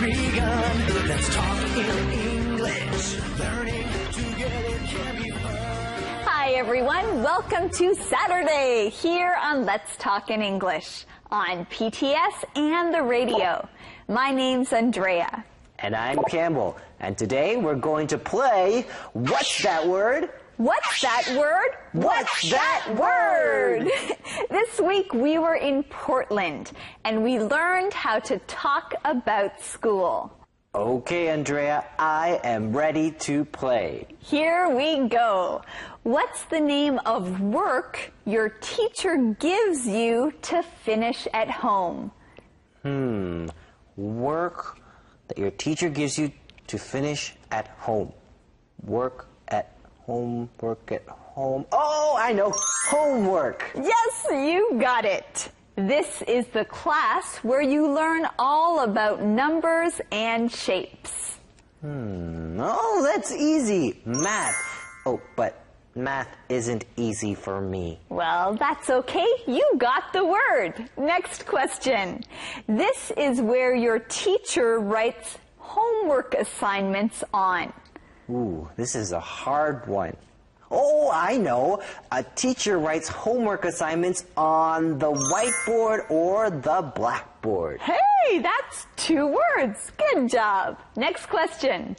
begun. Let's talk in English. Learning together can be fun. Hi everyone, welcome to Saturday here on Let's Talk in English on PTS and the radio. My name's Andrea. And I'm Campbell. And today we're going to play What's That Word? What's that word? What's that word? This week we were in Portland and we learned how to talk about school. Okay, Andrea, I am ready to play. Here we go. What's the name of work your teacher gives you to finish at home? Work that your teacher gives you to finish at home. Work at home, work at home. Oh, I know, homework. Yes, you got it. This is the class where you learn all about numbers and shapes. Oh, that's easy. Math. Oh, but math isn't easy for me. Well, that's okay. You got the word. Next question. This is where your teacher writes homework assignments on. Ooh, this is a hard one. Oh, I know. A teacher writes homework assignments on the whiteboard or the blackboard. Hey, that's 2 words. Good job. Next question.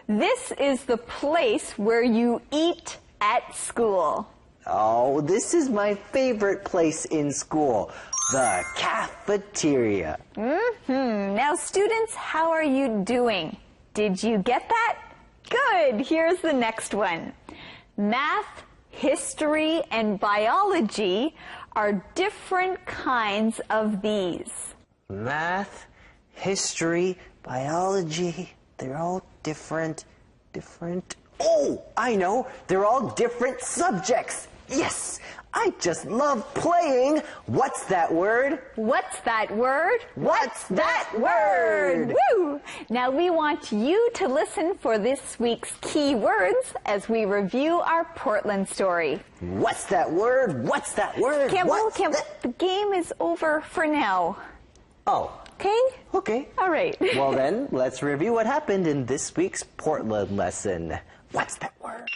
This is the place where you eat at school. Oh, this is my favorite place in school, the cafeteria. Now, students, how are you doing? Did you get that? Good. Here's the next one. Math, history, and biology are different kinds of these. Math, history, biology, they're all different. Oh, I know, they're all different subjects. Yes, I just love playing. What's that word? What's that word? What's that word? Woo! Now we want you to listen for this week's key words as we review our Portland story. What's that word? What's that word? Campbell, the game is over for now. Oh. Okay? Okay. All right. Well then, let's review what happened in this week's Portland lesson. What's that word?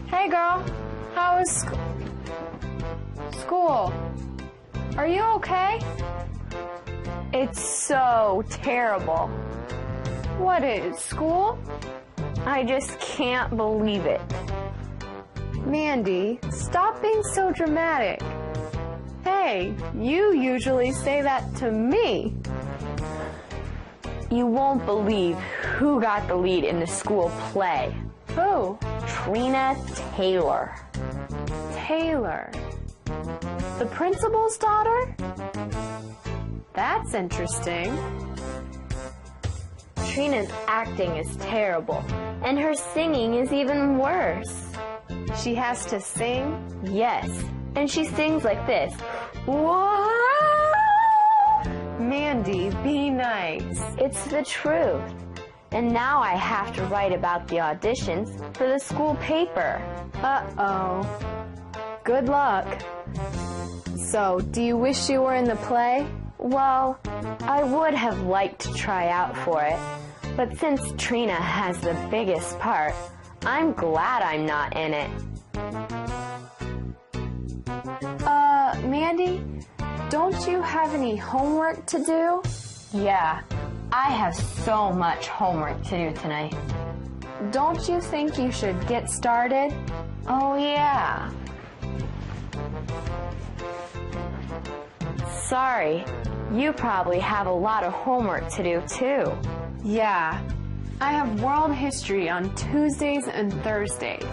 Hey girl, how is school? Are you okay? It's so terrible. What is school? I just can't believe it. Mandy, stop being so dramatic. Hey, you usually say that to me. You won't believe who got the lead in the school play. Who? Trina Taylor. Taylor. The principal's daughter? That's interesting. Trina's acting is terrible, and her singing is even worse. She has to sing? Yes, and she sings like this. Whoa! Mandy, be nice. It's the truth. And now I have to write about the auditions for the school paper. Uh-oh. Good luck. So, do you wish you were in the play? Well, I would have liked to try out for it, but since Trina has the biggest part, I'm glad I'm not in it. Mandy, don't you have any homework to do? Yeah, I have so much homework to do tonight. Don't you think you should get started? Oh, yeah. Sorry, you probably have a lot of homework to do, too. Yeah, I have world history on Tuesdays and Thursdays.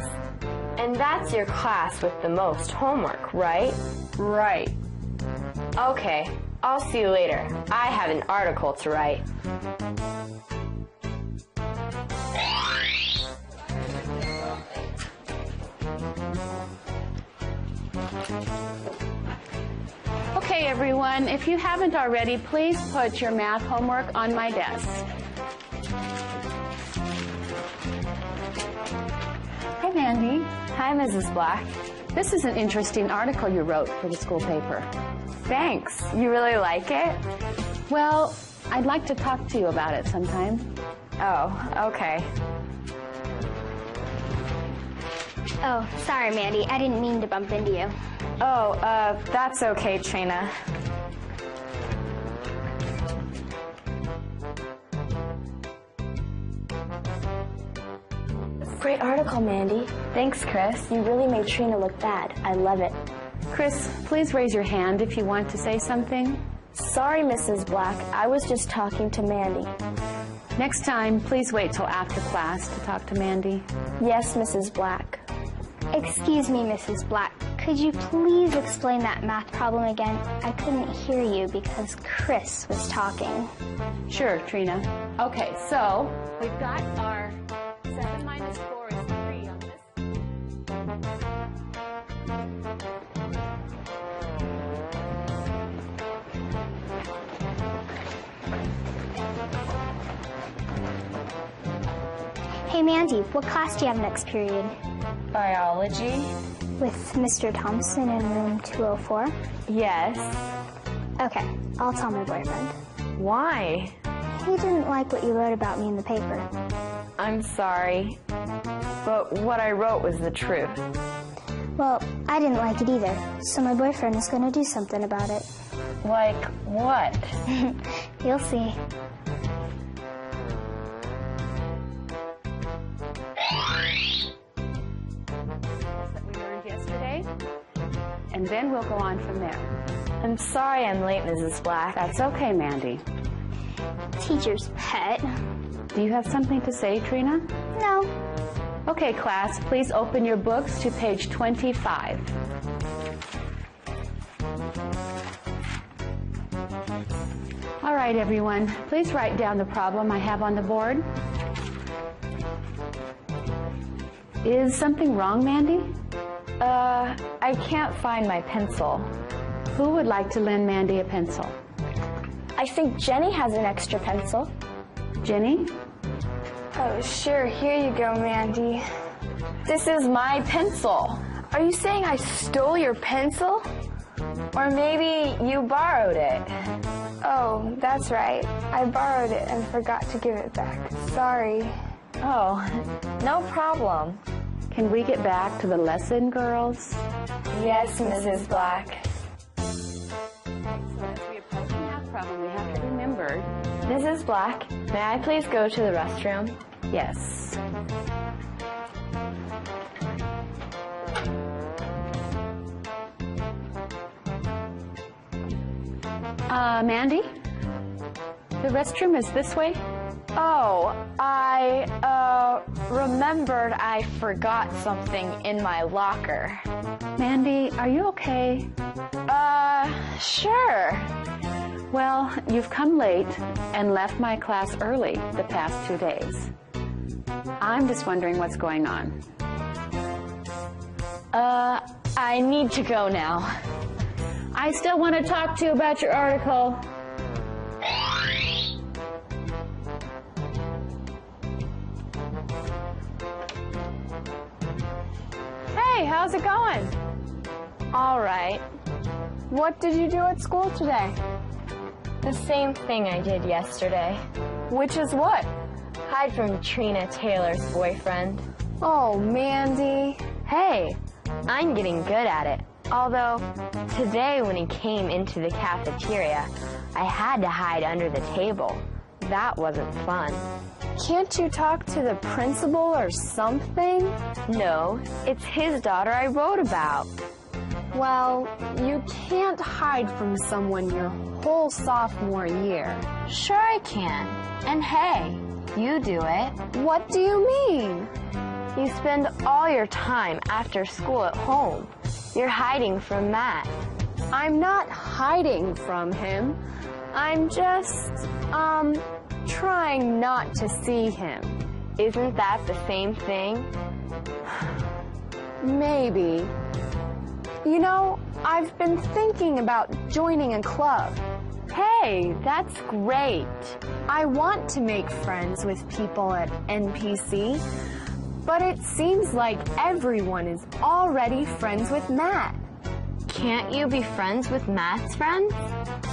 And that's your class with the most homework, right? Right. Okay, I'll see you later. I have an article to write. Okay, everyone, if you haven't already, please put your math homework on my desk. Hi, Mandy. Hi, Mrs. Black. This is an interesting article you wrote for the school paper. Thanks. You really like it? Well, I'd like to talk to you about it sometime. Oh, okay. Oh, sorry, Mandy. I didn't mean to bump into you. Oh, that's okay, Trina. Great article, Mandy. Thanks, Chris. You really made Trina look bad. I love it. Chris, please raise your hand if you want to say something. Sorry, Mrs. Black. I was just talking to Mandy. Next time, please wait till after class to talk to Mandy. Yes, Mrs. Black. Excuse me, Mrs. Black. Could you please explain that math problem again? I couldn't hear you because Chris was talking. Sure, Trina. Okay, so we've got our 7 minus 4 is 3 on this. Hey, Mandy, what class do you have next period? Biology? With Mr. Thompson in room 204? Yes. Okay, I'll tell my boyfriend. Why? He didn't like what you wrote about me in the paper. I'm sorry, but what I wrote was the truth. Well, I didn't like it either, so my boyfriend is going to do something about it. Like what? You'll see. That we learned yesterday, and then we'll go on from there. I'm sorry I'm late, Mrs. Black. That's okay, Mandy. Teacher's pet. Do you have something to say, Trina? No. Okay, class, please open your books to page 25. All right, everyone, please write down the problem I have on the board. Is something wrong, Mandy? I can't find my pencil. Who would like to lend Mandy a pencil? I think Jenny has an extra pencil. Jenny? Oh, sure. Here you go, Mandy. This is my pencil. Are you saying I stole your pencil? Or maybe you borrowed it. Oh, that's right. I borrowed it and forgot to give it back. Sorry. Oh, no problem. Can we get back to the lesson, girls? Yes, Mrs. Black. So as we approach the math problem, we have to remember. Mrs. Black, may I please go to the restroom? Yes. Mandy? The restroom is this way? Oh, I, remembered I forgot something in my locker. Mandy, are you okay? Sure. Well, you've come late and left my class early the past 2 days. I'm just wondering what's going on. I need to go now. I still want to talk to you about your article. Hey, how's it going? All right. What did you do at school today? The same thing I did yesterday. Which is what? Hide from Trina Taylor's boyfriend. Oh, Mandy. Hey, I'm getting good at it. Although, today when he came into the cafeteria, I had to hide under the table. That wasn't fun. Can't you talk to the principal or something? No, it's his daughter I wrote about. Well, you can't hide from someone your whole sophomore year. Sure I can. And hey, you do it. What do you mean? You spend all your time after school at home. You're hiding from Matt. I'm not hiding from him. I'm just, trying not to see him. Isn't that the same thing? Maybe. You know, I've been thinking about joining a club. Hey, that's great. I want to make friends with people at NPC, But it seems like everyone is already friends with Matt. Can't you be friends with Matt's friends?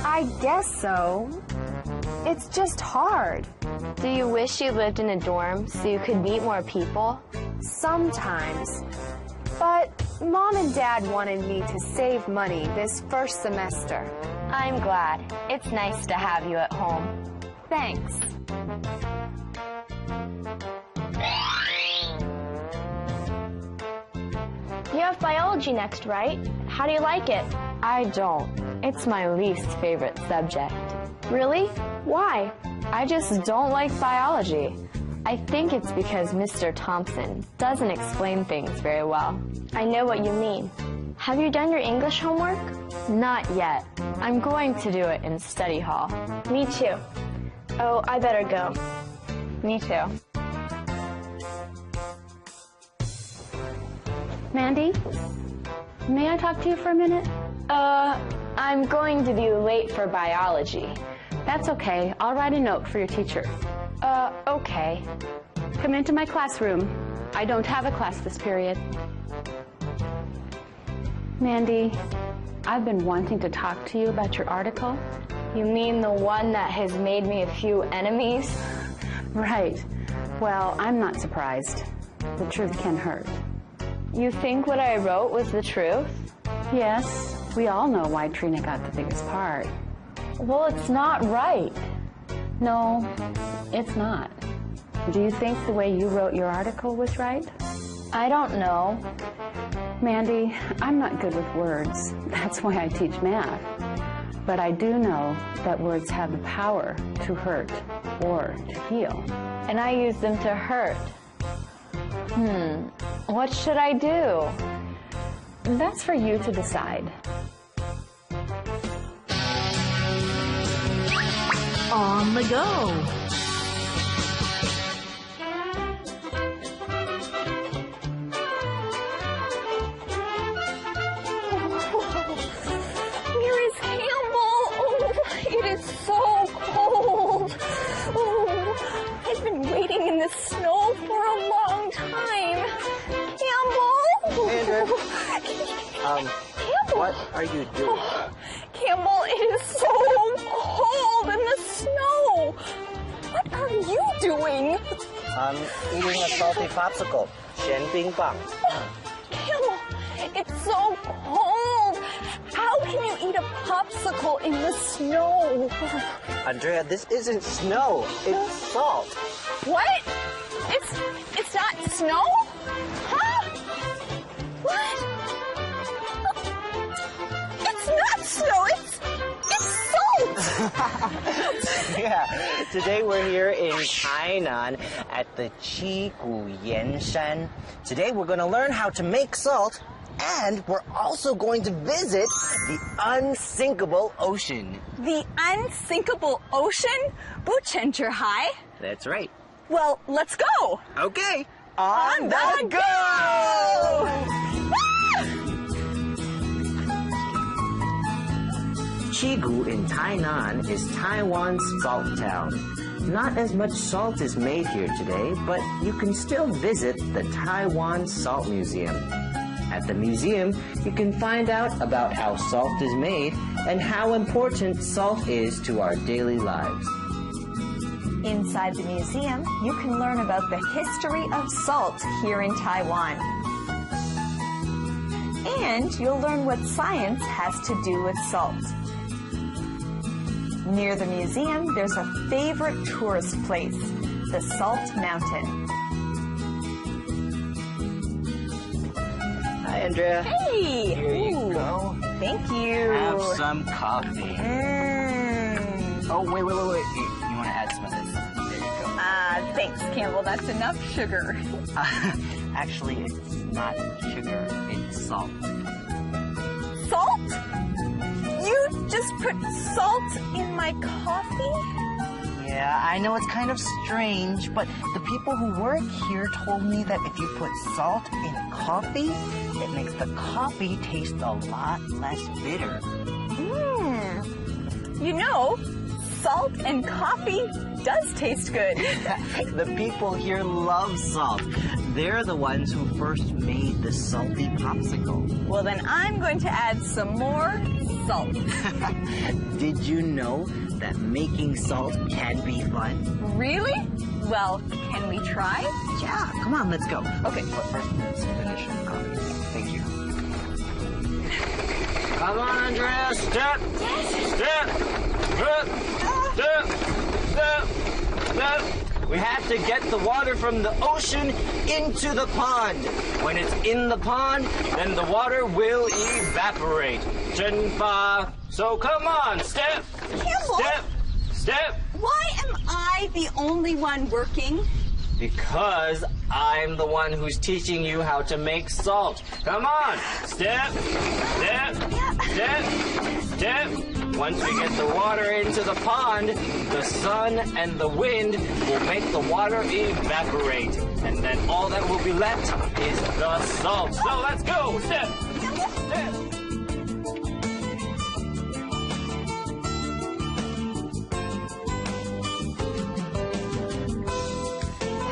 I guess so. It's just hard. Do you wish you lived in a dorm so you could meet more people? Sometimes. But Mom and Dad wanted me to save money this first semester. I'm glad. It's nice to have you at home. Thanks. You have biology next, right? How do you like it? I don't. It's my least favorite subject. Really? Why? I just don't like biology. I think it's because Mr. Thompson doesn't explain things very well. I know what you mean. Have you done your English homework? Not yet. I'm going to do it in study hall. Me too. Oh, I better go. Me too. Mandy, may I talk to you for a minute? I'm going to be late for biology. That's okay. I'll write a note for your teacher. Okay. Come into my classroom. I don't have a class this period. Mandy, I've been wanting to talk to you about your article. You mean the one that has made me a few enemies? Right. Well, I'm not surprised. The truth can hurt. You think what I wrote was the truth? Yes, we all know why Trina got the biggest part. Well, it's not right. No, it's not. Do you think the way you wrote your article was right? I don't know. Mandy, I'm not good with words. That's why I teach math. But I do know that words have the power to hurt or to heal. And I use them to hurt. What should I do? That's for you to decide. On the go. Where is Campbell? Oh, it is so cold. Oh, I've been waiting in the snow for a long time. Campbell? Andrew. Campbell. What are you doing? Campbell, it is so cold in the snow. What are you doing? I'm eating a salty popsicle. 咸冰棒. Campbell, it's so cold. How can you eat a popsicle in the snow? Andrea, this isn't snow. It's salt. What? It's not snow? Huh? What? It's not snow. It's salt. Yeah, today we're here in Tainan at the Qigu Yanshan. Today we're going to learn how to make salt, and we're also going to visit the unsinkable ocean. The unsinkable ocean? Buchencherhai? That's right. Well, let's go. Okay, on the go! Qigu in Tainan is Taiwan's salt town. Not as much salt is made here today, but you can still visit the Taiwan Salt Museum. At the museum, you can find out about how salt is made and how important salt is to our daily lives. Inside the museum, you can learn about the history of salt here in Taiwan. And you'll learn what science has to do with salt. Near the museum, there's a favorite tourist place, the Salt Mountain. Hi, Andrea. Hey! Here you go. Thank you. Have some coffee. Oh, wait. You want to add some of this? There you go. Thanks, Campbell. That's enough sugar. Actually, it's not sugar. It's salt. Salt? You just put salt in my coffee? Yeah, I know it's kind of strange, but the people who work here told me that if you put salt in coffee, it makes the coffee taste a lot less bitter. You know, salt salt and coffee does taste good. The people here love salt. They're the ones who first made the salty popsicle. Well, then I'm going to add some more salt. Did you know that making salt can be fun? Really? Well, can we try? Yeah, come on, let's go. Okay. But first, let's finish the coffee. Thank you. Come on, Andrea, step, step, step, step, step. We have to get the water from the ocean into the pond. When it's in the pond, then the water will evaporate. Chenpa. So come on, step, Campbell, step, step. why am I the only one working? Because I'm the one who's teaching you how to make salt. Come on, step, step, step, step. Once we get the water into the pond, the sun and the wind will make the water evaporate. And then all that will be left is the salt. So let's go, step, step.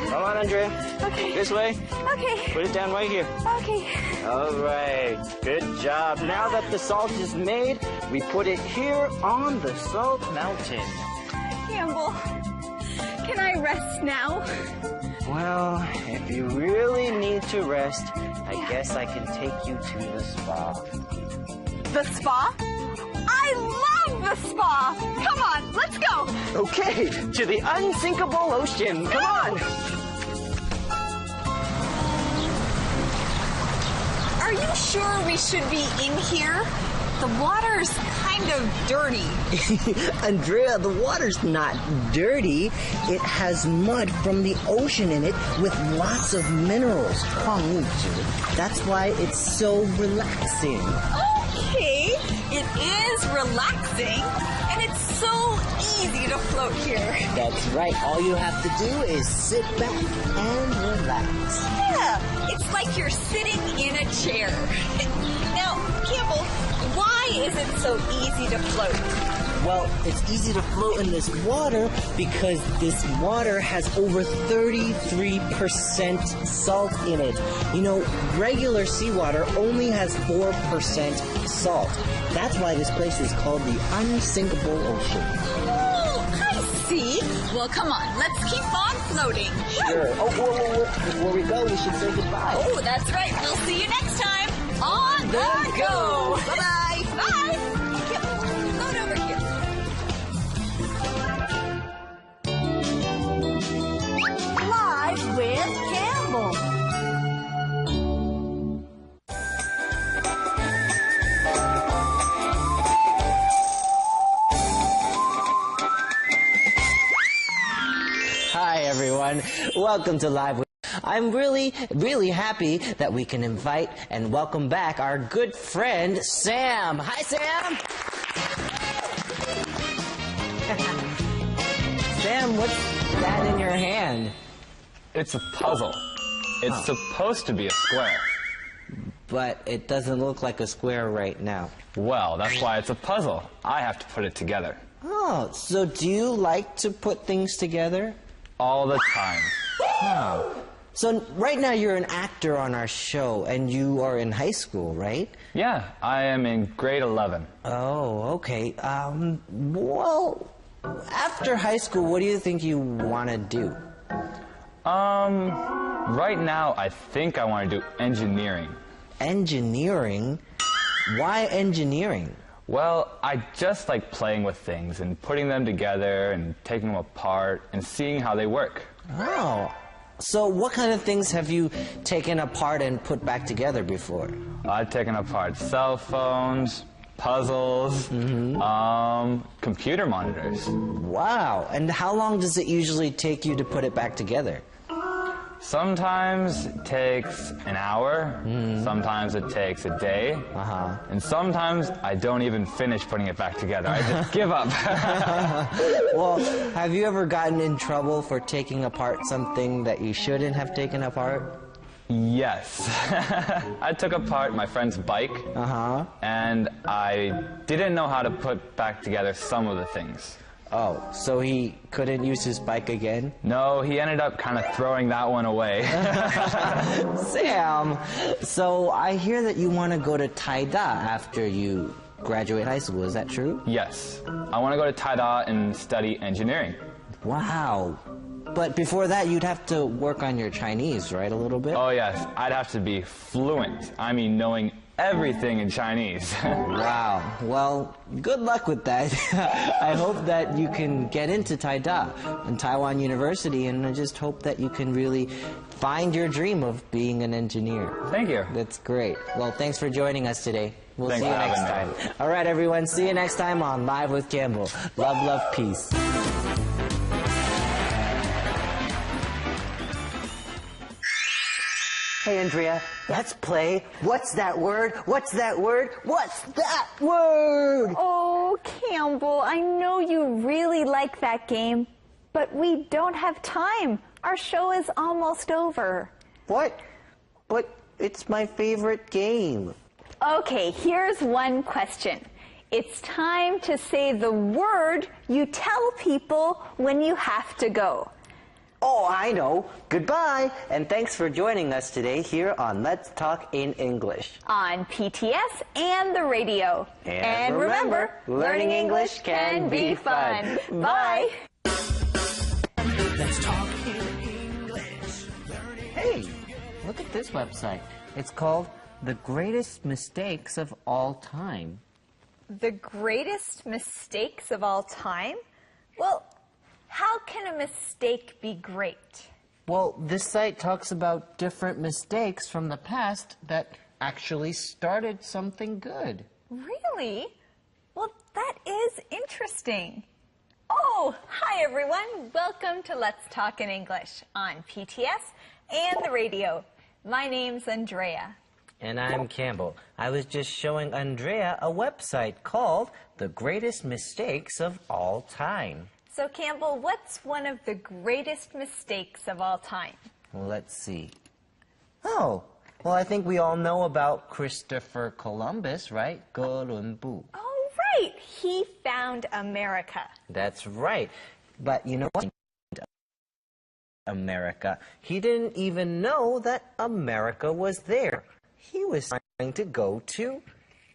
Come on, Andrea. Okay. This way. Okay. Put it down right here. Okay. All right. Good job. Now that the salt is made, we put it here on the salt mountain. Campbell, can I rest now? Well, if you really need to rest, I guess I can take you to the spa. The spa? I love the spa! Come on, let's go! Okay, to the unsinkable ocean. Come on. Are you sure we should be in here? The water's kind of dirty. Andrea, the water's not dirty. It has mud from the ocean in it with lots of minerals. That's why it's so relaxing. Okay, it is relaxing, and it's so easy to float here. That's right. All you have to do is sit back and relax. Yeah, it's like you're sitting in a chair. Now, Campbell, why is it so easy to float? Well, it's easy to float in this water because this water has over 33% salt in it. You know, regular seawater only has 4% salt. That's why this place is called the unsinkable ocean. Oh, I see. Well, come on, let's keep on floating. Sure. Oh, whoa. Before we go, we should say goodbye. Oh, that's right. We'll see you next time on The Go. Bye-bye. Bye. Campbell, float over here. Live with Campbell. Hi, everyone. Welcome to Live with. I'm really happy that we can invite and welcome back our good friend, Sam. Hi, Sam. Sam, what's that in your hand? It's a puzzle. It's supposed to be a square. But it doesn't look like a square right now. Well, that's why it's a puzzle. I have to put it together. Oh, so do you like to put things together? All the time. Oh. So right now you're an actor on our show, and you are in high school, right? Yeah, I am in grade 11. Oh, okay. Well, after high school, what do you think you want to do? Right now I think I want to do engineering. Engineering? Why engineering? Well, I just like playing with things and putting them together and taking them apart and seeing how they work. Oh. So what kind of things have you taken apart and put back together before? I've taken apart cell phones, puzzles, computer monitors. Wow. And how long does it usually take you to put it back together? Sometimes it takes an hour, sometimes it takes a day, and sometimes I don't even finish putting it back together. I just give up. Well, have you ever gotten in trouble for taking apart something that you shouldn't have taken apart? Yes. I took apart my friend's bike, and I didn't know how to put back together some of the things. Oh, so he couldn't use his bike again? No, he ended up kind of throwing that one away. Sam, so I hear that you want to go to Taida after you graduate high school. Is that true? Yes. I want to go to Taida and study engineering. Wow. But before that, you'd have to work on your Chinese, right, a little bit? Oh, yes. I'd have to be fluent. I mean, knowing everything in Chinese. Wow. Well, good luck with that. I hope that you can get into Taida and Taiwan University, and I just hope that you can really find your dream of being an engineer. Thank you. That's great. Well, thanks for joining us today. We'll Thanks see you for next having time. All right, everyone. See you next time on Live with Campbell. Love, love, peace. Hey, Andrea, let's play. What's that word? What's that word? What's that word? Oh, Campbell, I know you really like that game, but we don't have time. Our show is almost over. What? But it's my favorite game. Okay, here's one question. It's time to say the word you tell people when you have to go. Oh, I know. Goodbye, and thanks for joining us today here on Let's Talk in English. On PTS and the radio. And remember, learning English can be fun. Bye. Let's talk in English. Hey, look at this website. It's called The Greatest Mistakes of All Time. The greatest mistakes of all time? Well, how can a mistake be great? Well, this site talks about different mistakes from the past that actually started something good. Really? Well, that is interesting. Oh, hi everyone. Welcome to Let's Talk in English on PTS and the radio. My name's Andrea. And I'm Campbell. I was just showing Andrea a website called The Greatest Mistakes of All Time. So, Campbell, what's one of the greatest mistakes of all time? Well, let's see. Oh, well, I think we all know about Christopher Columbus, right? 哥伦布. Oh, right. He found America. That's right. But you know what? America. He didn't even know that America was there. He was trying to go to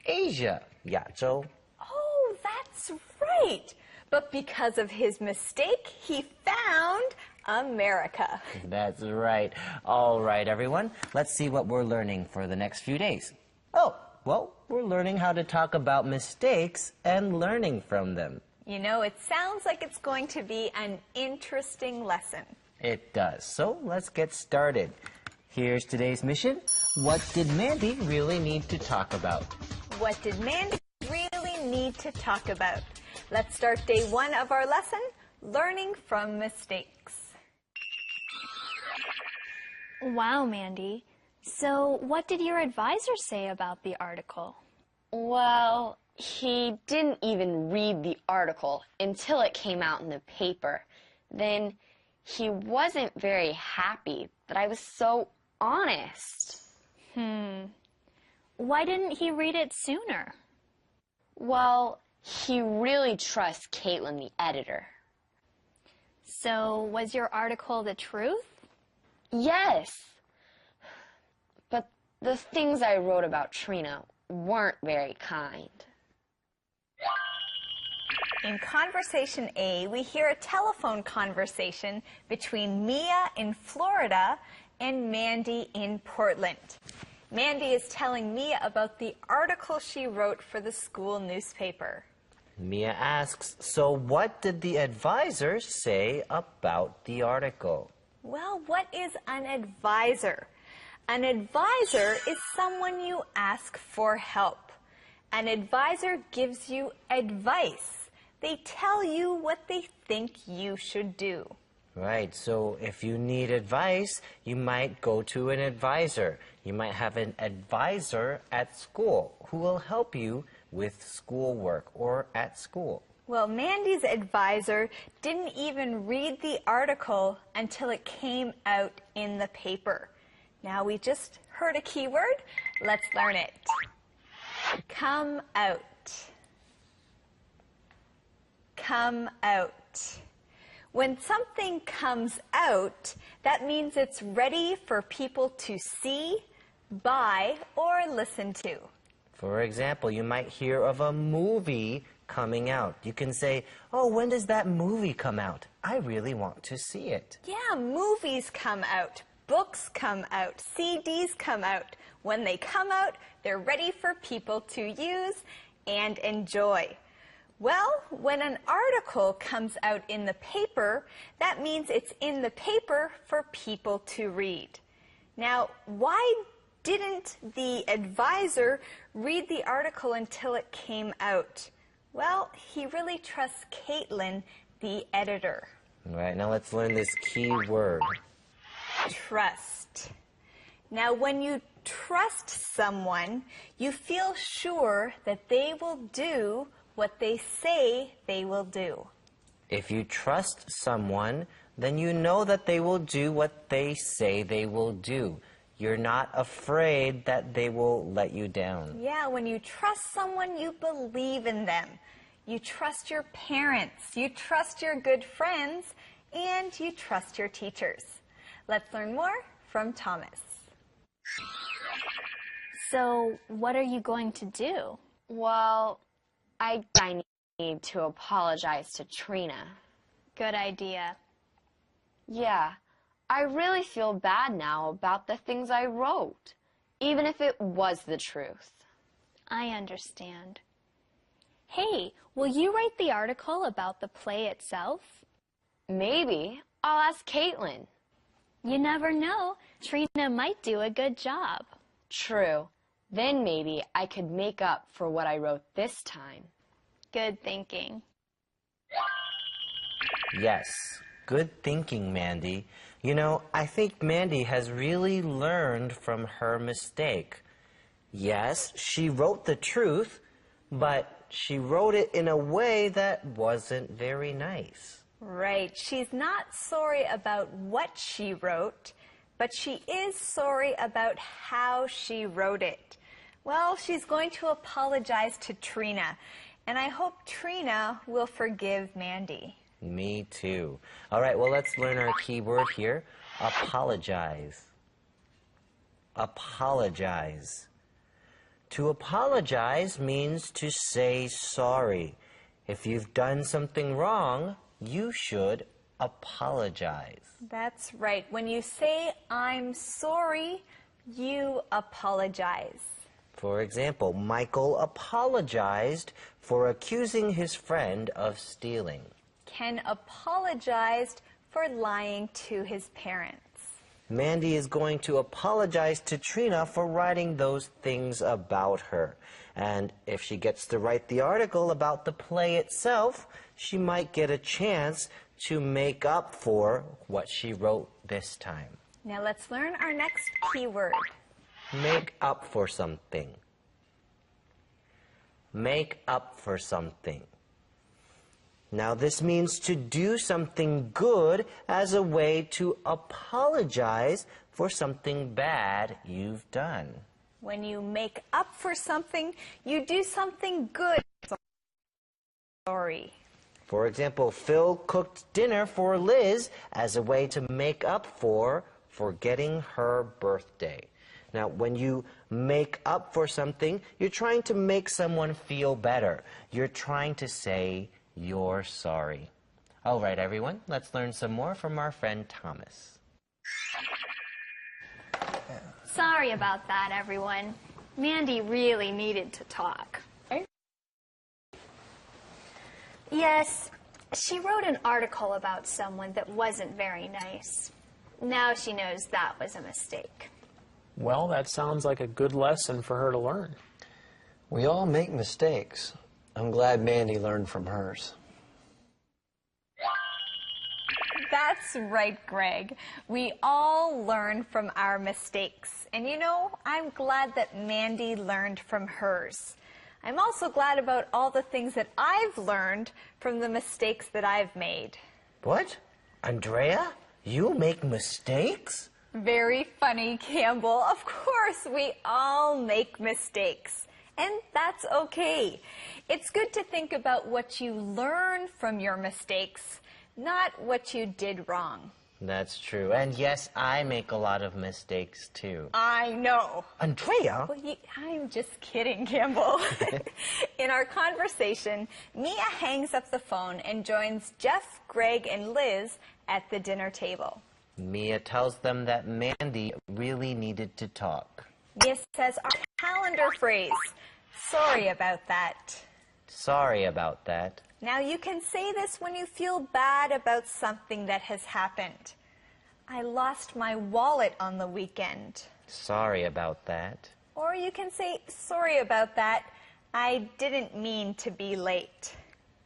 Asia, 亚洲. Oh, that's right. But because of his mistake, he found America. That's right. All right, everyone. Let's see what we're learning for the next few days. Oh, well, we're learning how to talk about mistakes and learning from them. You know, it sounds like it's going to be an interesting lesson. It does. So let's get started. Here's today's mission. What did Mandy really need to talk about? What did Mandy really need to talk about? Let's start day one of our lesson, learning from mistakes. Wow, Mandy. So, what did your advisor say about the article? Well, he didn't even read the article until it came out in the paper. Then he wasn't very happy that I was so honest. Why didn't he read it sooner? Well, he really trusts Caitlin, the editor. So, was your article the truth? Yes. But the things I wrote about Trina weren't very kind. In Conversation A, we hear a telephone conversation between Mia in Florida and Mandy in Portland. Mandy is telling Mia about the article she wrote for the school newspaper. Mia asks, so what did the advisor say about the article? Well, what is an advisor? An advisor is someone you ask for help. An advisor gives you advice. They tell you what they think you should do. Right, so if you need advice, you might go to an advisor. You might have an advisor at school who will help you with schoolwork or at school. Well, Mandy's advisor didn't even read the article until it came out in the paper. Now we just heard a keyword. Let's learn it. Come out. come out. When something comes out, that means it's ready for people to see, buy, or listen to. For example, you might hear of a movie coming out. You can say, oh, when does that movie come out? I really want to see it. Yeah, movies come out, books come out, CDs come out. When they come out, they're ready for people to use and enjoy. Well, when an article comes out in the paper, that means it's in the paper for people to read. Now, why didn't the advisor read the article until it came out? Well, he really trusts Caitlin, the editor. All right, now let's learn this key word. Trust. Now, when you trust someone, you feel sure that they will do what they say they will do. If you trust someone, then you know that they will do what they say they will do. You're not afraid that they will let you down. Yeah, when you trust someone, you believe in them. You trust your parents, you trust your good friends, and you trust your teachers. Let's learn more from Thomas. So, what are you going to do? Well, I need to apologize to Trina. Good idea. Yeah, I really feel bad now about the things I wrote, even if it was the truth. I understand. Hey, will you write the article about the play itself? Maybe. I'll ask Caitlin. You never know. Trina might do a good job. True. Then maybe I could make up for what I wrote this time. Good thinking. Yes, good thinking, Mandy. You know, I think Mandy has really learned from her mistake. Yes, she wrote the truth, but she wrote it in a way that wasn't very nice. Right. She's not sorry about what she wrote, but she is sorry about how she wrote it. Well, she's going to apologize to Trina, and I hope Trina will forgive Mandy. Me too. All right, well, let's learn our key word here. Apologize. Apologize. To apologize means to say sorry. If you've done something wrong, you should apologize. That's right. When you say, I'm sorry, you apologize. For example, Michael apologized for accusing his friend of stealing. Ken apologized for lying to his parents. Mandy is going to apologize to Trina for writing those things about her. And if she gets to write the article about the play itself, she might get a chance to make up for what she wrote this time. Now let's learn our next key word. Make up for something. Make up for something. Now this means to do something good as a way to apologize for something bad you've done. When you make up for something, you do something good. Sorry. For example, Phil cooked dinner for Liz as a way to make up for forgetting her birthday. Now, when you make up for something, you're trying to make someone feel better. You're trying to say you're sorry. All right, everyone, let's learn some more from our friend Thomas. Sorry about that, everyone. Mandy really needed to talk. Yes, she wrote an article about someone that wasn't very nice. Now she knows that was a mistake. Well, that sounds like a good lesson for her to learn. We all make mistakes. I'm glad Mandy learned from hers. That's right, Greg. We all learn from our mistakes. And you know, I'm glad that Mandy learned from hers. I'm also glad about all the things that I've learned from the mistakes that I've made. What? Andrea? You make mistakes? Very funny, Campbell. Of course, we all make mistakes. And that's okay. It's good to think about what you learn from your mistakes, not what you did wrong. That's true. And yes, I make a lot of mistakes too. I know. Andrea? Well, I'm just kidding, Campbell. In our conversation, Mia hangs up the phone and joins Jeff, Greg, and Liz at the dinner table. Mia tells them that Mandy really needed to talk. Mia says our calendar phrase, sorry about that. Sorry about that. Now you can say this when you feel bad about something that has happened. I lost my wallet on the weekend. Sorry about that. Or you can say, sorry about that. I didn't mean to be late.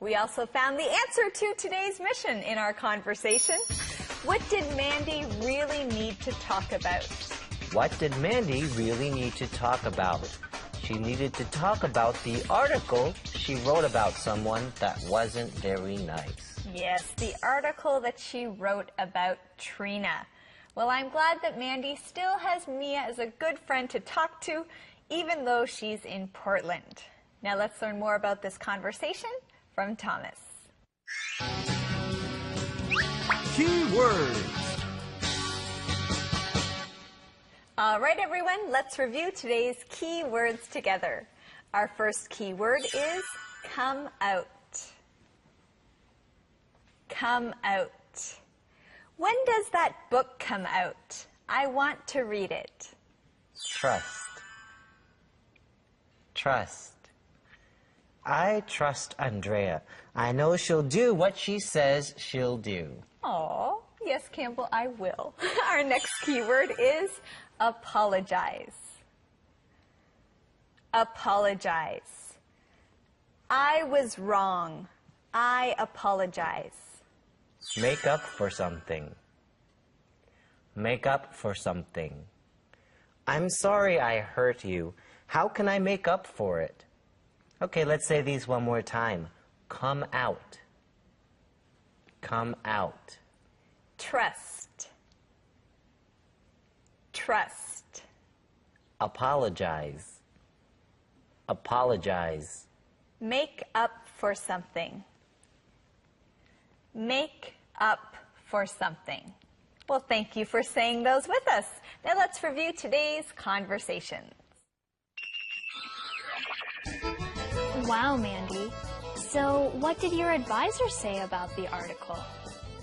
We also found the answer to today's mission in our conversation. What did Mandy really need to talk about? What did Mandy really need to talk about? She needed to talk about the article she wrote about someone that wasn't very nice. Yes, the article that she wrote about Trina. Well, I'm glad that Mandy still has Mia as a good friend to talk to, even though she's in Portland. Now let's learn more about this conversation from Thomas. Key words. All right, everyone, let's review today's key words together. Our first key word is come out. Come out. When does that book come out? I want to read it. Trust. Trust. I trust Andrea. I know she'll do what she says she'll do. Oh, yes, Campbell, I will. Our next key word is apologize. Apologize. I was wrong. I apologize. Make up for something. Make up for something. I'm sorry I hurt you. How can I make up for it? Okay, let's say these one more time. Come out. Come out. Trust. Trust. Apologize. Apologize. Make up for something. Make up for something. Well, thank you for saying those with us. Now let's review today's conversations. Wow, Mandy. So, what did your advisor say about the article?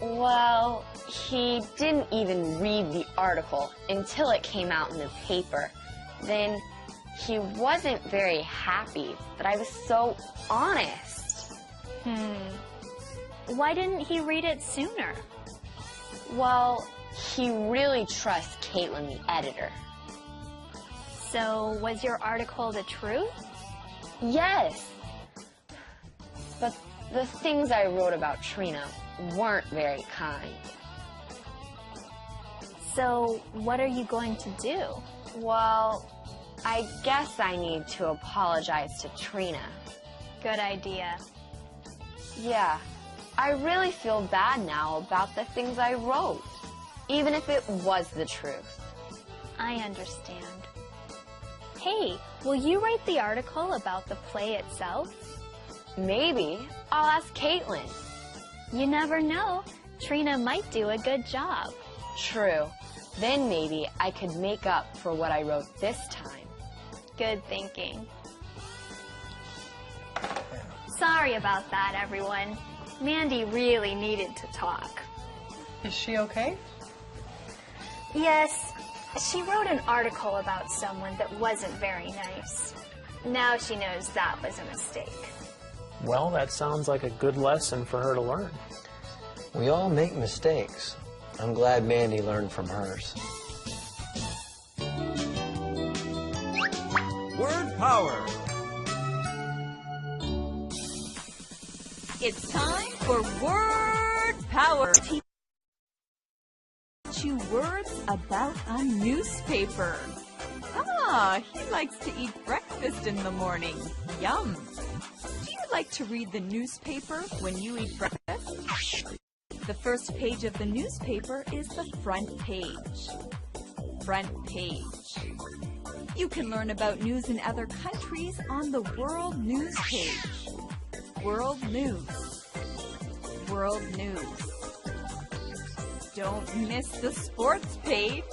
Well, he didn't even read the article until it came out in the paper. Then he wasn't very happy that I was so honest. Why didn't he read it sooner? Well, he really trusts Caitlin, the editor. So, was your article the truth? Yes. But the things I wrote about Trina weren't very kind. So, what are you going to do? Well, I guess I need to apologize to Trina. Good idea. Yeah, I really feel bad now about the things I wrote, even if it was the truth. I understand. Hey, will you write the article about the play itself? Maybe. I'll ask Caitlin. You never know. Trina might do a good job. True. Then maybe I could make up for what I wrote this time. Good thinking. Sorry about that, everyone. Mandy really needed to talk. Is she okay? Yes, she wrote an article about someone that wasn't very nice. Now she knows that was a mistake. Well, that sounds like a good lesson for her to learn. We all make mistakes. I'm glad Mandy learned from hers. Word power. It's time for Word Power. Teach you words about a newspaper. Ah, he likes to eat breakfast in the morning. Yum. Do you like to read the newspaper when you eat breakfast? The first page of the newspaper is the front page. Front page. You can learn about news in other countries on the World News page. World News. World News. Don't miss the sports page.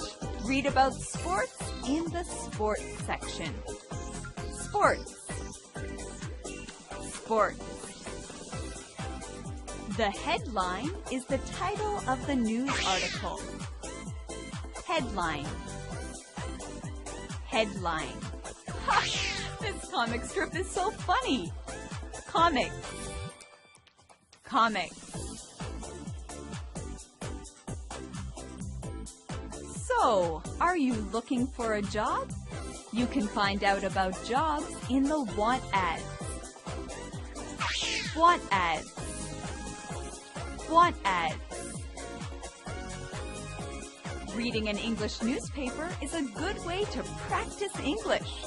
Read about sports in the sports section. Sports. Sports. The headline is the title of the news article. Headline. Headline. Ha! This comic strip is so funny. Comics. Comics. So, are you looking for a job? You can find out about jobs in the Want ads. Want ads. Want ads. Reading an English newspaper is a good way to practice English.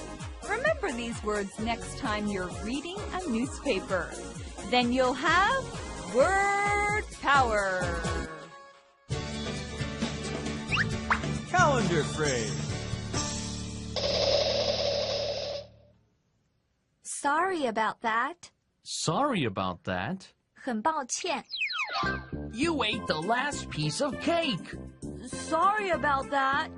Remember these words next time you're reading a newspaper. Then you'll have word power. Calendar phrase. Sorry about that. Sorry about that. 很抱歉. You ate the last piece of cake. Sorry about that.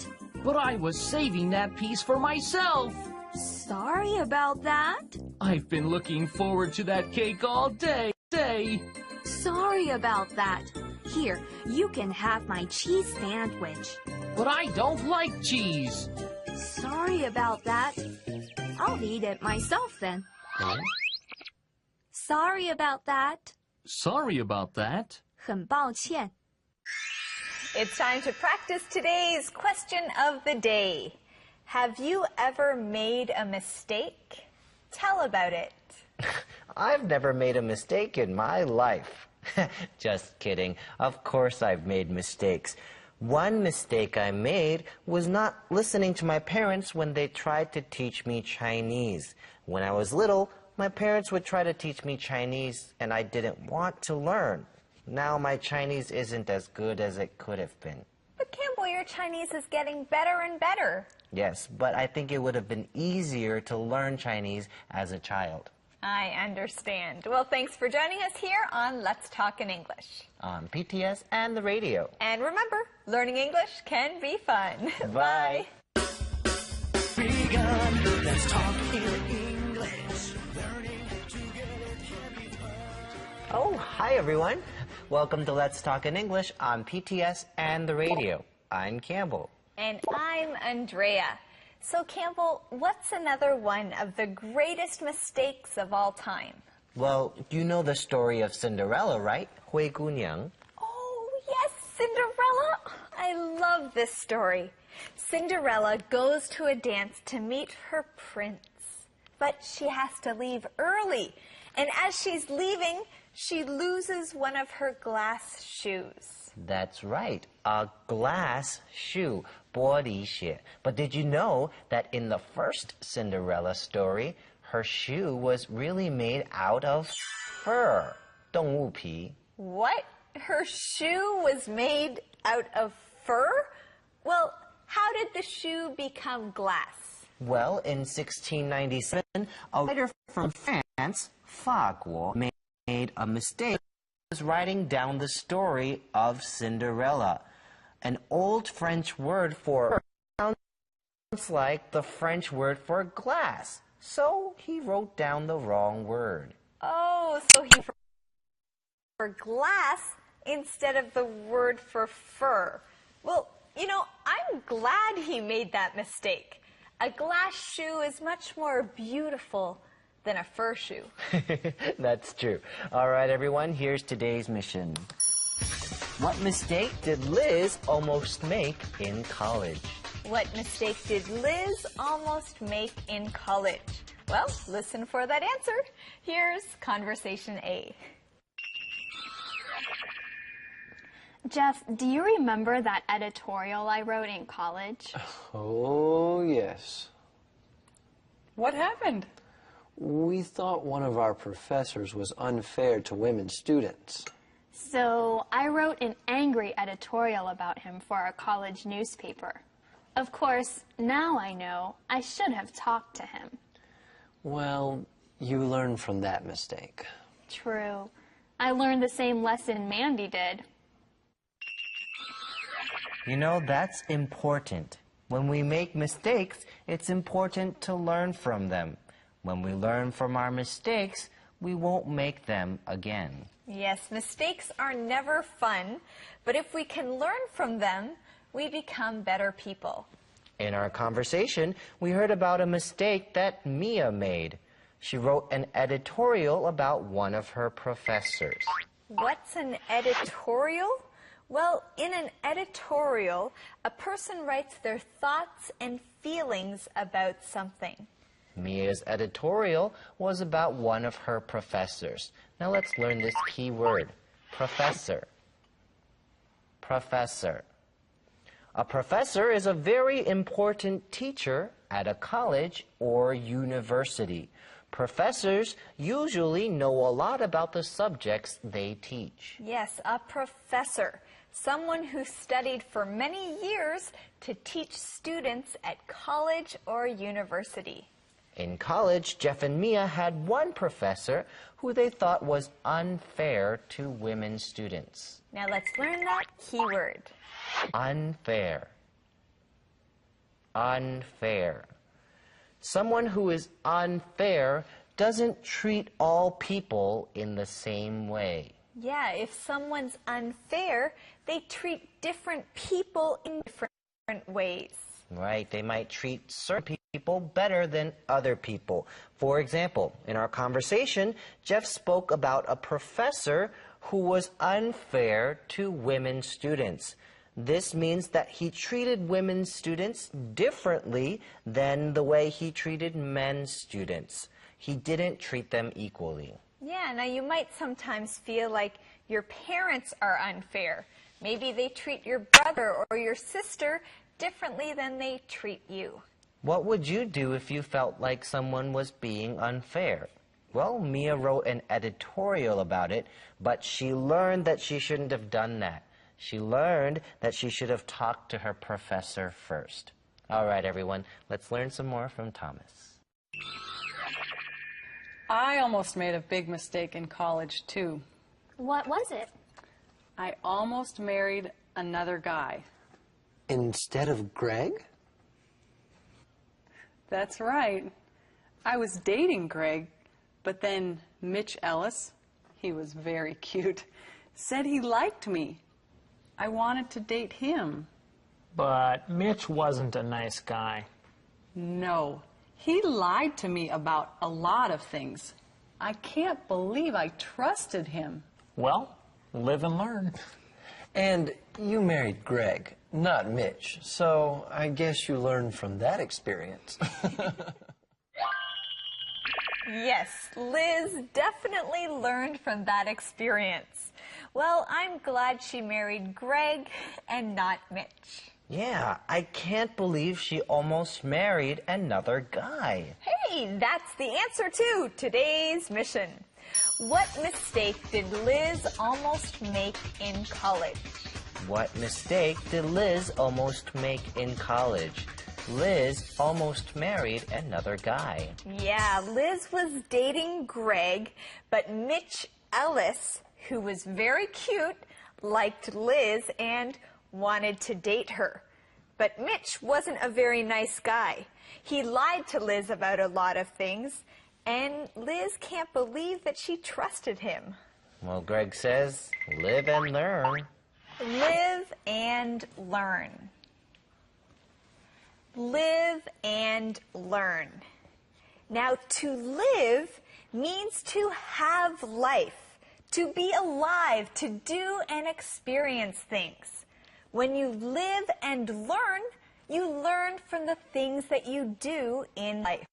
But I was saving that piece for myself. Sorry about that. I've been looking forward to that cake all day. Sorry about that. Here, you can have my cheese sandwich. But I don't like cheese. Sorry about that. I'll eat it myself then. Huh? Sorry about that. Sorry about that. 很抱歉. It's time to practice today's question of the day. Have you ever made a mistake? Tell about it. I've never made a mistake in my life. Just kidding. Of course I've made mistakes. One mistake I made was not listening to my parents when they tried to teach me Chinese. When I was little, my parents would try to teach me Chinese and I didn't want to learn. Now my Chinese isn't as good as it could have been. But Campbell, your Chinese is getting better and better. Yes, but I think it would have been easier to learn Chinese as a child. I understand. Well, thanks for joining us here on Let's Talk in English. On PTS and the radio. And remember, learning English can be fun. Bye. Begun. Let's talk in English. Learning together can be fun. Oh, hi everyone. Welcome to Let's Talk in English on PTS and the radio. I'm Campbell. And I'm Andrea. So Campbell, what's another one of the greatest mistakes of all time? Well, you know the story of Cinderella, right? 灰姑娘. Oh, yes, Cinderella. I love this story. Cinderella goes to a dance to meet her prince, but she has to leave early. And as she's leaving, she loses one of her glass shoes. That's right, a glass shoe, 玻璃鞋. But did you know that in the first Cinderella story, her shoe was really made out of fur, 动物皮. What? Her shoe was made out of fur? Well, how did the shoe become glass? Well, in 1697, a writer from France, 法国, made a mistake. He was writing down the story of Cinderella. An old French word for sounds like the French word for glass. So he wrote down the wrong word. Oh, so he for glass instead of the word for fur. Well, you know, I'm glad he made that mistake. A glass shoe is much more beautiful than a fur shoe. That's true. All right, everyone, here's today's mission. What mistake did Liz almost make in college? What mistake did Liz almost make in college? Well, listen for that answer. Here's Conversation A. Jeff, do you remember that editorial I wrote in college? Oh, yes. What happened? We thought one of our professors was unfair to women students. So I wrote an angry editorial about him for our college newspaper. Of course, now I know I should have talked to him. Well, you learned from that mistake. True. I learned the same lesson Mandy did. You know, that's important. When we make mistakes, it's important to learn from them. When we learn from our mistakes, we won't make them again. Yes, mistakes are never fun, but if we can learn from them, we become better people. In our conversation, we heard about a mistake that Mia made. She wrote an editorial about one of her professors. What's an editorial? Well, in an editorial, a person writes their thoughts and feelings about something. Mia's editorial was about one of her professors. Now let's learn this key word, professor. Professor. A professor is a very important teacher at a college or university. Professors usually know a lot about the subjects they teach. Yes, a professor. Someone who studied for many years to teach students at college or university. In college, Jeff and Mia had one professor who they thought was unfair to women students. Now let's learn that keyword. Unfair. Unfair. Someone who is unfair doesn't treat all people in the same way. Yeah, if someone's unfair, they treat different people in different ways. Right, they might treat certain people better than other people. For example, in our conversation, Jeff spoke about a professor who was unfair to women students. This means that he treated women students differently than the way he treated men students. He didn't treat them equally. Yeah, now you might sometimes feel like your parents are unfair. Maybe they treat your brother or your sister differently than they treat you. What would you do if you felt like someone was being unfair? Well, Mia wrote an editorial about it, but she learned that she shouldn't have done that. She learned that she should have talked to her professor first. All right, everyone, let's learn some more from Thomas. I almost made a big mistake in college, too. What was it? I almost married another guy. Instead of Greg? That's right. I was dating Greg, but then Mitch Ellis, he was very cute, said he liked me. I wanted to date him. But Mitch wasn't a nice guy. No, he lied to me about a lot of things. I can't believe I trusted him. Well, live and learn. And you married Greg, not Mitch, so I guess you learned from that experience. Yes, Liz definitely learned from that experience. Well, I'm glad she married Greg and not Mitch. Yeah, I can't believe she almost married another guy. Hey, that's the answer to today's mission. What mistake did Liz almost make in college? What mistake did Liz almost make in college? Liz almost married another guy. Yeah, Liz was dating Greg, but Mitch Ellis, who was very cute, liked Liz and wanted to date her. But Mitch wasn't a very nice guy. He lied to Liz about a lot of things, and Liz can't believe that she trusted him. Well, Greg says, live and learn. Live and learn. Live and learn. Now, to live means to have life, to be alive, to do and experience things. When you live and learn, you learn from the things that you do in life.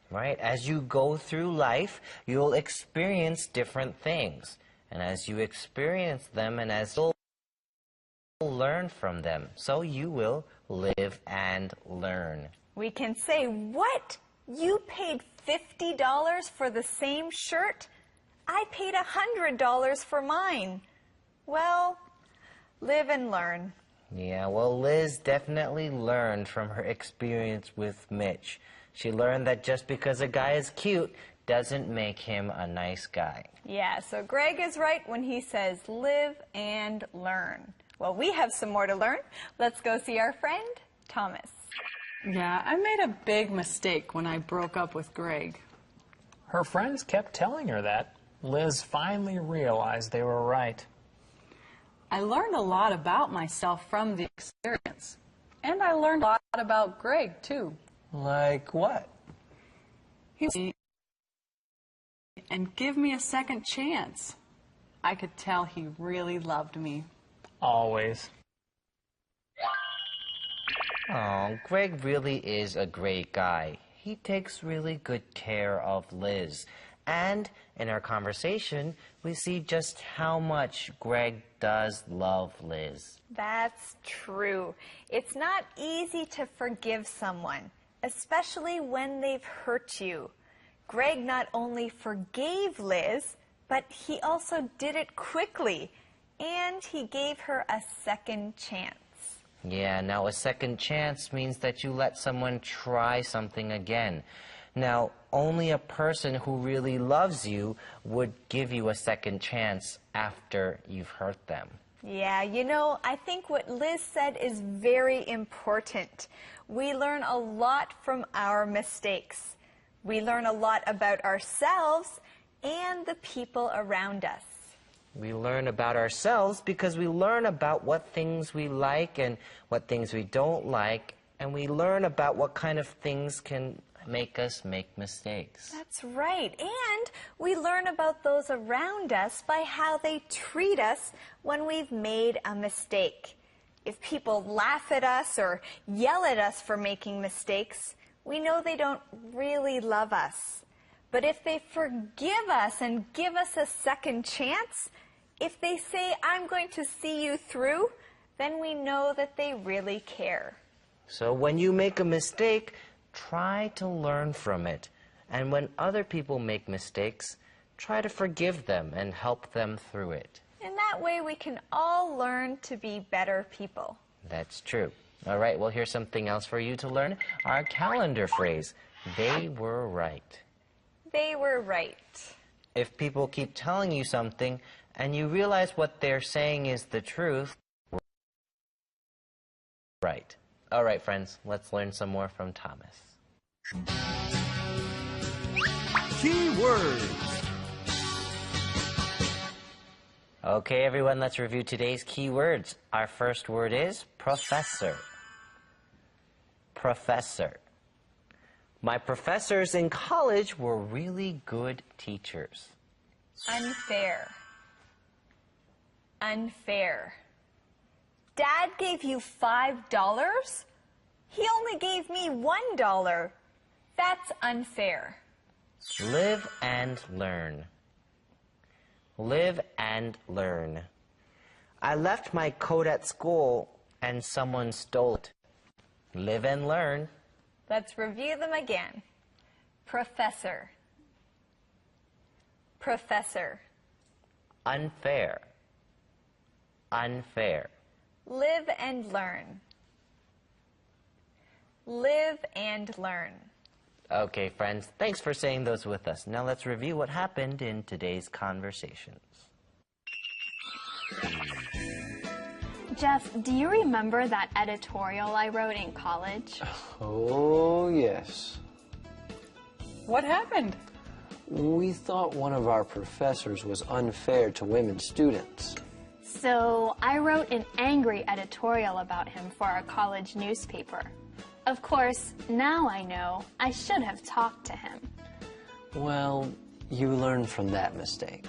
Right? As you go through life, you'll experience different things. And as you experience them and as you'll learn from them, so you will live and learn. We can say, what? You paid $50 for the same shirt? I paid $100 for mine. Well, live and learn. Yeah, well, Liz definitely learned from her experience with Mitch. She learned that just because a guy is cute doesn't make him a nice guy. Yeah, so Greg is right when he says live and learn. Well, we have some more to learn. Let's go see our friend, Thomas. Yeah, I made a big mistake when I broke up with Greg. Her friends kept telling her that. Liz finally realized they were right. I learned a lot about myself from the experience. And I learned a lot about Greg, too. Like what? And give me a second chance. I could tell he really loved me. Always. Oh, Greg really is a great guy. He takes really good care of Liz. And in our conversation, we see just how much Greg does love Liz. That's true. It's not easy to forgive someone, especially when they've hurt you. Greg not only forgave Liz, but he also did it quickly, and he gave her a second chance. Yeah, now a second chance means that you let someone try something again. Now, only a person who really loves you would give you a second chance after you've hurt them. Yeah, you know, I think what Liz said is very important. We learn a lot from our mistakes. We learn a lot about ourselves and the people around us. We learn about ourselves because we learn about what things we like and what things we don't like, and we learn about what kind of things can make us make mistakes. That's right. And we learn about those around us by how they treat us when we've made a mistake. If people laugh at us or yell at us for making mistakes, we know they don't really love us. But if they forgive us and give us a second chance, if they say, I'm going to see you through, then we know that they really care. So when you make a mistake, try to learn from it. And when other people make mistakes, try to forgive them and help them through it. And that way we can all learn to be better people. That's true. All right, well, here's something else for you to learn. Our calendar phrase, they were right. They were right. If people keep telling you something and you realize what they're saying is the truth, right. All right, friends, let's learn some more from Thomas. Key words. Okay, everyone, let's review today's key words. Our first word is professor. Professor. My professors in college were really good teachers. Unfair. Unfair. Dad gave you $5? He only gave me $1. That's unfair. Live and learn. Live and learn. I left my coat at school and someone stole it. Live and learn. Let's review them again. Professor. Professor. Unfair. Unfair. Live and learn. Live and learn. Okay, friends, thanks for saying those with us. Now let's review what happened in today's conversations. Jeff, do you remember that editorial I wrote in college? Oh, yes. What happened? We thought one of our professors was unfair to women students. So I wrote an angry editorial about him for our college newspaper. Of course, now I know I should have talked to him. Well, you learned from that mistake.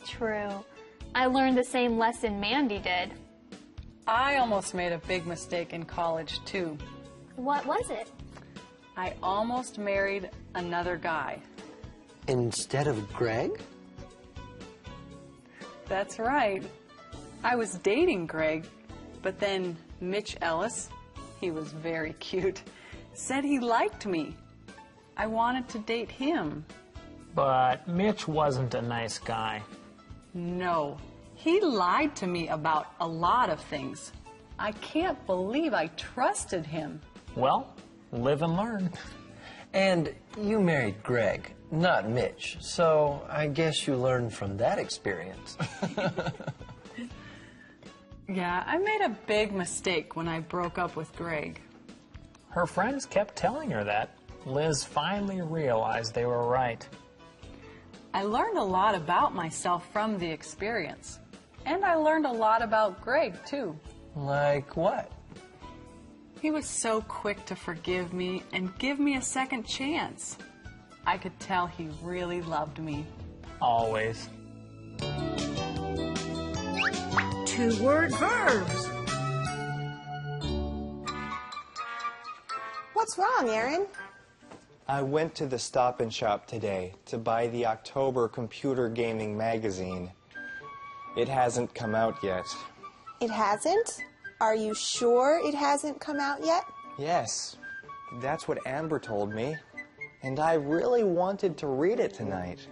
True. I learned the same lesson Mandy did. I almost made a big mistake in college, too. What was it? I almost married another guy. Instead of Greg? That's right. I was dating Greg, but then Mitch Ellis, he was very cute, said he liked me. I wanted to date him. But Mitch wasn't a nice guy. No, he lied to me about a lot of things. I can't believe I trusted him. Well, live and learn. And you married Greg, not Mitch, so I guess you learned from that experience. Yeah, I made a big mistake when I broke up with Greg. Her friends kept telling her that. Liz finally realized they were right. I learned a lot about myself from the experience. And I learned a lot about Greg, too. Like what? He was so quick to forgive me and give me a second chance. I could tell he really loved me. Always. 2-word verbs. What's wrong, Aaron? I went to the Stop and Shop today to buy the October computer gaming magazine. It hasn't come out yet. It hasn't? Are you sure it hasn't come out yet? Yes, that's what Amber told me. And I really wanted to read it tonight.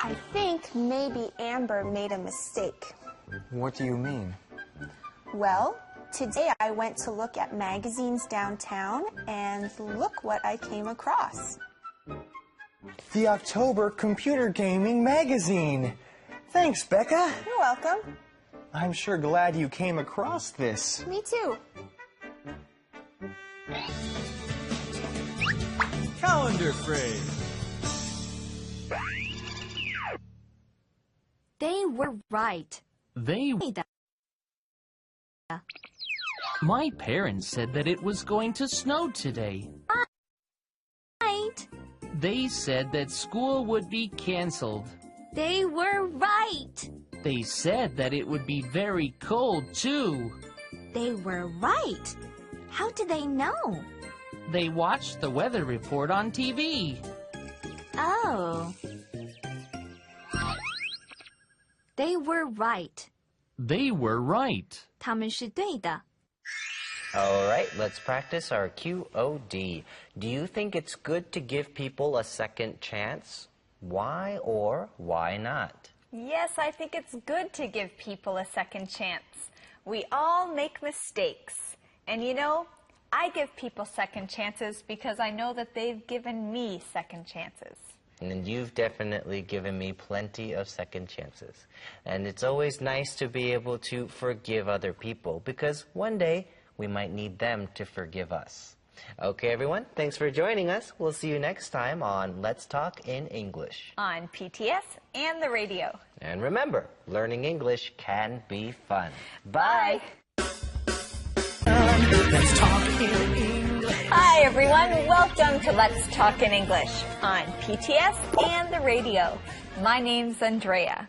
I think maybe Amber made a mistake. What do you mean? Well, today I went to look at magazines downtown, and look what I came across. The October computer gaming magazine. Thanks, Becca. You're welcome. I'm sure glad you came across this. Me too. Calendar phrase. They were right. My parents said that it was going to snow today. Right. They said that school would be canceled. They were right. They said that it would be very cold, too. They were right. How did they know? They watched the weather report on TV. Oh. They were right. They were right. 他们是对的。 All right, let's practice our QOD. Do you think it's good to give people a second chance? Why or why not? Yes, I think it's good to give people a second chance. We all make mistakes. And you know, I give people second chances because I know that they've given me second chances. And you've definitely given me plenty of second chances. And it's always nice to be able to forgive other people because one day we might need them to forgive us. Okay, everyone, thanks for joining us. We'll see you next time on Let's Talk in English. On PTS and the radio. And remember, learning English can be fun. Bye. Let's talk in English. Hi, everyone. Welcome to Let's Talk in English on PTS and the radio. My name's Andrea.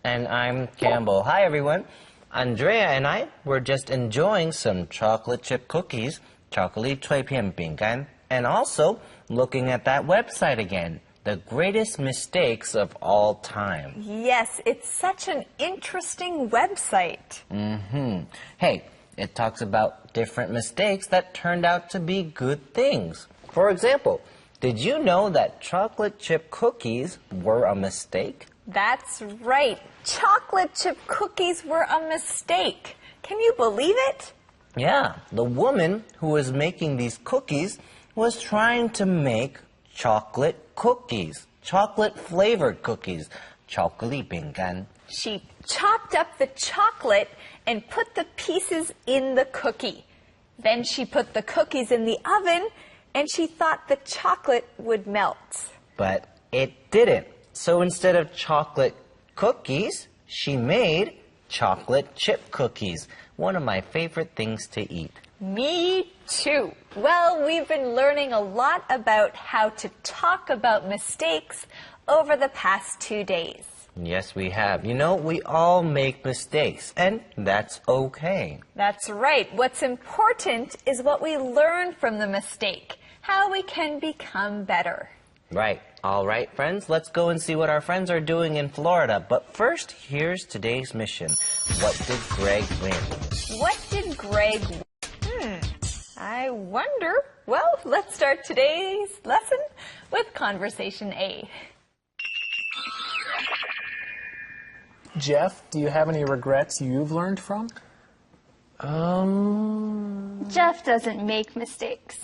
And I'm Campbell. Hi, everyone. Andrea and I were just enjoying some chocolate chip cookies, chocolate 脆片饼干, and also looking at that website again, the greatest mistakes of all time. Yes, it's such an interesting website. Hey, it talks about different mistakes that turned out to be good things. For example, did you know that chocolate chip cookies were a mistake? That's right. Chocolate chip cookies were a mistake. Can you believe it? Yeah, the woman who was making these cookies was trying to make chocolate cookies, chocolate-flavored cookies, 巧克力饼干. She chopped up the chocolate and put the pieces in the cookie. Then she put the cookies in the oven and she thought the chocolate would melt. But it didn't. So instead of chocolate cookies, she made chocolate chip cookies, one of my favorite things to eat. Me too. Well, we've been learning a lot about how to talk about mistakes over the past 2 days. Yes, we have. You know, we all make mistakes, and that's okay. That's right. What's important is what we learn from the mistake, how we can become better. Right. All right, friends, let's go and see what our friends are doing in Florida. But first, here's today's mission. What did Greg win? What did Greg win? I wonder. Well, let's start today's lesson with Conversation A. Jeff, do you have any regrets you've learned from? Jeff doesn't make mistakes.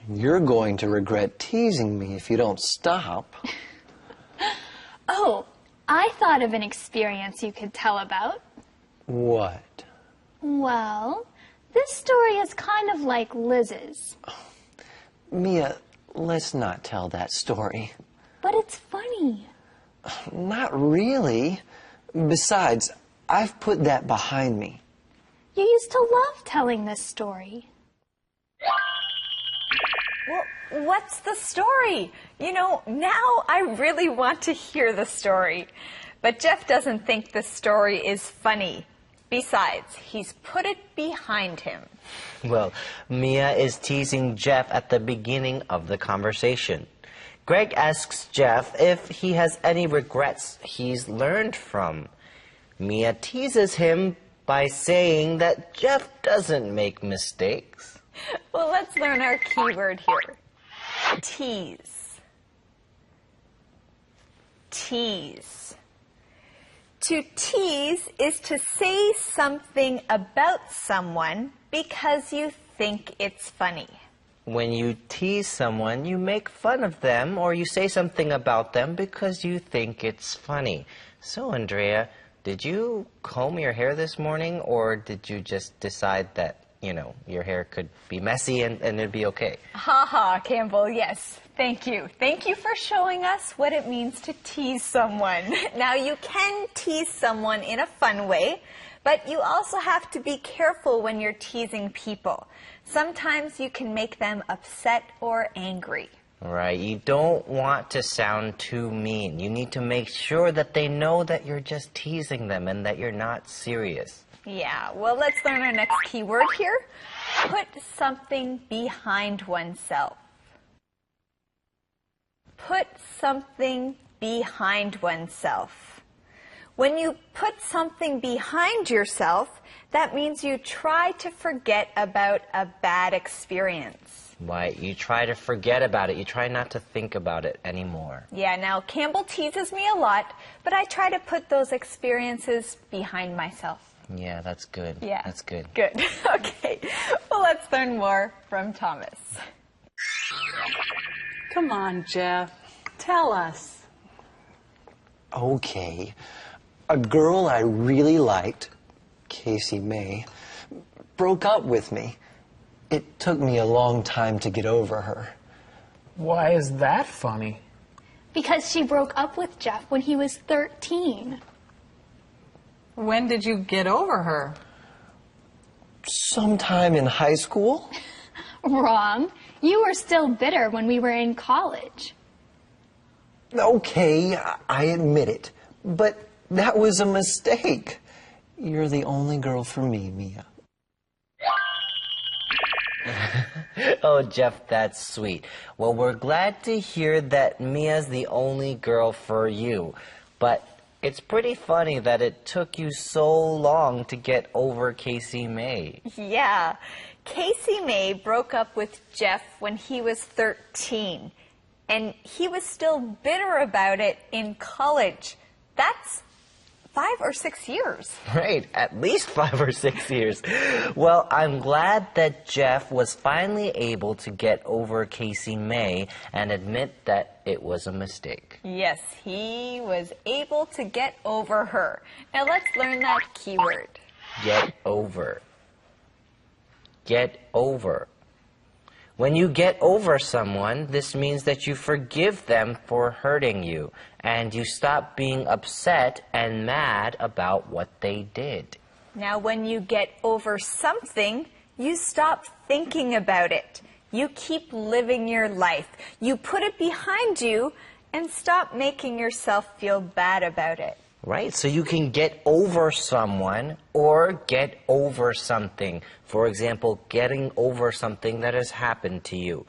You're going to regret teasing me if you don't stop. Oh, I thought of an experience you could tell about. What? Well, this story is kind of like Liz's. Mia, let's not tell that story. But it's funny. Not really. Besides, I've put that behind me. You used to love telling this story. Well, what's the story? You know, now I really want to hear the story. But Jeff doesn't think the story is funny. Besides, he's put it behind him. Well, Mia is teasing Jeff at the beginning of the conversation. Greg asks Jeff if he has any regrets he's learned from. Mia teases him by saying that Jeff doesn't make mistakes. Well, let's learn our keyword here. Tease. Tease. To tease is to say something about someone because you think it's funny. When you tease someone, you make fun of them or you say something about them because you think it's funny. So, Andrea, did you comb your hair this morning, or did you just decide that, you know, your hair could be messy and it'd be okay? Ha ha, Campbell, yes. Thank you. Thank you for showing us what it means to tease someone. Now, you can tease someone in a fun way, but you also have to be careful when you're teasing people. Sometimes you can make them upset or angry. Right, you don't want to sound too mean. You need to make sure that they know that you're just teasing them and that you're not serious. Yeah, well, let's learn our next keyword here. Put something behind oneself. Put something behind oneself. When you put something behind yourself, that means you try to forget about a bad experience. Right, you try to forget about it. You try not to think about it anymore. Yeah, now Campbell teases me a lot, but I try to put those experiences behind myself. Yeah, that's good. Yeah. That's good. Good. Okay. Well, let's learn more from Thomas. Come on, Jeff. Tell us. Okay. A girl I really liked, Casey May, broke up with me. It took me a long time to get over her. Why is that funny? Because she broke up with Jeff when he was 13. When did you get over her? Sometime in high school? Wrong. You were still bitter when we were in college. Okay, I admit it. But that was a mistake. You're the only girl for me, Mia. Oh, Jeff, that's sweet. Well, we're glad to hear that Mia's the only girl for you. But it's pretty funny that it took you so long to get over Casey May. Yeah. Casey May broke up with Jeff when he was 13. And he was still bitter about it in college. That's 5 or 6 years. Right, at least 5 or 6 years. Well, I'm glad that Jeff was finally able to get over Casey May and admit that it was a mistake. Yes, he was able to get over her. Now let's learn that keyword. Get over. Get over. When you get over someone, this means that you forgive them for hurting you, and you stop being upset and mad about what they did. Now, when you get over something, you stop thinking about it. You keep living your life. You put it behind you and stop making yourself feel bad about it. Right, so you can get over someone or get over something. For example, getting over something that has happened to you.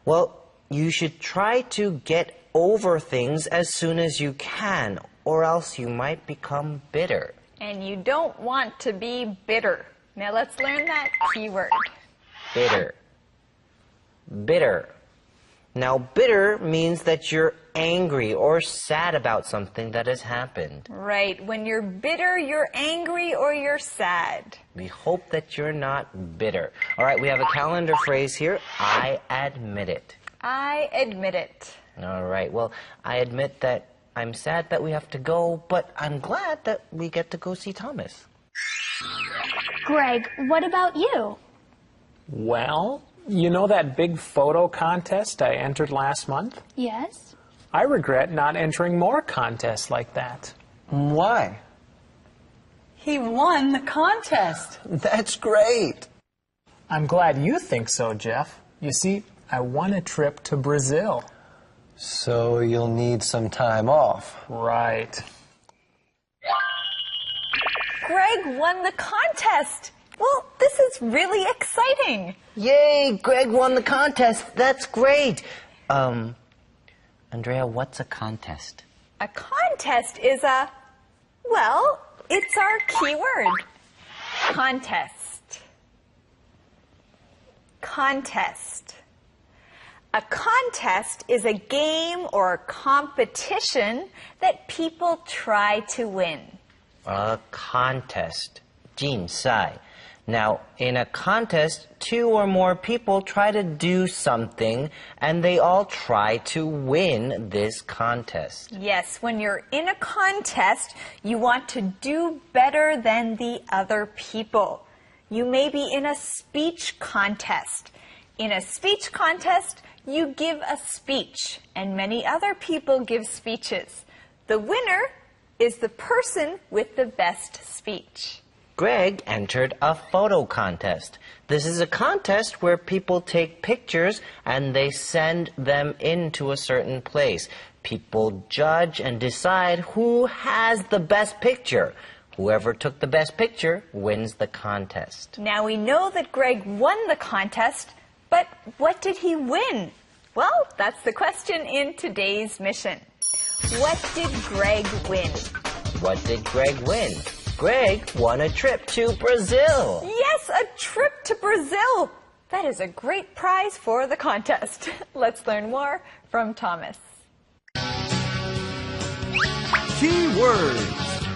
Well, you should try to get over things as soon as you can, or else you might become bitter. And you don't want to be bitter. Now let's learn that keyword. Bitter. Bitter. Now, bitter means that you're angry or sad about something that has happened. Right. When you're bitter, you're angry, or you're sad. We hope that you're not bitter. All right, we have a calendar phrase here. I admit it. I admit it. All right, well, I admit that I'm sad that we have to go, but I'm glad that we get to go see Thomas. Greg, what about you? Well, you know that big photo contest I entered last month? Yes? I regret not entering more contests like that. Why? He won the contest. That's great. I'm glad you think so, Jeff. You see, I won a trip to Brazil. So you'll need some time off. Right. Greg won the contest. Well, this is really exciting. Yay, Greg won the contest. That's great. Andrea, what's a contest? A contest is well, it's our key word. Contest. Contest. A contest is a game or competition that people try to win. A contest. 竞赛. Now, in a contest, 2 or more people try to do something, and they all try to win this contest. Yes, when you're in a contest, you want to do better than the other people. You may be in a speech contest. In a speech contest, you give a speech, and many other people give speeches. The winner is the person with the best speech. Greg entered a photo contest. This is a contest where people take pictures and they send them into a certain place. People judge and decide who has the best picture. Whoever took the best picture wins the contest. Now we know that Greg won the contest, but what did he win? Well, that's the question in today's mission. What did Greg win? What did Greg win? Greg won a trip to Brazil. Yes, a trip to Brazil. That is a great prize for the contest. Let's learn more from Thomas. Key words.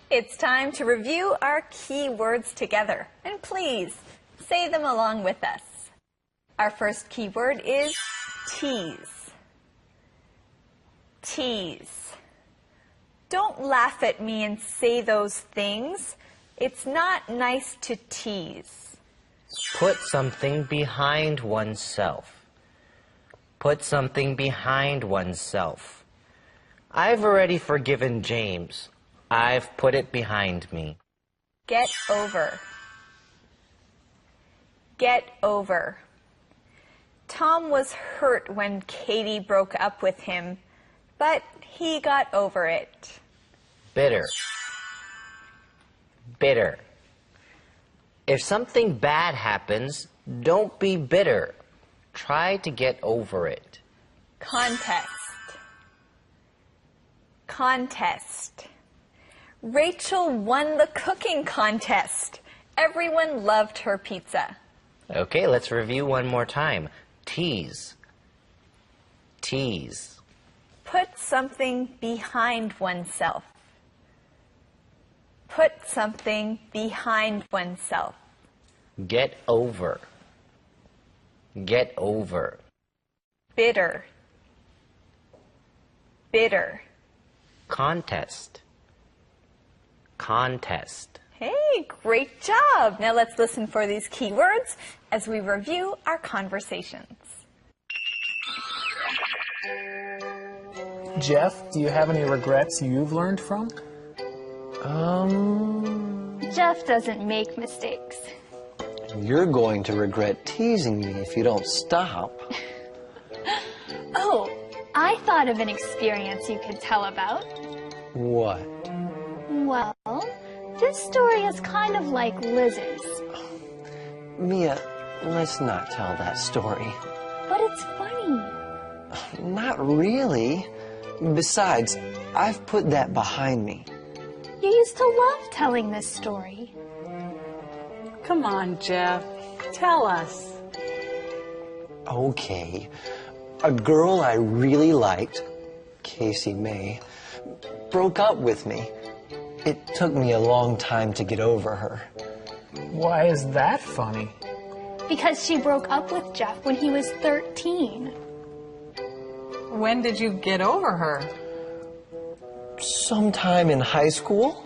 It's time to review our key words together. And please, say them along with us. Our first key word is tease. Tease. Don't laugh at me and say those things. It's not nice to tease. Put something behind oneself. Put something behind oneself. I've already forgiven James. I've put it behind me. Get over. Get over. Tom was hurt when Katie broke up with him, but he got over it. Bitter. Bitter. If something bad happens, don't be bitter. Try to get over it. Contest. Contest. Rachel won the cooking contest. Everyone loved her pizza. Okay, let's review one more time. Tease. Tease. Put something behind oneself. Put something behind oneself. Get over. Get over. Bitter. Bitter. Contest. Contest. Hey, great job! Now let's listen for these key words as we review our conversations. Jeff, do you have any regrets you've learned from? Jeff doesn't make mistakes. You're going to regret teasing me if you don't stop. Oh, I thought of an experience you could tell about. What? Well, this story is kind of like Liz's. Mia, let's not tell that story. But it's funny. Not really. Besides, I've put that behind me. You used to love telling this story. Come on, Jeff. Tell us. Okay. A girl I really liked, Casey May, broke up with me. It took me a long time to get over her. Why is that funny? Because she broke up with Jeff when he was 13. When did you get over her? Sometime in high school?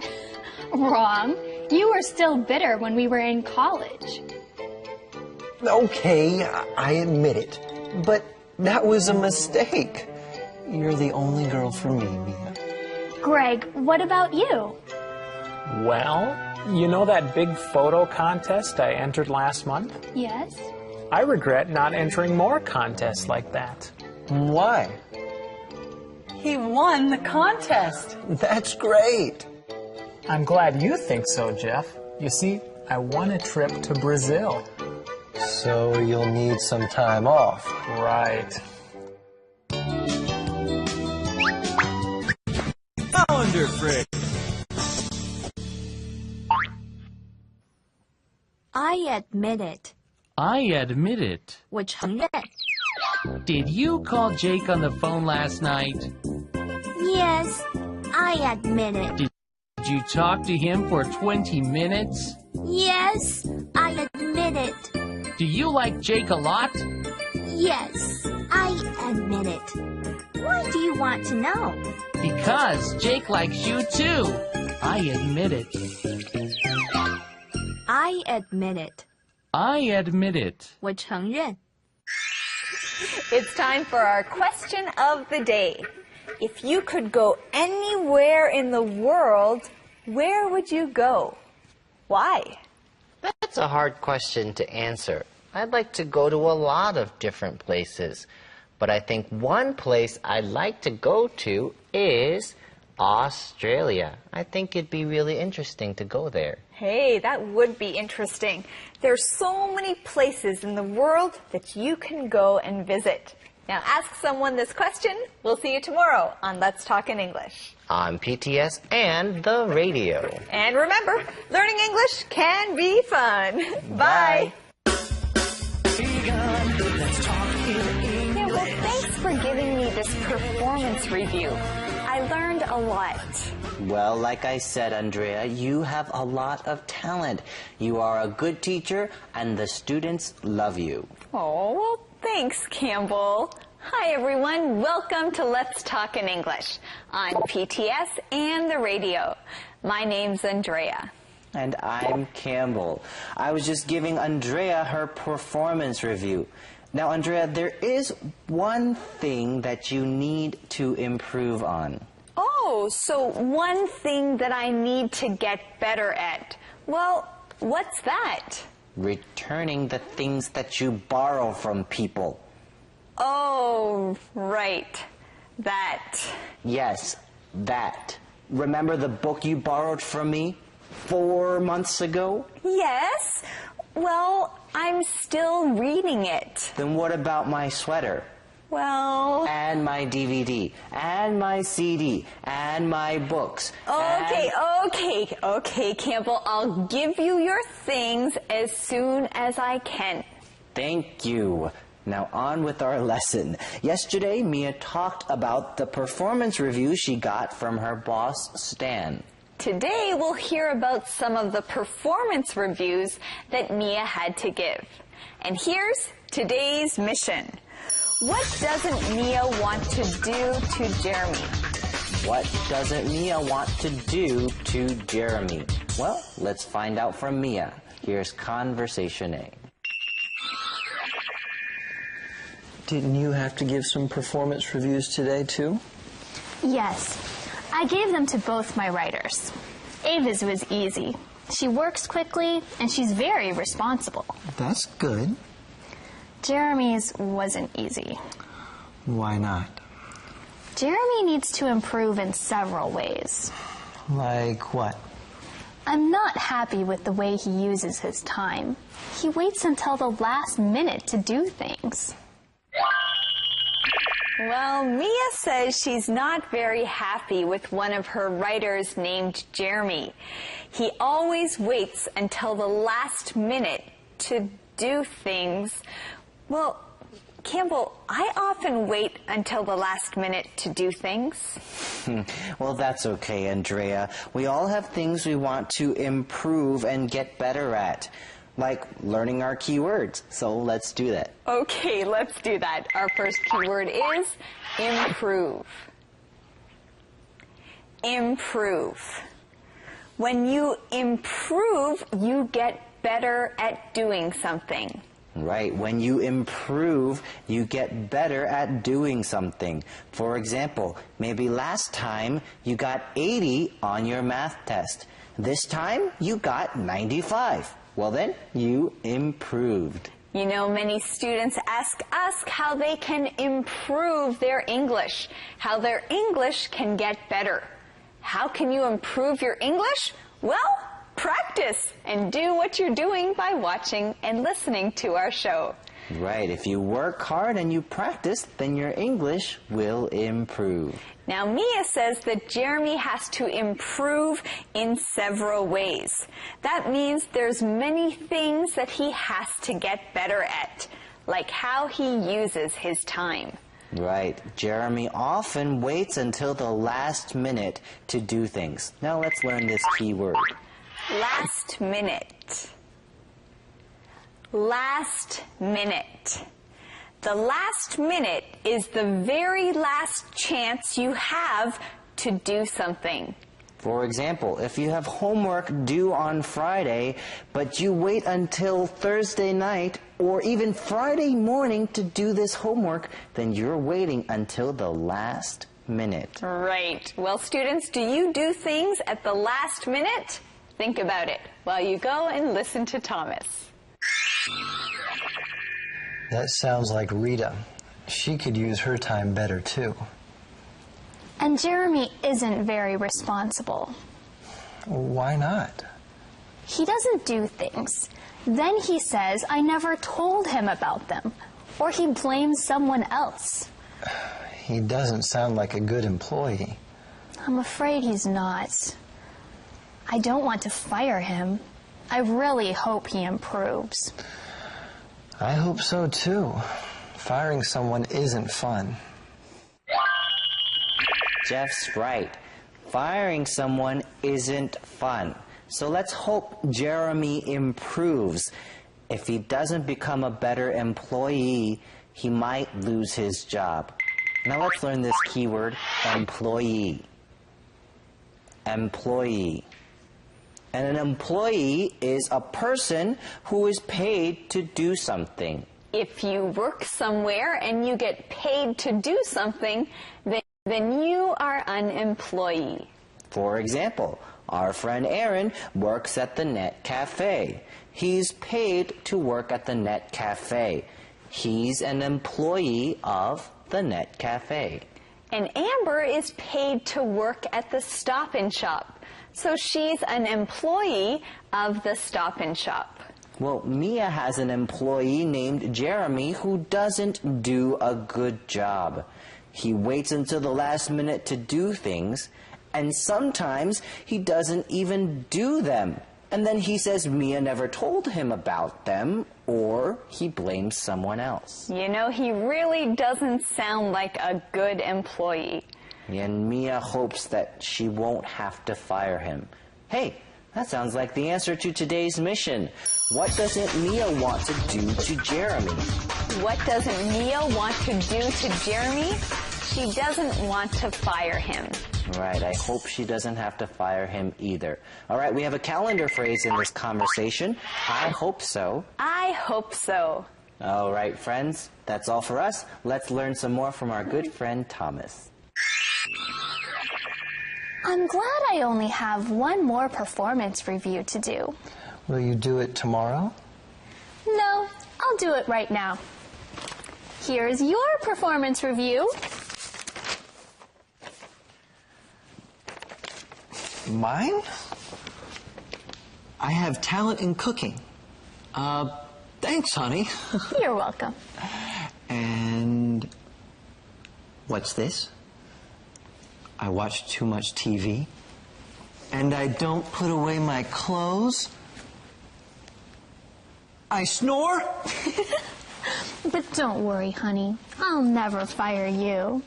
Wrong. You were still bitter when we were in college. Okay, I admit it. But that was a mistake. You're the only girl for me, Mia. Greg, what about you? Well, you know that big photo contest I entered last month? Yes. I regret not entering more contests like that. Why? He won the contest. That's great. I'm glad you think so, Jeff. You see, I won a trip to Brazil. So you'll need some time off. Right. Calendar Frick. I admit it. I admit it. 我承认. Did you call Jake on the phone last night? Yes, I admit it. Did you talk to him for 20 minutes? Yes, I admit it. Do you like Jake a lot? Yes, I admit it. Why do you want to know? Because Jake likes you too. I admit it. I admit it. I admit it. 我承认. It's time for our question of the day. If you could go anywhere in the world, where would you go? Why? That's a hard question to answer. I'd like to go to a lot of different places. But I think one place I'd like to go to is Australia. I think it'd be really interesting to go there. Hey, that would be interesting. There's so many places in the world that you can go and visit. Now ask someone this question. We'll see you tomorrow on Let's Talk in English. On PTS and the radio. And remember, learning English can be fun. Bye. Yeah, well, thanks for giving me this performance review. I learned a lot. Well, like I said, Andrea, you have a lot of talent. You are a good teacher, and the students love you. Oh, well, thanks, Campbell. Hi, everyone. Welcome to Let's Talk in English on PTS and the radio. My name's Andrea. And I'm Campbell. I was just giving Andrea her performance review. Now, Andrea, there is one thing that you need to improve on. Oh, so one thing that I need to get better at. Well, what's that? Returning the things that you borrow from people. Oh, right. That. Yes, that. Remember the book you borrowed from me 4 months ago? Yes. Well, I'm still reading it. Then what about my sweater? Well... And my DVD, and my CD, and my books. Okay, Campbell. I'll give you your things as soon as I can. Thank you. Now on with our lesson. Yesterday, Mia talked about the performance review she got from her boss, Stan. Today, we'll hear about some of the performance reviews that Mia had to give. And here's today's mission. What doesn't Mia want to do to Jeremy? What doesn't Mia want to do to Jeremy? Well, let's find out from Mia. Here's Conversation A. Didn't you have to give some performance reviews today, too? Yes. I gave them to both my writers. Ava's was easy. She works quickly, and she's very responsible. That's good. Jeremy's wasn't easy. Why not? Jeremy needs to improve in several ways. Like what? I'm not happy with the way he uses his time. He waits until the last minute to do things. Well, Mia says she's not very happy with one of her writers named Jeremy. He always waits until the last minute to do things. Well, Campbell, I often wait until the last minute to do things. Well, that's okay, Andrea. We all have things we want to improve and get better at, like learning our keywords. So let's do that. Okay, let's do that. Our first keyword is improve. Improve. When you improve, you get better at doing something. Right. When you improve, you get better at doing something. For example, maybe last time you got 80 on your math test. This time you got 95. Well then, you improved. You know, many students ask us how they can improve their English, how their English can get better. How can you improve your English? Well, practice and do what you're doing by watching and listening to our show. Right. If you work hard and you practice, then your English will improve. Now, Mia says that Jeremy has to improve in several ways. That means there's many things that he has to get better at, like how he uses his time. Right. Jeremy often waits until the last minute to do things. Now let's learn this key word. Last minute. Last minute. The last minute is the very last chance you have to do something. For example, if you have homework due on Friday, but you wait until Thursday night or even Friday morning to do this homework, then you're waiting until the last minute. Right. Well, students, do you do things at the last minute? Think about it while you go and listen to Thomas. That sounds like Rita. She could use her time better, too. And Jeremy isn't very responsible. Why not? He doesn't do things. Then he says I never told him about them, or he blames someone else. He doesn't sound like a good employee. I'm afraid he's not. I don't want to fire him. I really hope he improves. I hope so, too. Firing someone isn't fun. Jeff's right. Firing someone isn't fun. So let's hope Jeremy improves. If he doesn't become a better employee, he might lose his job. Now let's learn this keyword, employee. Employee. And an employee is a person who is paid to do something. If you work somewhere and you get paid to do something, then you are an employee. For example, our friend Aaron works at the Net Cafe. He's paid to work at the Net Cafe. He's an employee of the Net Cafe. And Amber is paid to work at the Stop and Shop. So she's an employee of the Stop and Shop. Well, Mia has an employee named Jeremy who doesn't do a good job. He waits until the last minute to do things, and sometimes he doesn't even do them. And then he says Mia never told him about them, or he blames someone else. You know, he really doesn't sound like a good employee. And Mia hopes that she won't have to fire him. Hey, that sounds like the answer to today's mission. What doesn't Mia want to do to Jeremy? What doesn't Mia want to do to Jeremy? She doesn't want to fire him. Right, I hope she doesn't have to fire him either. All right, we have a calendar phrase in this conversation. I hope so. I hope so. All right, friends, that's all for us. Let's learn some more from our good friend Thomas. I'm glad I only have one more performance review to do. Will you do it tomorrow? No, I'll do it right now. Here's your performance review. Mine? I have talent in cooking. Thanks, honey. You're welcome. And what's this? I watch too much TV. And I don't put away my clothes. I snore. But don't worry, honey. I'll never fire you.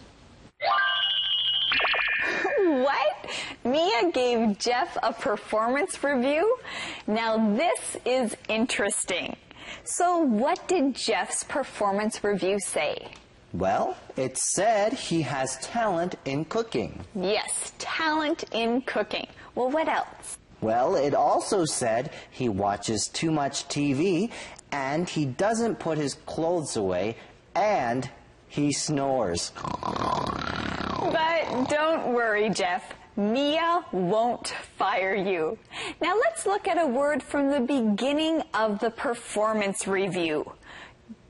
What? Mia gave Jeff a performance review? Now this is interesting. So what did Jeff's performance review say? Well, it said he has talent in cooking. Yes, talent in cooking. Well, what else? Well, it also said he watches too much TV, and he doesn't put his clothes away, and he snores. But don't worry, Jeff. Mia won't fire you. Now let's look at a word from the beginning of the performance review.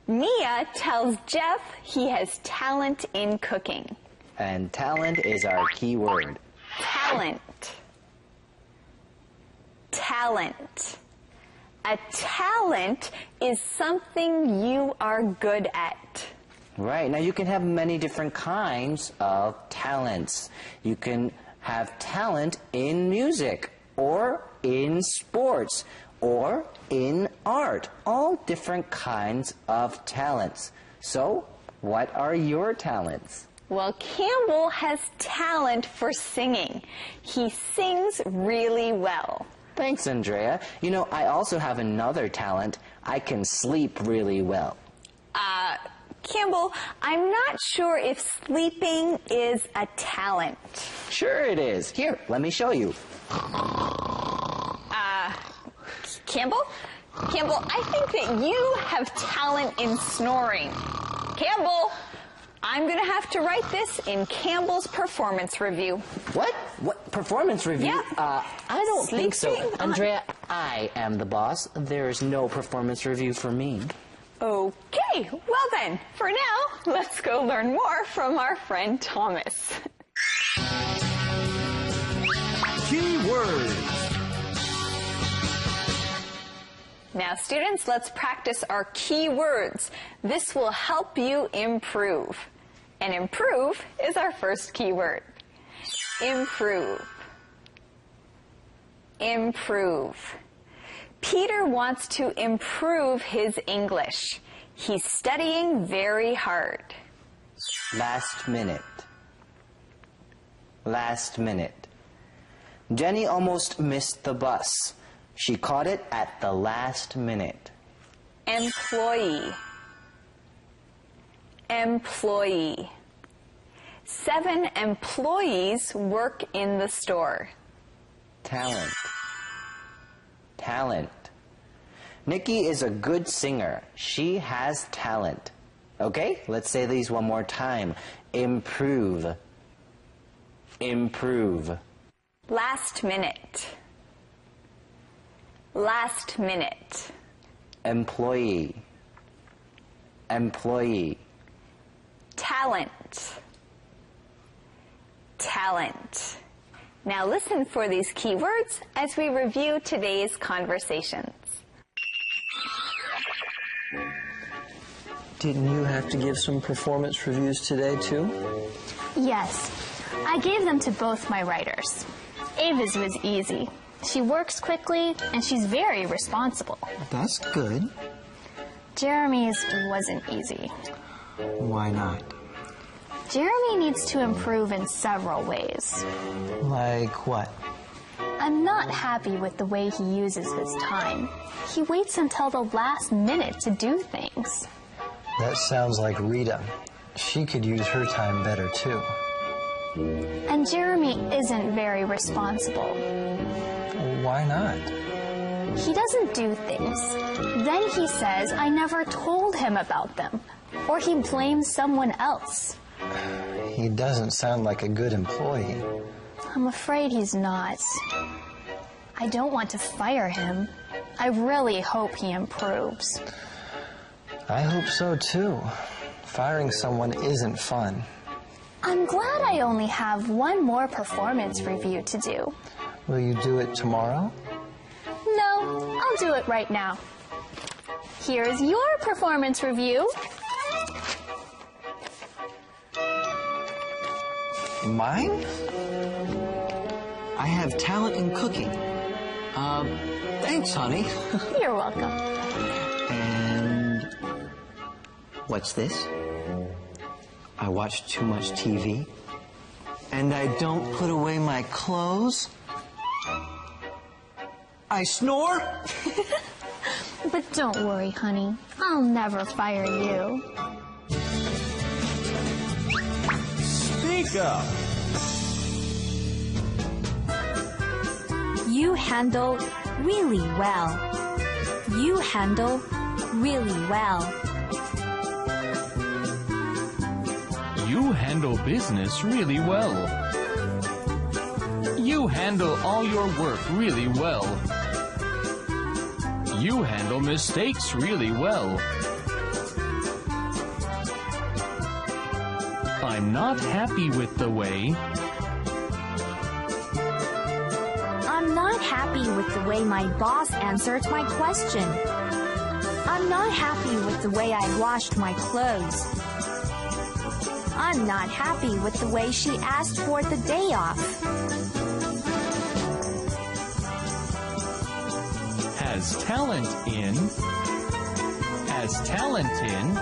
Mia tells Jeff he has talent in cooking. And talent is our key word. Talent. Talent. A talent is something you are good at. Right. Now, you can have many different kinds of talents. You can have talent in music, or in sports, or in art. All different kinds of talents. So, what are your talents? Well, Campbell has talent for singing. He sings really well. Thanks, Andrea. You know, I also have another talent. I can sleep really well. Campbell, I'm not sure if sleeping is a talent. Sure it is. Here, let me show you. Campbell? Campbell, I think that you have talent in snoring. Campbell, I'm going to have to write this in Campbell's performance review. What? What? Performance review? Yeah. I don't think so. Sleeping Andrea, I am the boss. There is no performance review for me. Okay, well then, for now, let's go learn more from our friend Thomas. Key words. Now, students, let's practice our key words. This will help you improve. And improve is our first key word. Improve. Improve. Peter wants to improve his English. He's studying very hard. Last minute. Last minute. Jenny almost missed the bus. She caught it at the last minute. Employee. Employee. 7 employees work in the store. Talent. Talent. Nikki is a good singer. She has talent. Okay, let's say these one more time. Improve. Improve. Last minute. Last minute. Employee. Employee. Talent. Talent. Now listen for these key words as we review today's conversations. Didn't you have to give some performance reviews today, too? Yes, I gave them to both my writers. Ava's was easy. She works quickly, and she's very responsible. That's good. Jeremy's wasn't easy. Why not? Jeremy needs to improve in several ways. Like what? I'm not happy with the way he uses his time. He waits until the last minute to do things. That sounds like Rita. She could use her time better, too. And Jeremy isn't very responsible. Why not? He doesn't do things. Then he says I never told him about them. Or he blames someone else. He doesn't sound like a good employee. I'm afraid he's not. I don't want to fire him. I really hope he improves. I hope so, too. Firing someone isn't fun. I'm glad I only have one more performance review to do. Will you do it tomorrow? No, I'll do it right now. Here's your performance review. Mine? I have talent in cooking. Thanks, honey. You're welcome. And What's this? I watch too much TV? And I don't put away my clothes? I snore? But don't worry, honey. I'll never fire you. Speak up. You handle really well. You handle really well. You handle business really well. You handle all your work really well. You handle mistakes really well. I'm not happy with the way. I'm not happy with the way my boss answered my question. I'm not happy with the way I washed my clothes. I'm not happy with the way she asked for the day off. Has talent in. Has talent in.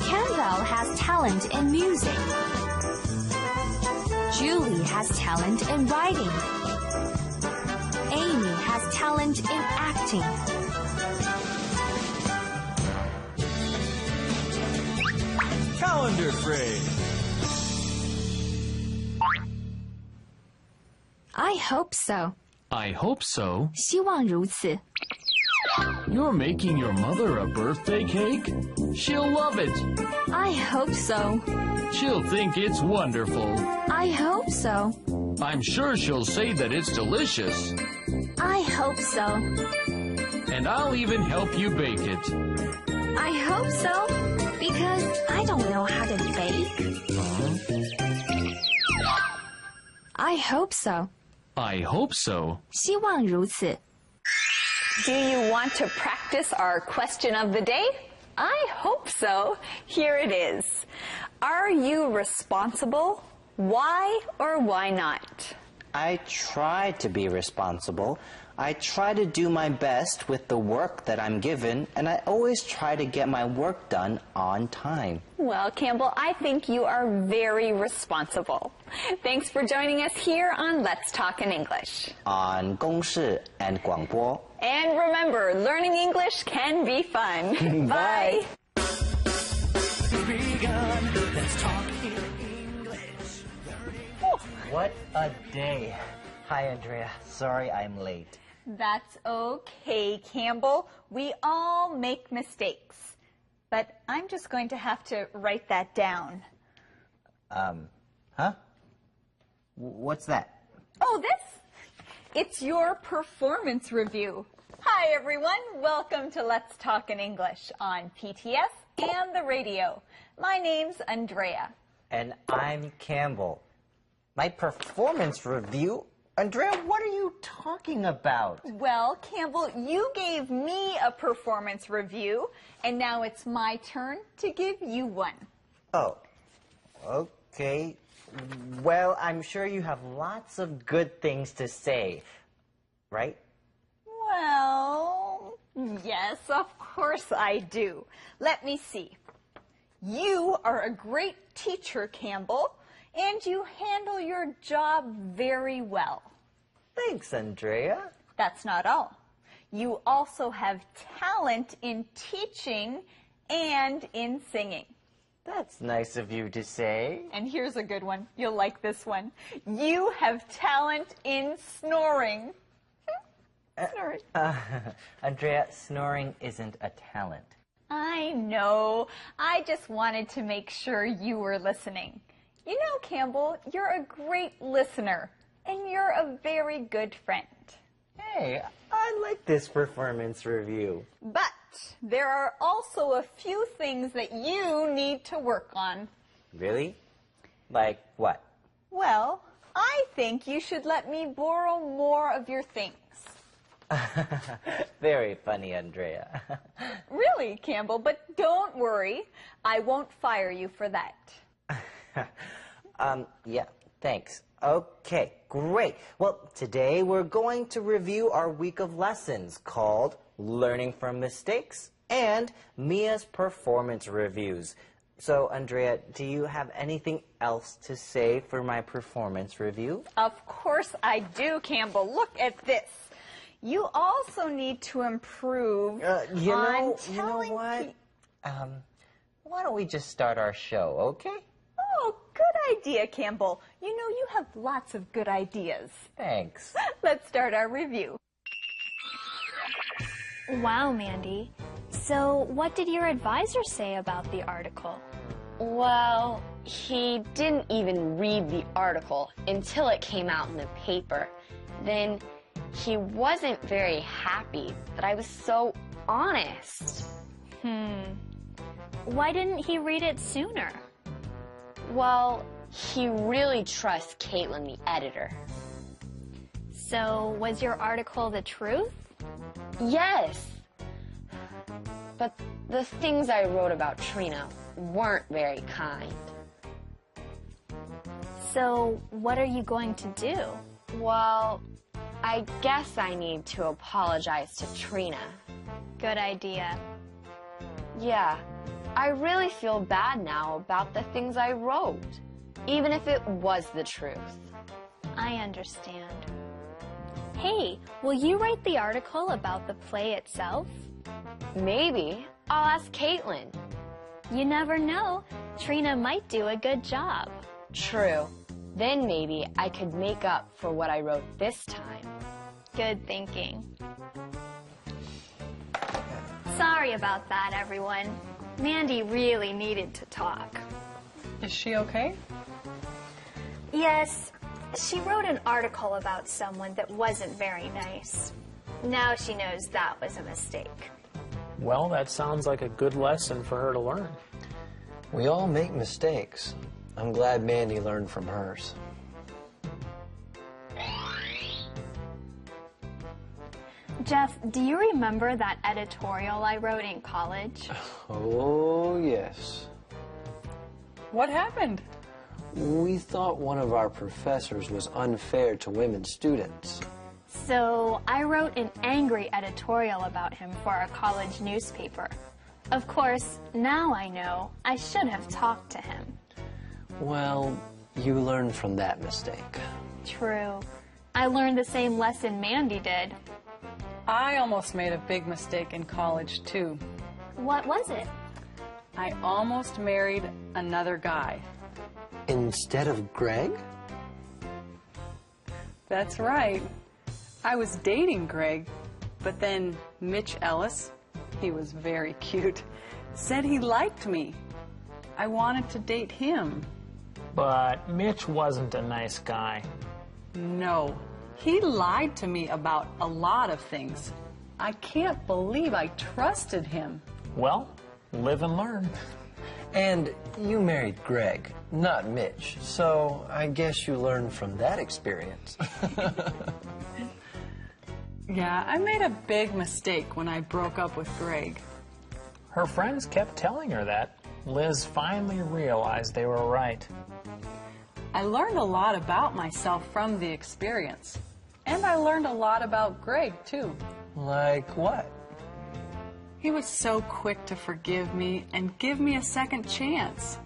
Campbell has talent in music. Julie has talent in writing. Amy has talent in acting. Calendar phrase. I hope so. I hope so. 希望如此. You're making your mother a birthday cake? She'll love it. I hope so. She'll think it's wonderful. I hope so. I'm sure she'll say that it's delicious. I hope so. And I'll even help you bake it. I hope so, because I don't know how to bake. I hope so. I hope so. 希望如此. Do you want to practice our question of the day? I hope so. Here it is. Are you responsible? Why or why not? I try to be responsible. I try to do my best with the work that I'm given, and I always try to get my work done on time. Well, Campbell, I think you are very responsible. Thanks for joining us here on Let's Talk in English. On 公视 and 广播. And remember, learning English can be fun. Bye. Begun. Let's talk in English. What a day. Hi, Andrea. Sorry I'm late. That's okay, Campbell. We all make mistakes. But I'm just going to have to write that down. Huh? What's that? Oh, this? It's your performance review. Hi, everyone. Welcome to Let's Talk in English on PTS and the radio. My name's Andrea. And I'm Campbell. My performance review? Andrea, what are you talking about? Well, Campbell, you gave me a performance review, and now it's my turn to give you one. Oh, okay. Well, I'm sure you have lots of good things to say, right? Well, yes, of course I do. Let me see. You are a great teacher, Campbell, and you handle your job very well. Thanks, Andrea. That's not all. You also have talent in teaching and in singing. That's nice of you to say. And here's a good one. You'll like this one. You have talent in snoring. Snoring. Andrea, snoring isn't a talent. I know. I just wanted to make sure you were listening. You know, Campbell, you're a great listener, and you're a very good friend. Hey, I like this performance review. But there are also a few things that you need to work on. Really? Like what? Well, I think you should let me borrow more of your things. Very funny, Andrea. Really, Campbell, but don't worry. I won't fire you for that. Yeah, thanks. Okay, great. Well, today we're going to review our week of lessons called Learning from Mistakes and Mia's performance reviews. So, Andrea, do you have anything else to say for my performance review? Of course I do, Campbell. Look at this. You also need to improve You know telling what? Why don't we just start our show, okay? Oh, good idea, Campbell. You know, you have lots of good ideas. Thanks. Let's start our review. Wow, Mandy. So, what did your advisor say about the article? Well, he didn't even read the article until it came out in the paper. Then he wasn't very happy that I was so honest. Why didn't he read it sooner? Well, he really trusts Caitlin, the editor. So, was your article the truth? Yes. But the things I wrote about Trina weren't very kind. So, what are you going to do? Well, I guess I need to apologize to Trina. Good idea. Yeah, I really feel bad now about the things I wrote, even if it was the truth. I understand. Hey, will you write the article about the play itself? Maybe. I'll ask Caitlin. You never know. Trina might do a good job. True. Then maybe I could make up for what I wrote this time. Good thinking. Sorry about that, everyone. Mandy really needed to talk. Is she okay? Yes, she wrote an article about someone that wasn't very nice. Now she knows that was a mistake. Well, that sounds like a good lesson for her to learn. We all make mistakes. I'm glad Mandy learned from hers. Jeff, do you remember that editorial I wrote in college? Oh, yes. What happened? We thought one of our professors was unfair to women students. So I wrote an angry editorial about him for our college newspaper. Of course, now I know I should have talked to him. Well, you learned from that mistake. True. I learned the same lesson Mandy did. I almost made a big mistake in college, too. What was it? I almost married another guy. Instead of Greg? That's right. I was dating Greg, but then Mitch Ellis, he was very cute, said he liked me. I wanted to date him. But Mitch wasn't a nice guy. No, he lied to me about a lot of things. I can't believe I trusted him. Well, live and learn. And you married Greg, not Mitch, so I guess you learned from that experience. Yeah, I made a big mistake when I broke up with Greg. Her friends kept telling her that. Liz finally realized they were right. I learned a lot about myself from the experience. And I learned a lot about Greg, too. Like what? He was so quick to forgive me and give me a second chance.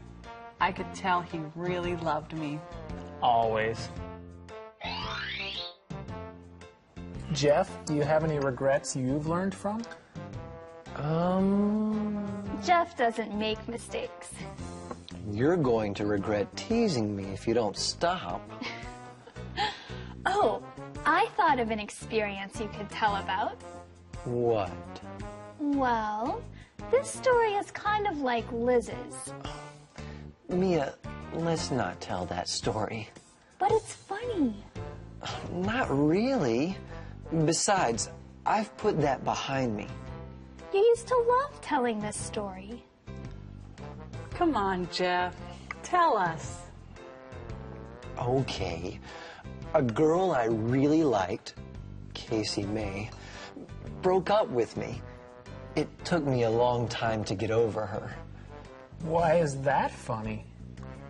I could tell he really loved me. Always. Jeff, do you have any regrets you've learned from? Jeff doesn't make mistakes. You're going to regret teasing me if you don't stop. Oh, I thought of an experience you could tell about. What? Well, this story is kind of like Liz's. Mia, let's not tell that story. But it's funny. Not really. Besides, I've put that behind me. You used to love telling this story. Come on, Jeff. Tell us. Okay. A girl I really liked, Casey May, broke up with me. It took me a long time to get over her. Why is that funny?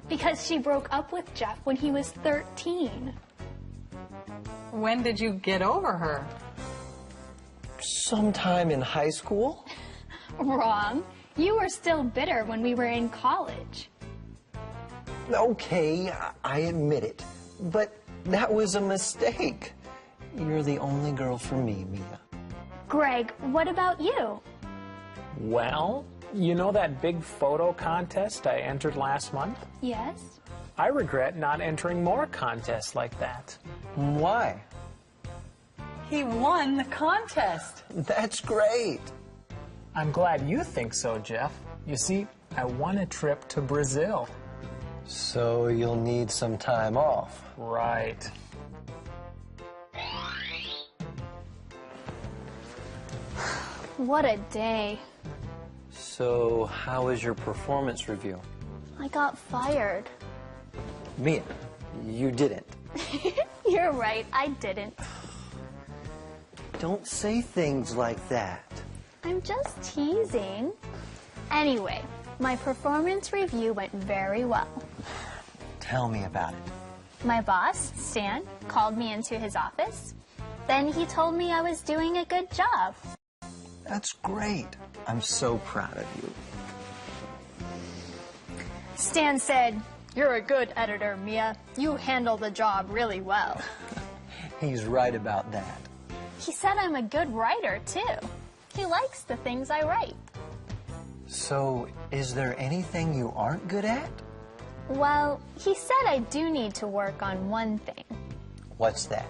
Because she broke up with Jeff when he was 13. When did you get over her? Sometime in high school? Wrong. You were still bitter when we were in college. Okay, I admit it. But that was a mistake. You're the only girl for me, Mia. Greg, what about you? Well, you know that big photo contest I entered last month? Yes. I regret not entering more contests like that. Why? He won the contest. That's great. I'm glad you think so, Jeff. You see, I won a trip to Brazil. So you'll need some time off. Right. What a day. So how was your performance review? I got fired. Mia, you didn't. You're right, I didn't. Don't say things like that. I'm just teasing. Anyway, my performance review went very well. Tell me about it. My boss, Stan, called me into his office. Then he told me I was doing a good job. That's great. I'm so proud of you. Stan said, "You're a good editor, Mia. You handle the job really well." He's right about that. He said I'm a good writer, too. He likes the things I write. So, is there anything you aren't good at? Well, he said I do need to work on one thing. What's that?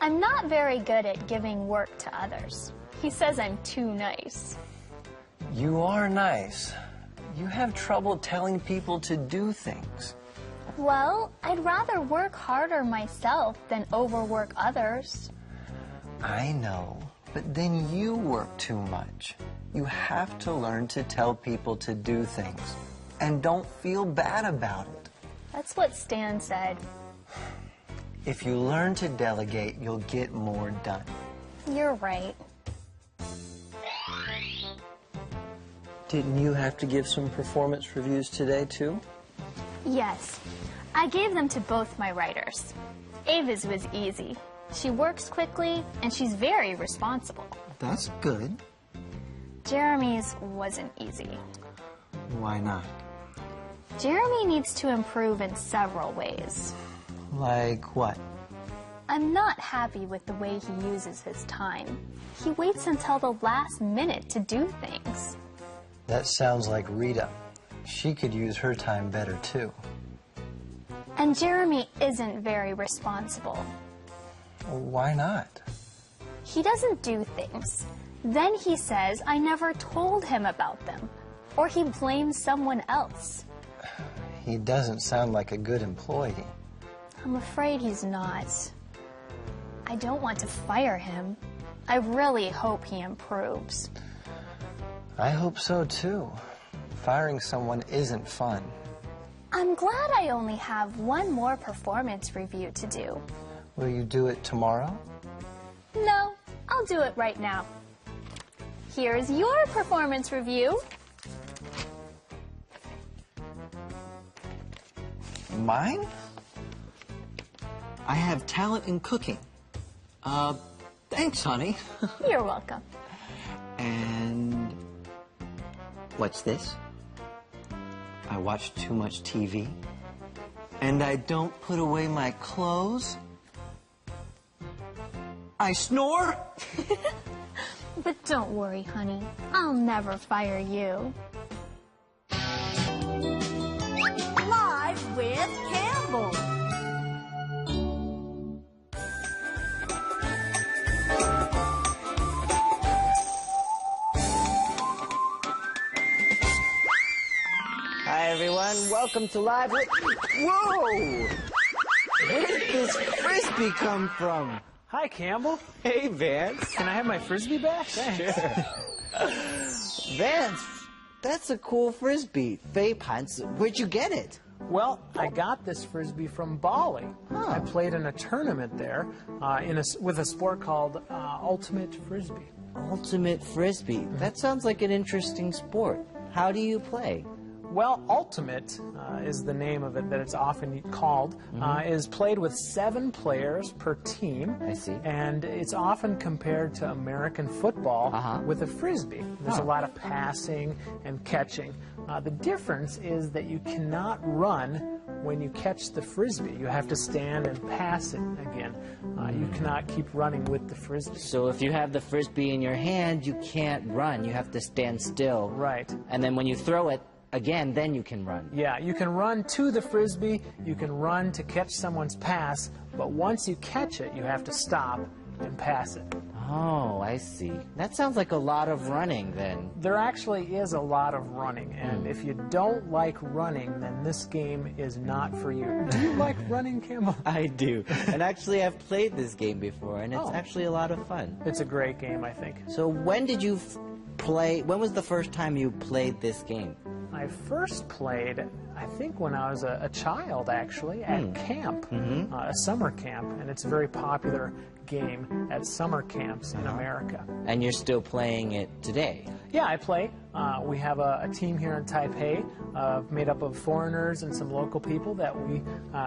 I'm not very good at giving work to others. He says I'm too nice. You are nice. You have trouble telling people to do things. Well, I'd rather work harder myself than overwork others. I know, but then you work too much. You have to learn to tell people to do things, and don't feel bad about it. That's what Stan said. If you learn to delegate, you'll get more done. You're right. Didn't you have to give some performance reviews today, too? Yes. I gave them to both my writers. Ava's was easy. She works quickly, and she's very responsible. That's good. Jeremy's wasn't easy. Why not? Jeremy needs to improve in several ways. Like what? I'm not happy with the way he uses his time. He waits until the last minute to do things. That sounds like Rita. She could use her time better, too. And Jeremy isn't very responsible. Why not? He doesn't do things. Then he says I never told him about them. Or he blames someone else. He doesn't sound like a good employee. I'm afraid he's not. I don't want to fire him. I really hope he improves. I hope so, too. Firing someone isn't fun. I'm glad I only have one more performance review to do. Will you do it tomorrow? No, I'll do it right now. Here's your performance review. Mine? I have talent in cooking. Thanks, honey. You're welcome. And what's this? I watch too much TV. And I don't put away my clothes. I snore. But don't worry, honey. I'll never fire you. Live with Campbell. Hi, everyone. Welcome to Live with... Whoa! Where did this Frisbee come from? Hi, Campbell. Hey, Vance. Can I have my Frisbee back? Thanks. Sure. Vance, that's a cool Frisbee. Where'd you get it? Well, I got this Frisbee from Bali. Huh. I played in a tournament there with a sport called Ultimate Frisbee. Ultimate Frisbee. That sounds like an interesting sport. How do you play? Well, Ultimate is the name of it that it's often called, is played with 7 players per team. I see. And it's often compared to American football with a Frisbee. There's a lot of passing and catching. The difference is that you cannot run when you catch the Frisbee. You have to stand and pass it again. You cannot keep running with the Frisbee. So if you have the Frisbee in your hand, you can't run. You have to stand still. Right. And then when you throw it again, then you can run. Yeah, you can run to the Frisbee, you can run to catch someone's pass, but once you catch it, you have to stop and pass it. Oh, I see. That sounds like a lot of running then. There actually is a lot of running, and if you don't like running, then this game is not for you. Do you like running, Campbell? I do. And actually, I've played this game before, and it's actually a lot of fun. It's a great game, I think. So when did you when was the first time you played this game? I first played, I think, when I was a child, actually, at camp, a summer camp, and it's a very popular game at summer camps in America. And you're still playing it today? Yeah, I play. We have a team here in Taipei made up of foreigners and some local people that we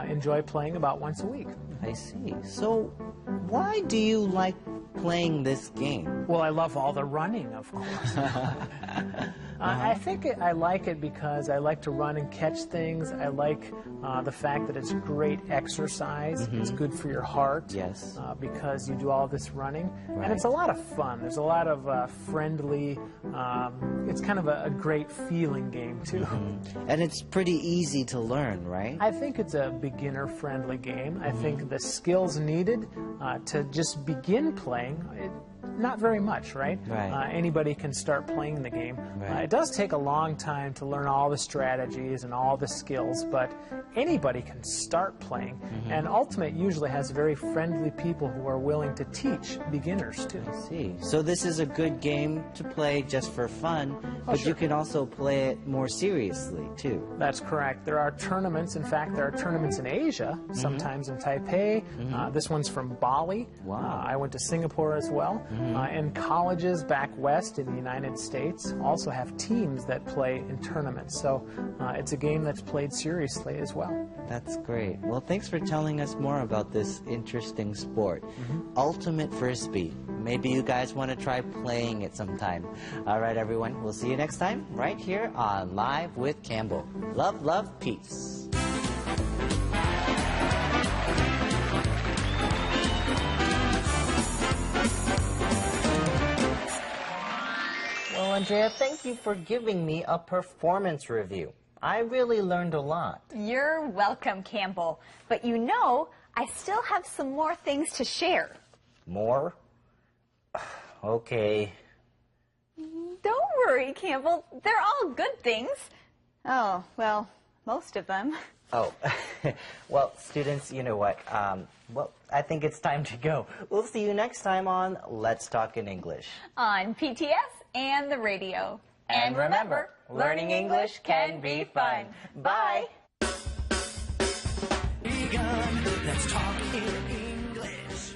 enjoy playing about once a week. I see. So why do you like playing this game? Well, I love all the running, of course. I think I like it because I like to run and catch things. I like the fact that it's great exercise. It's good for your heart. Yes. Because you do all this running. Right. And it's a lot of fun. There's a lot of friendly, it's kind of a great feeling game, too. And it's pretty easy to learn, right? I think it's a beginner-friendly game. I think the skills needed to just begin playing, not very much, right? Anybody can start playing the game. It does take a long time to learn all the strategies and all the skills, but anybody can start playing. And Ultimate usually has very friendly people who are willing to teach beginners, too. I see. So this is a good game to play just for fun, but you can also play it more seriously, too. That's correct. There are tournaments. In fact, there are tournaments in Asia, sometimes in Taipei. This one's from Bali. Wow. I went to Singapore as well. And colleges back west in the United States also have teams that play in tournaments. So it's a game that's played seriously as well. That's great. Well, thanks for telling us more about this interesting sport. Ultimate Frisbee. Maybe you guys want to try playing it sometime. All right, everyone. We'll see you next time right here on Live with Campbell. Love, love, peace. Well, Andrea, thank you for giving me a performance review. I really learned a lot. You're welcome, Campbell. But you know, I still have some more things to share. More? Okay. Don't worry, Campbell. They're all good things. Oh, well, most of them. Oh, well, students, you know what? Well, I think it's time to go. We'll see you next time on Let's Talk in English. On PTS and the radio. And remember, learning English can be fun. Bye. Let's talk in English.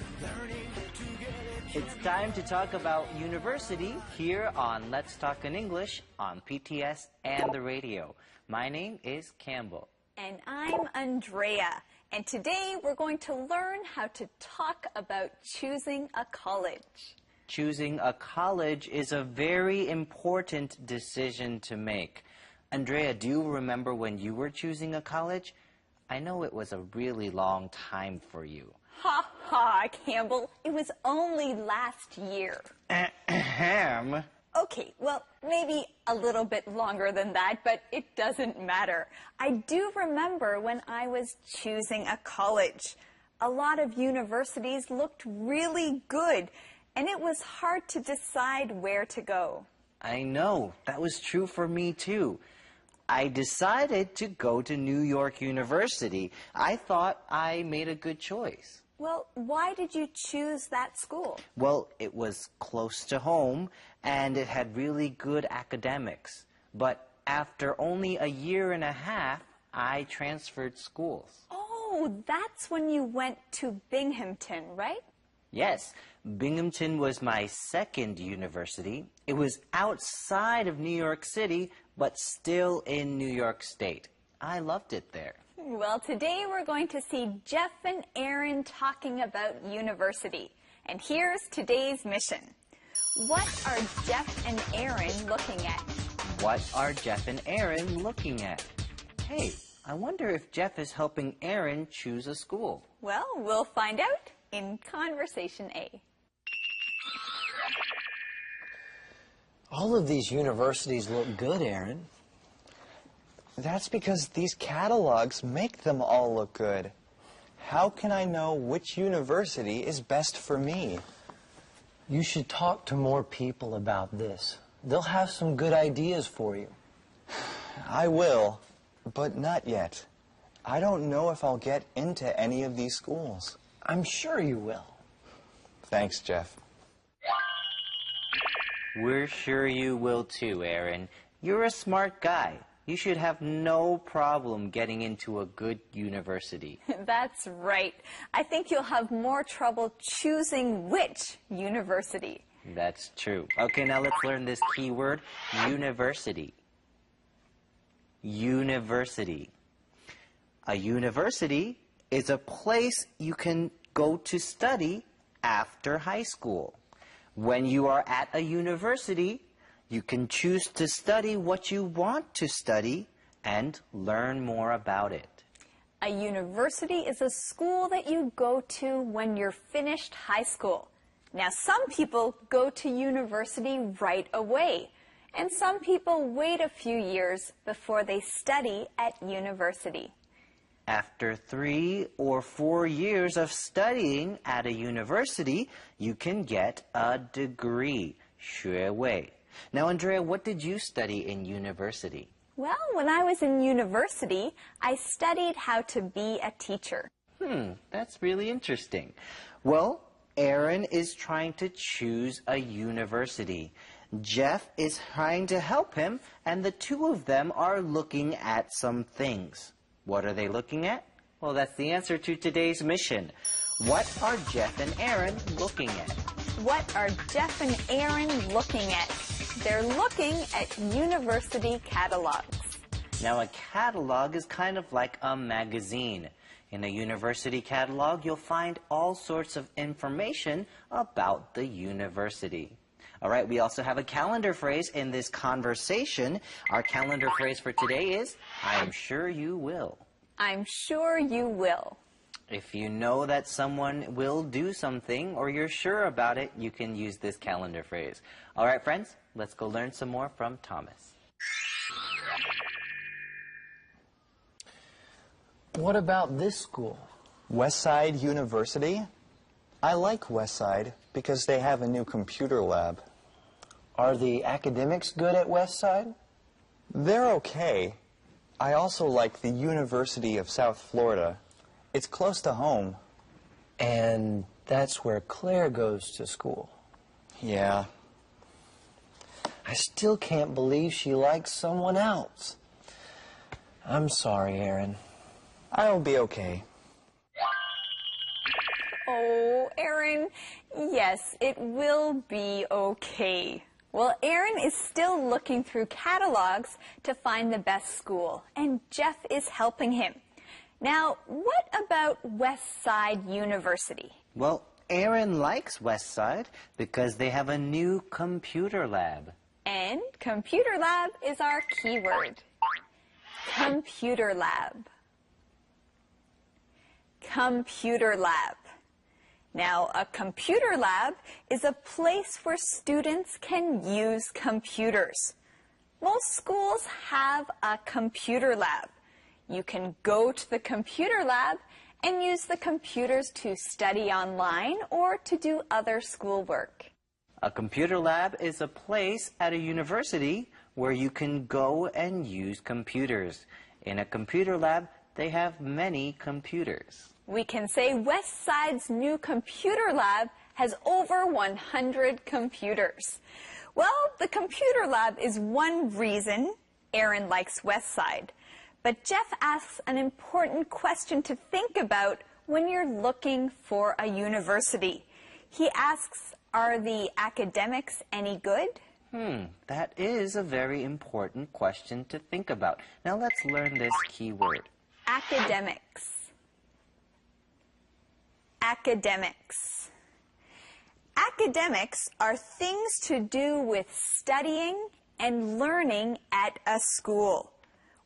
It's time to talk about university here on Let's Talk in English on PTS and the radio. My name is Campbell. And I'm Andrea. And today we're going to learn how to talk about choosing a college. Choosing a college is a very important decision to make. Andrea, do you remember when you were choosing a college? I know it was a really long time for you. Ha ha, Campbell. It was only last year. Ahem. Okay, well, maybe a little bit longer than that, but it doesn't matter. I do remember when I was choosing a college. A lot of universities looked really good, and it was hard to decide where to go. I know. That was true for me, too. I decided to go to New York University. I thought I made a good choice. Well, why did you choose that school? Well, it was close to home, and it had really good academics. But after only a year and a half, I transferred schools. Oh, that's when you went to Binghamton, right? Yes, Binghamton was my second university. It was outside of New York City, but still in New York State. I loved it there. Well, today we're going to see Jeff and Aaron talking about university. And here's today's mission. What are Jeff and Aaron looking at? What are Jeff and Aaron looking at? Hey, I wonder if Jeff is helping Aaron choose a school. Well, we'll find out in Conversation A. All of these universities look good, Aaron. That's because these catalogs make them all look good. How can I know which university is best for me? You should talk to more people about this. They'll have some good ideas for you. I will, but not yet. I don't know if I'll get into any of these schools. I'm sure you will. Thanks, Jeff. We're sure you will too, Aaron. You're a smart guy. You should have no problem getting into a good university. That's right. I think you'll have more trouble choosing which university. That's true. Okay, now let's learn this key word, university. University. A university is a place you can go to study after high school. When you are at a university, you can choose to study what you want to study and learn more about it. A university is a school that you go to when you're finished high school. Now, some people go to university right away, and some people wait a few years before they study at university. After 3 or 4 years of studying at a university, you can get a degree, 学位. Now, Andrea, what did you study in university? Well, when I was in university, I studied how to be a teacher. That's really interesting. Well, Aaron is trying to choose a university. Jeff is trying to help him, and the two of them are looking at some things. What are they looking at? Well, that's the answer to today's mission. What are Jeff and Aaron looking at? What are Jeff and Aaron looking at? They're looking at university catalogs. Now, a catalog is kind of like a magazine. In a university catalog, you'll find all sorts of information about the university. All right, we also have a calendar phrase in this conversation. Our calendar phrase for today is, I'm sure you will. I'm sure you will. If you know that someone will do something or you're sure about it, you can use this calendar phrase. All right, friends, let's go learn some more from Thomas. What about this school? Westside University? I like Westside because they have a new computer lab. Are the academics good at Westside? They're okay. I also like the University of South Florida. It's close to home. And that's where Claire goes to school. Yeah. I still can't believe she likes someone else. I'm sorry, Aaron. I'll be okay. Oh, Aaron, yes, it will be okay. Well, Aaron is still looking through catalogs to find the best school, and Jeff is helping him. Now, what about Westside University? Well, Aaron likes Westside because they have a new computer lab. And computer lab is our keyword. Computer lab. Computer lab. Now, a computer lab is a place where students can use computers. Most schools have a computer lab. You can go to the computer lab and use the computers to study online or to do other schoolwork. A computer lab is a place at a university where you can go and use computers. In a computer lab, they have many computers. We can say Westside's new computer lab has over 100 computers. Well, the computer lab is one reason Aaron likes Westside. But Jeff asks an important question to think about when you're looking for a university. He asks, are the academics any good? That is a very important question to think about. Now let's learn this key word. Academics. Academics. Academics are things to do with studying and learning at a school.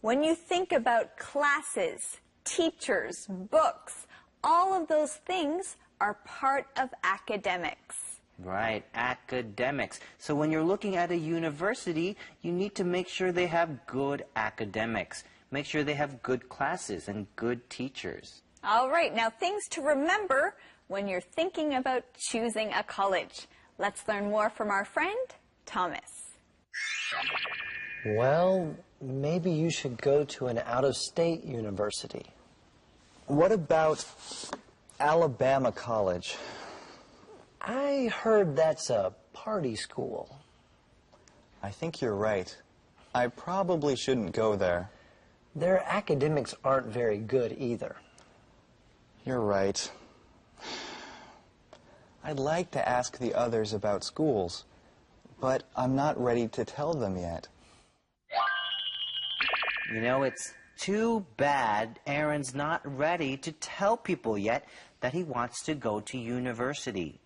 When you think about classes, teachers, books, all of those things are part of academics. Right, academics. So when you're looking at a university, you need to make sure they have good academics. Make sure they have good classes and good teachers. All right, now things to remember when you're thinking about choosing a college. Let's learn more from our friend, Thomas. Well, maybe you should go to an out-of-state university. What about Alabama College? I heard that's a party school. I think you're right. I probably shouldn't go there. Their academics aren't very good either. You're right. I'd like to ask the others about schools, but I'm not ready to tell them yet. You know, it's too bad Aaron's not ready to tell people yet that he wants to go to university.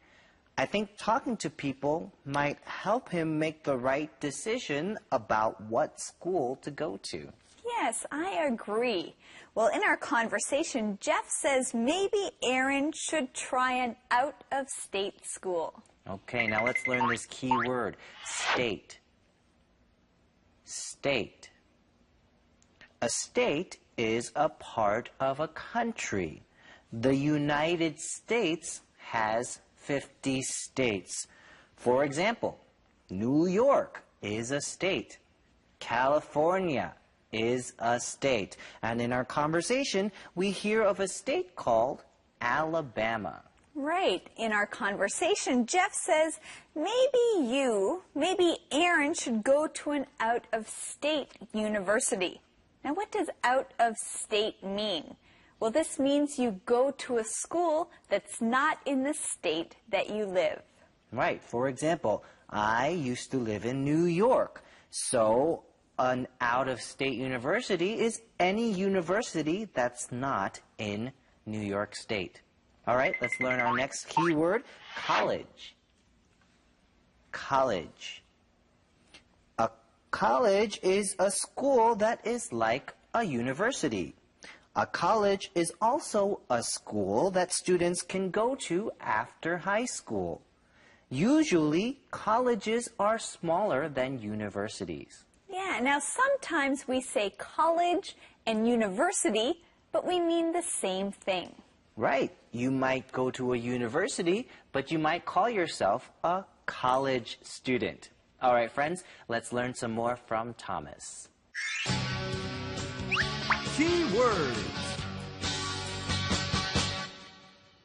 I think talking to people might help him make the right decision about what school to go to. Yes, I agree. Well, in our conversation, Jeff says maybe Aaron should try an out-of-state school. Okay, now let's learn this key word, state. State. A state is a part of a country. The United States has 50 states. For example, New York is a state. California is a state. And in our conversation, we hear of a state called Alabama. Right. In our conversation, Jeff says maybe Aaron should go to an out-of-state university. Now, what does out-of-state mean? Well, this means you go to a school that's not in the state that you live. Right. For example, I used to live in New York. So an out-of-state university is any university that's not in New York State. All right, let's learn our next key word, college. College. A college is a school that is like a university. A college is also a school that students can go to after high school. Usually, colleges are smaller than universities. Yeah, now sometimes we say college and university, but we mean the same thing. Right. You might go to a university, but you might call yourself a college student. All right, friends, let's learn some more from Thomas. Key words.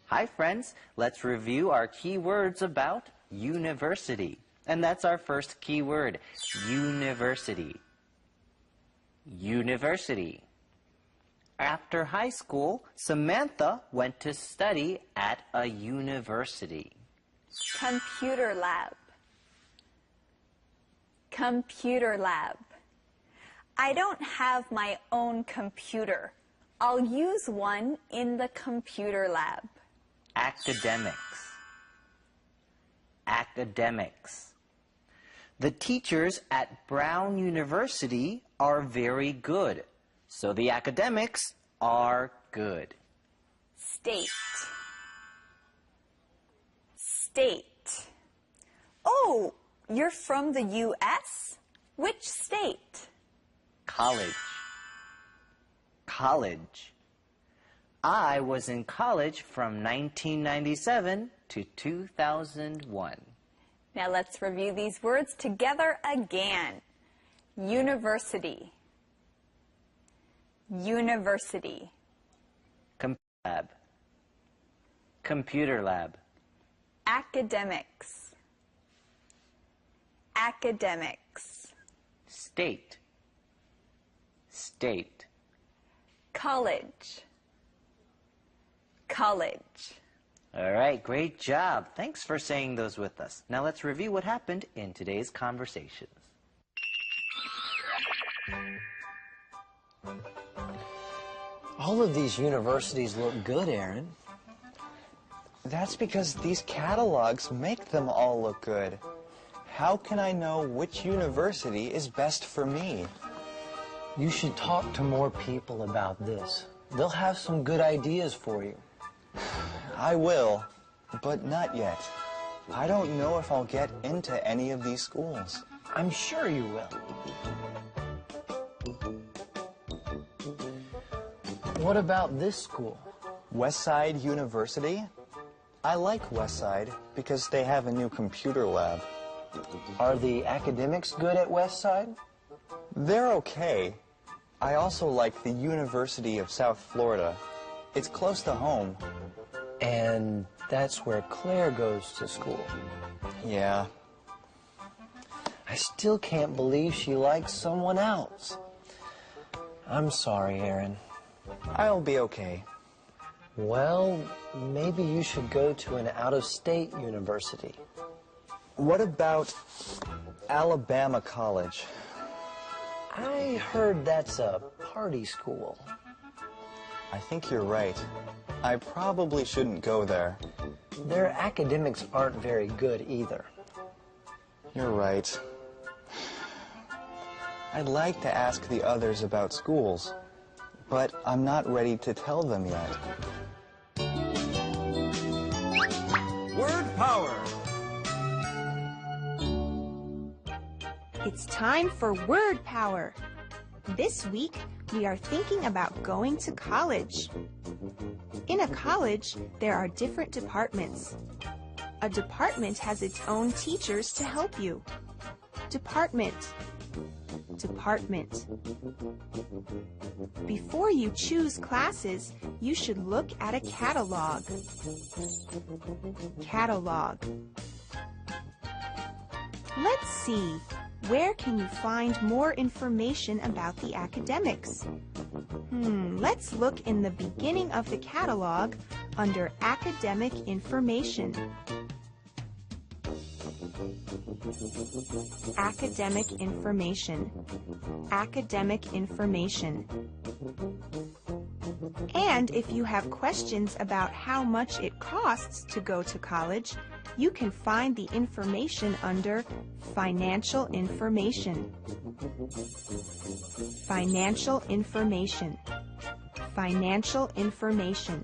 Hi, friends. Let's review our key words about university. And that's our first key word, university. University. After high school, Samantha went to study at a university. Computer lab. Computer lab. I don't have my own computer. I'll use one in the computer lab. Academics. Academics. The teachers at Brown University are very good, so the academics are good. State. State. Oh, you're from the U.S.? Which state? College. College. I was in college from 1997 to 2001. Now let's review these words together again. University. University. Computer lab. Computer lab. Academics. Academics. State. State. College. College. All right, great job. Thanks for saying those with us. Now let's review what happened in today's conversations. All of these universities look good, Aaron. That's because these catalogs make them all look good. How can I know which university is best for me? You should talk to more people about this. They'll have some good ideas for you. I will, but not yet. I don't know if I'll get into any of these schools. I'm sure you will. What about this school? Westside University? I like Westside because they have a new computer lab. Are the academics good at Westside? They're okay. I also like the University of South Florida. It's close to home. And that's where Claire goes to school. Yeah. I still can't believe she likes someone else. I'm sorry, Aaron. I'll be okay. Well, maybe you should go to an out-of-state university. What about Alabama College? I heard that's a party school. I think you're right. I probably shouldn't go there. Their academics aren't very good either. You're right. I'd like to ask the others about schools, but I'm not ready to tell them yet. Word power. It's time for word power. This week, we are thinking about going to college. In a college, there are different departments. A department has its own teachers to help you. Department. Department. Before you choose classes, you should look at a catalog. Catalog. Let's see. Where can you find more information about the academics? Let's look in the beginning of the catalog under Academic Information. Academic Information. Academic Information. And if you have questions about how much it costs to go to college, you can find the information under Financial Information. Financial Information. Financial Information.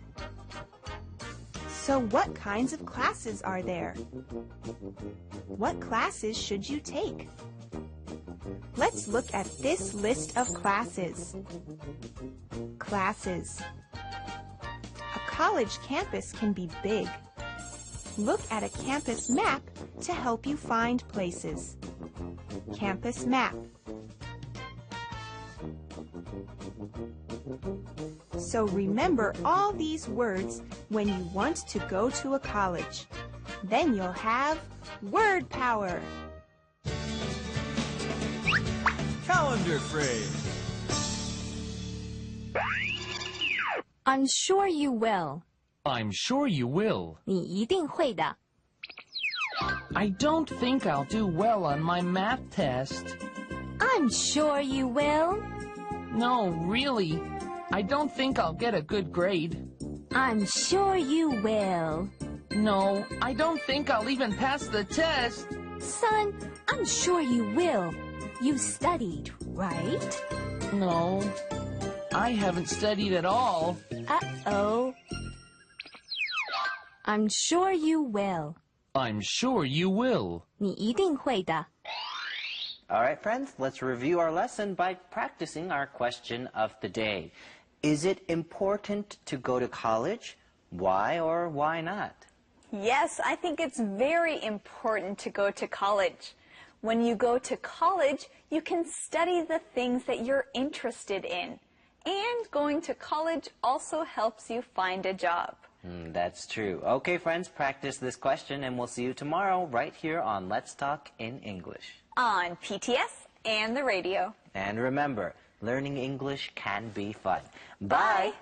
So what kinds of classes are there? What classes should you take? Let's look at this list of classes. Classes. A college campus can be big. Look at a campus map to help you find places. Campus map. So remember all these words when you want to go to a college. Then you'll have word power. Calendar phrase. I'm sure you will. I'm sure you will. 你一定会的。 I don't think I'll do well on my math test. I'm sure you will. No, really. I don't think I'll get a good grade. I'm sure you will. No, I don't think I'll even pass the test. Son, I'm sure you will. You studied, right? No, I haven't studied at all. Uh-oh. I'm sure you will. I'm sure you will. 你一定会的。 All right, friends, let's review our lesson by practicing our question of the day. Is it important to go to college? Why or why not? Yes, I think it's very important to go to college. When you go to college, you can study the things that you're interested in. And going to college also helps you find a job. That's true. Okay, friends, practice this question, and we'll see you tomorrow right here on Let's Talk in English. On PTS and the radio. And remember, learning English can be fun. Bye.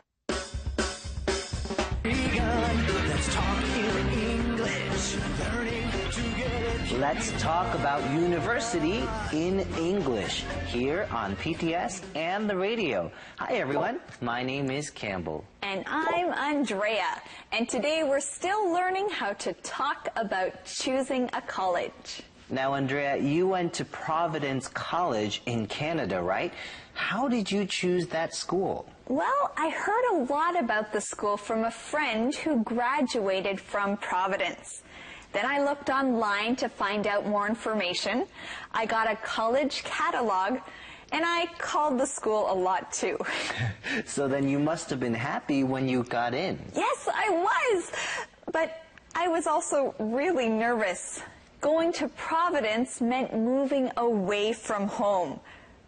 Begun. Let's Let's talk in English. Learning to get it. Let's talk about university in English here on PTS and the radio. Hi everyone, my name is Campbell. And I'm Andrea. And today we're still learning how to talk about choosing a college. Now Andrea, you went to Providence College in Canada, right? How did you choose that school? Well, I heard a lot about the school from a friend who graduated from Providence. Then I looked online to find out more information. I got a college catalog, and I called the school a lot too. So then you must have been happy when you got in. Yes, I was. But I was also really nervous. Going to Providence meant moving away from home.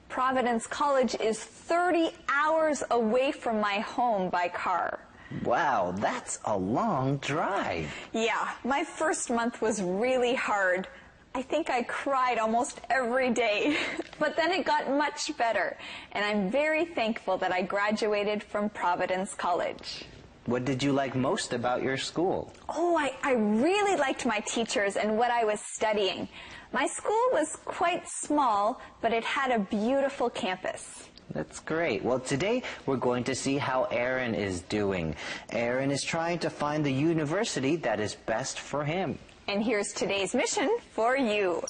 Providence College is 30 hours away from my home by car. Wow, that's a long drive. Yeah, my first month was really hard. I think I cried almost every day. But then it got much better, and I'm very thankful that I graduated from Providence College. What did you like most about your school? Oh, I really liked my teachers and what I was studying. My school was quite small, but it had a beautiful campus. That's great. Well, today we're going to see how Aaron is doing. Aaron is trying to find the university that is best for him. And here's today's mission for you.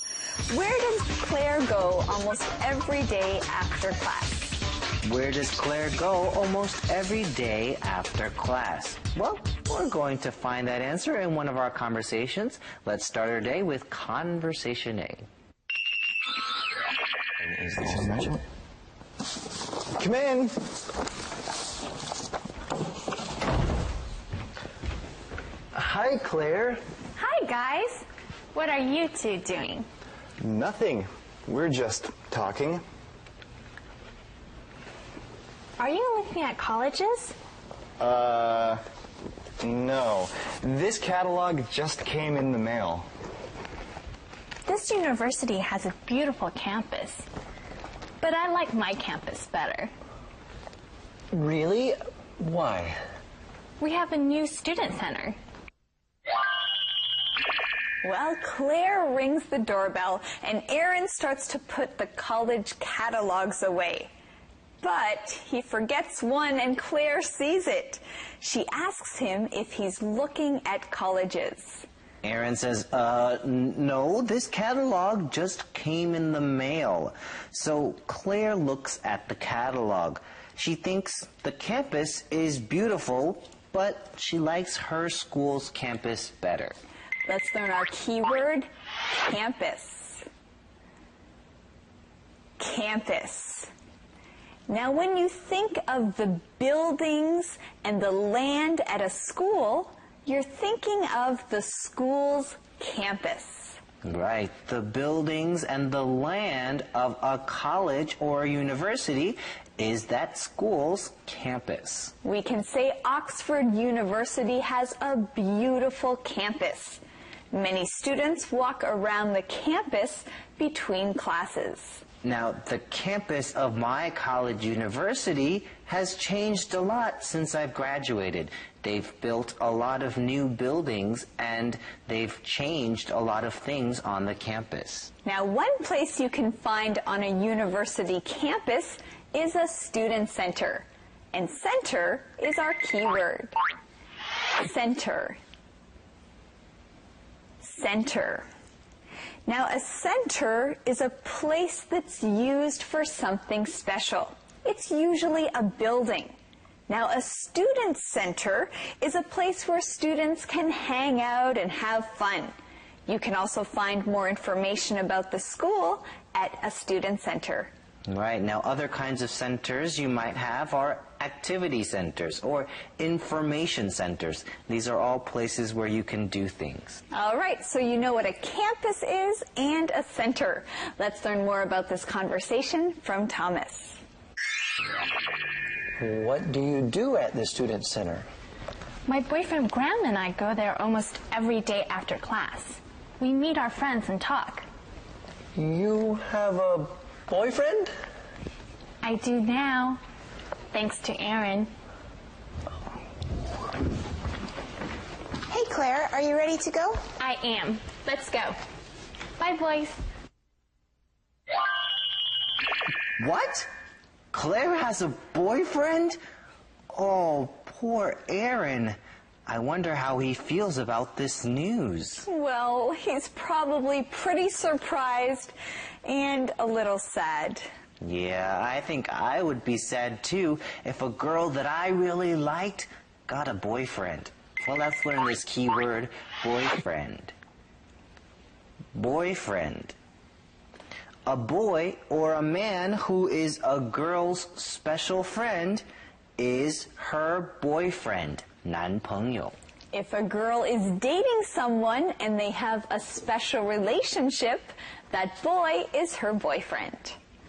Where does Claire go almost every day after class? Where does Claire go almost every day after class? Well, we're going to find that answer in one of our conversations. Let's start our day with Conversation A. Is this a measure? Come in. Hi, Claire. Hi, guys. What are you two doing? Nothing. We're just talking. Are you looking at colleges? No. This catalog just came in the mail. This university has a beautiful campus, but I like my campus better. Really? Why? We have a new student center. Well, Claire rings the doorbell, and Aaron starts to put the college catalogs away. But he forgets one, and Claire sees it. She asks him if he's looking at colleges. Aaron says, no, this catalog just came in the mail. So Claire looks at the catalog. She thinks the campus is beautiful, but she likes her school's campus better. Let's learn our keyword, campus. Campus. Now, when you think of the buildings and the land at a school, you're thinking of the school's campus. Right. The buildings and the land of a college or a university is that school's campus. We can say Oxford University has a beautiful campus. Many students walk around the campus between classes. Now, the campus of my college university has changed a lot since I've graduated. They've built a lot of new buildings and they've changed a lot of things on the campus. Now, one place you can find on a university campus is a student center. And center is our keyword. Center. Center. Now, a center is a place that's used for something special. It's usually a building. Now, a student center is a place where students can hang out and have fun. You can also find more information about the school at a student center. Right. Now, other kinds of centers you might have are activity centers or information centers. These are all places where you can do things. All right, so you know what a campus is and a center. Let's learn more about this conversation from Thomas. What do you do at the student center? My boyfriend Graham and I go there almost every day after class. We meet our friends and talk. You have a boyfriend? I do now, thanks to Aaron. Hey, Claire, are you ready to go? I am. Let's go. Bye, boys. What? Claire has a boyfriend? Oh, poor Aaron. I wonder how he feels about this news. Well, he's probably pretty surprised and a little sad. Yeah, I think I would be sad too if a girl that I really liked got a boyfriend. Well, let's learn this key word, boyfriend. Boyfriend. A boy or a man who is a girl's special friend is her boyfriend, 男朋友. If a girl is dating someone and they have a special relationship, that boy is her boyfriend.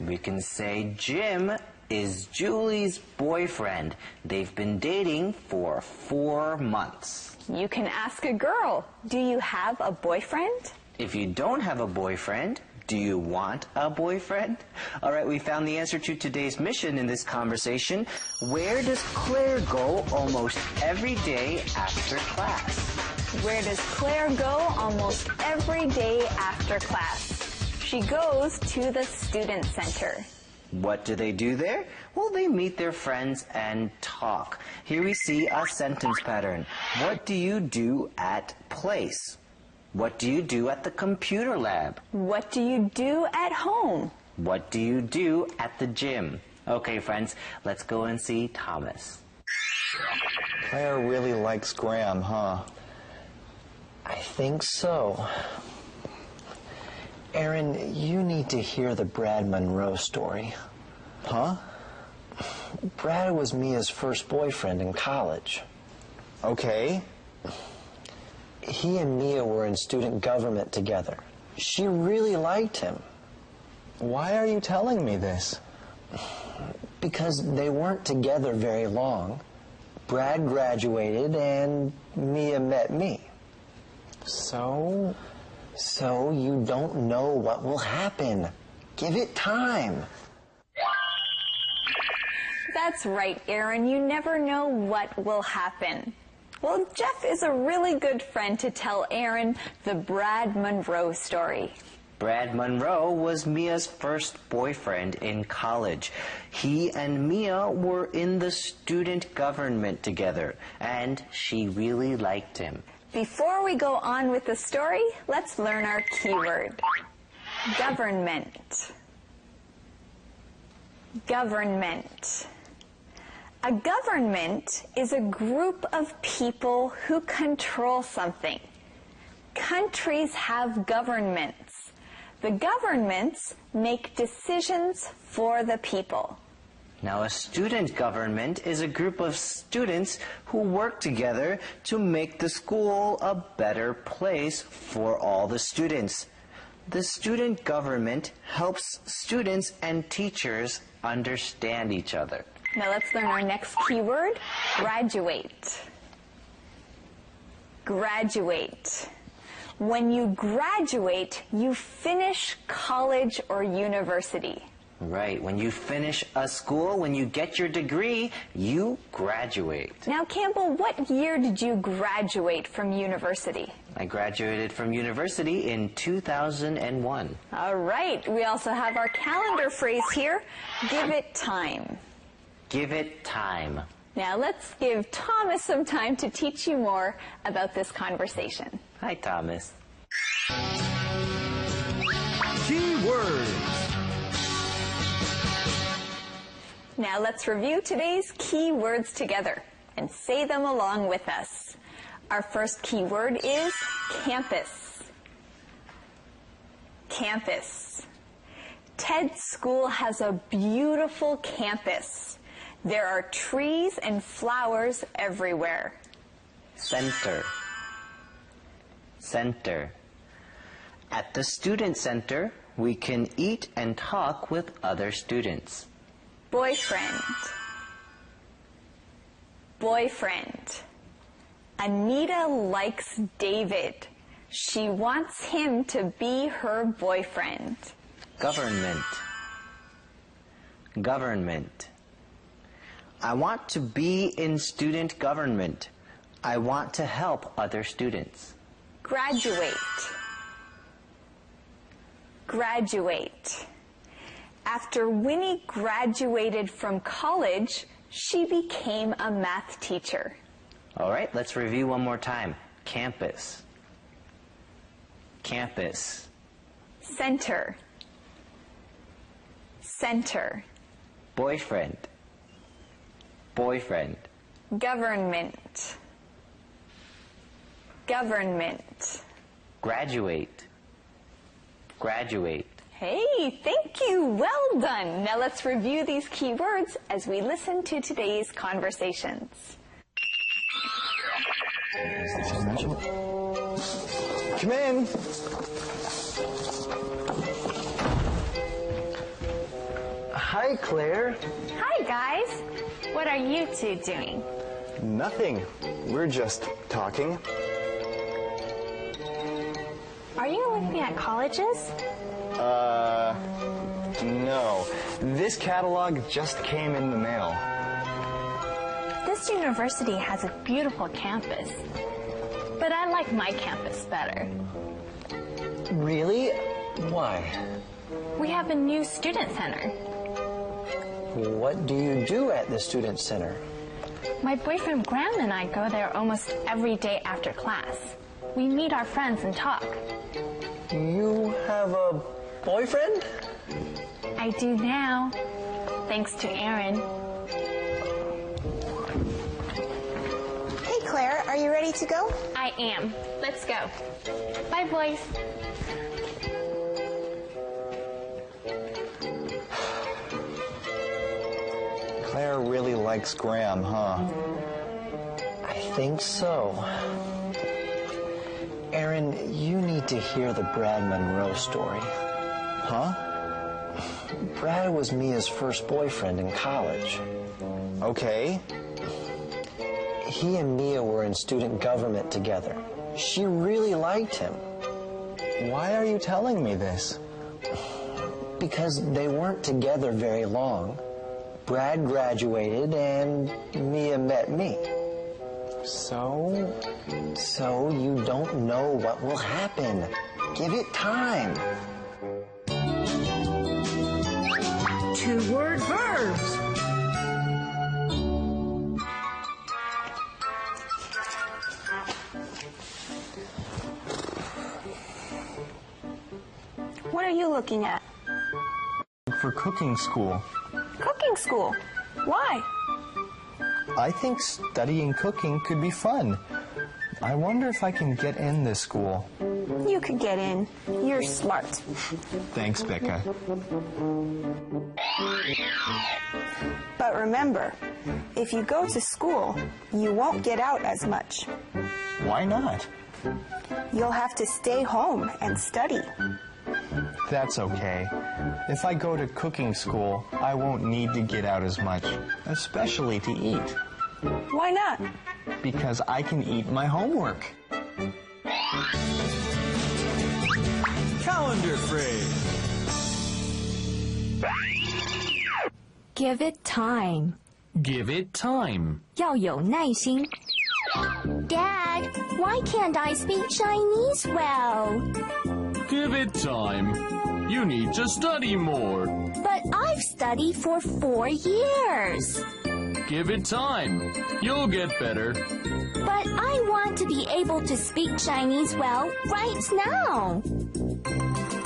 We can say Jim is Julie's boyfriend. They've been dating for 4 months. You can ask a girl, do you have a boyfriend? If you don't have a boyfriend, do you want a boyfriend? All right, we found the answer to today's mission in this conversation. Where does Claire go almost every day after class? Where does Claire go almost every day after class? She goes to the student center. What do they do there? Well, they meet their friends and talk. Here we see a sentence pattern. What do you do at place? What do you do at the computer lab? What do you do at home? What do you do at the gym? Okay, friends, let's go and see Thomas. Claire really likes Graham, huh? I think so. Aaron, you need to hear the Brad Monroe story. Huh? Brad was Mia's first boyfriend in college. Okay. He and Mia were in student government together. She really liked him. Why are you telling me this? Because they weren't together very long. Brad graduated and Mia met me. So you don't know what will happen. Give it time. That's right, Aaron. You never know what will happen. Well, Jeff is a really good friend to tell Aaron the Brad Monroe story. Brad Monroe was Mia's first boyfriend in college. He and Mia were in the student government together, and she really liked him. Before we go on with the story, let's learn our keyword. Government. Government. A government is a group of people who control something. Countries have governments. The governments make decisions for the people. Now, a student government is a group of students who work together to make the school a better place for all the students. The student government helps students and teachers understand each other. Now let's learn our next keyword, graduate. Graduate. When you graduate, you finish college or university. Right. When you finish a school, when you get your degree, you graduate. Now, Campbell, what year did you graduate from university? I graduated from university in 2001. All right. We also have our calendar phrase here, give it time. Give it time. Now, let's give Thomas some time to teach you more about this conversation. Hi, Thomas. Keywords. Now let's review today's key words together and say them along with us. Our first key word is campus. Campus. Ted's school has a beautiful campus. There are trees and flowers everywhere. Center. Center. At the student center, we can eat and talk with other students. Boyfriend. Boyfriend. Anita likes David. She wants him to be her boyfriend. Government. Government. I want to be in student government. I want to help other students. Graduate. Graduate. After Winnie graduated from college, she became a math teacher. All right, let's review one more time. Campus. Campus. Center. Center. Boyfriend. Boyfriend. Government. Government. Graduate. Graduate. Hey, thank you. Well done. Now let's review these key words as we listen to today's conversations. Come in. Hi, Claire. Hi, guys. What are you two doing? Nothing. We're just talking. Are you looking at colleges? No. This catalog just came in the mail. This university has a beautiful campus, but I like my campus better. Really? Why? We have a new student center. What do you do at the student center? My boyfriend Graham and I go there almost every day after class. We meet our friends and talk. You have a boyfriend? I do now, thanks to Aaron. Hey, Claire, are you ready to go? I am. Let's go. Bye, boys. Claire really likes Graham, huh? I think so. Aaron, you need to hear the Brad Monroe story. Huh? Brad was Mia's first boyfriend in college. Okay. He and Mia were in student government together. She really liked him. Why are you telling me this? Because they weren't together very long. Brad graduated and Mia met me. So you don't know what will happen. Give it time. 2-word verbs. What are you looking at? For cooking school. Cooking school. Why? I think studying cooking could be fun. I wonder if I can get in this school. You could get in. You're smart. Thanks, Becca. But remember, if you go to school, you won't get out as much. Why not? You'll have to stay home and study. That's okay. If I go to cooking school, I won't need to get out as much, especially to eat. Why not? Because I can eat my homework. Calendar phrase. Give it time. Give it time. 要有耐心. Dad, why can't I speak Chinese well? Give it time. You need to study more. But I've studied for 4 years. Give it time. You'll get better. But I want to be able to speak Chinese well right now.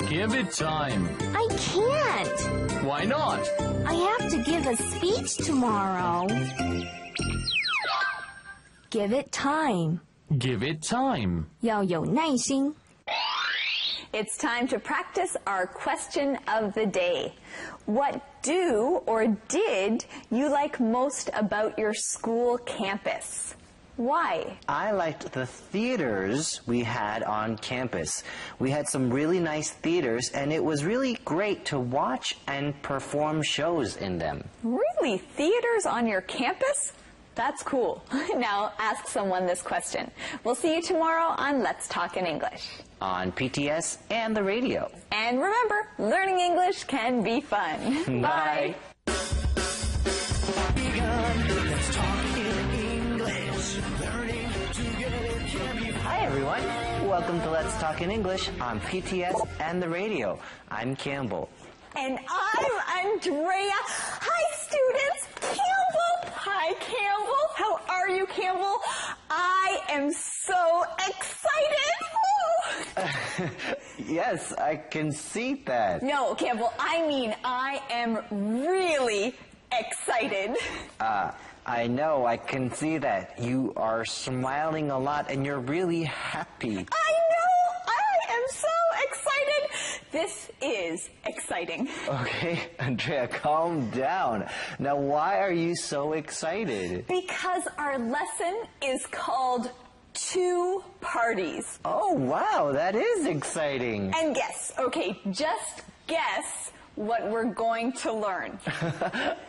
Give it time. I can't. Why not? I have to give a speech tomorrow. Give it time. Give it time. 要有耐心. It's time to practice our question of the day. What do or did you like most about your school campus? Why? I liked the theaters we had on campus. We had some really nice theaters, and it was really great to watch and perform shows in them. Really? Theaters on your campus? That's cool. Now ask someone this question. We'll see you tomorrow on Let's Talk in English. On PTS and the radio. And remember, learning English can be fun. Bye. Let's talk in English. Learning to everyone. Welcome to Let's Talk in English on PTS and the radio. I'm Campbell. And I'm Andrea. Hi, students. Campbell. Hi, Campbell. How are you, Campbell? I am so excited. Yes, I can see that. No, Campbell, I mean I am really excited. I know, I can see that. You are smiling a lot and you're really happy. I know! I am so excited! This is exciting. Okay, Andrea, calm down. Now, why are you so excited? Because our lesson is called Two Parties. Oh, wow, that is exciting. And guess, okay, just guess what we're going to learn.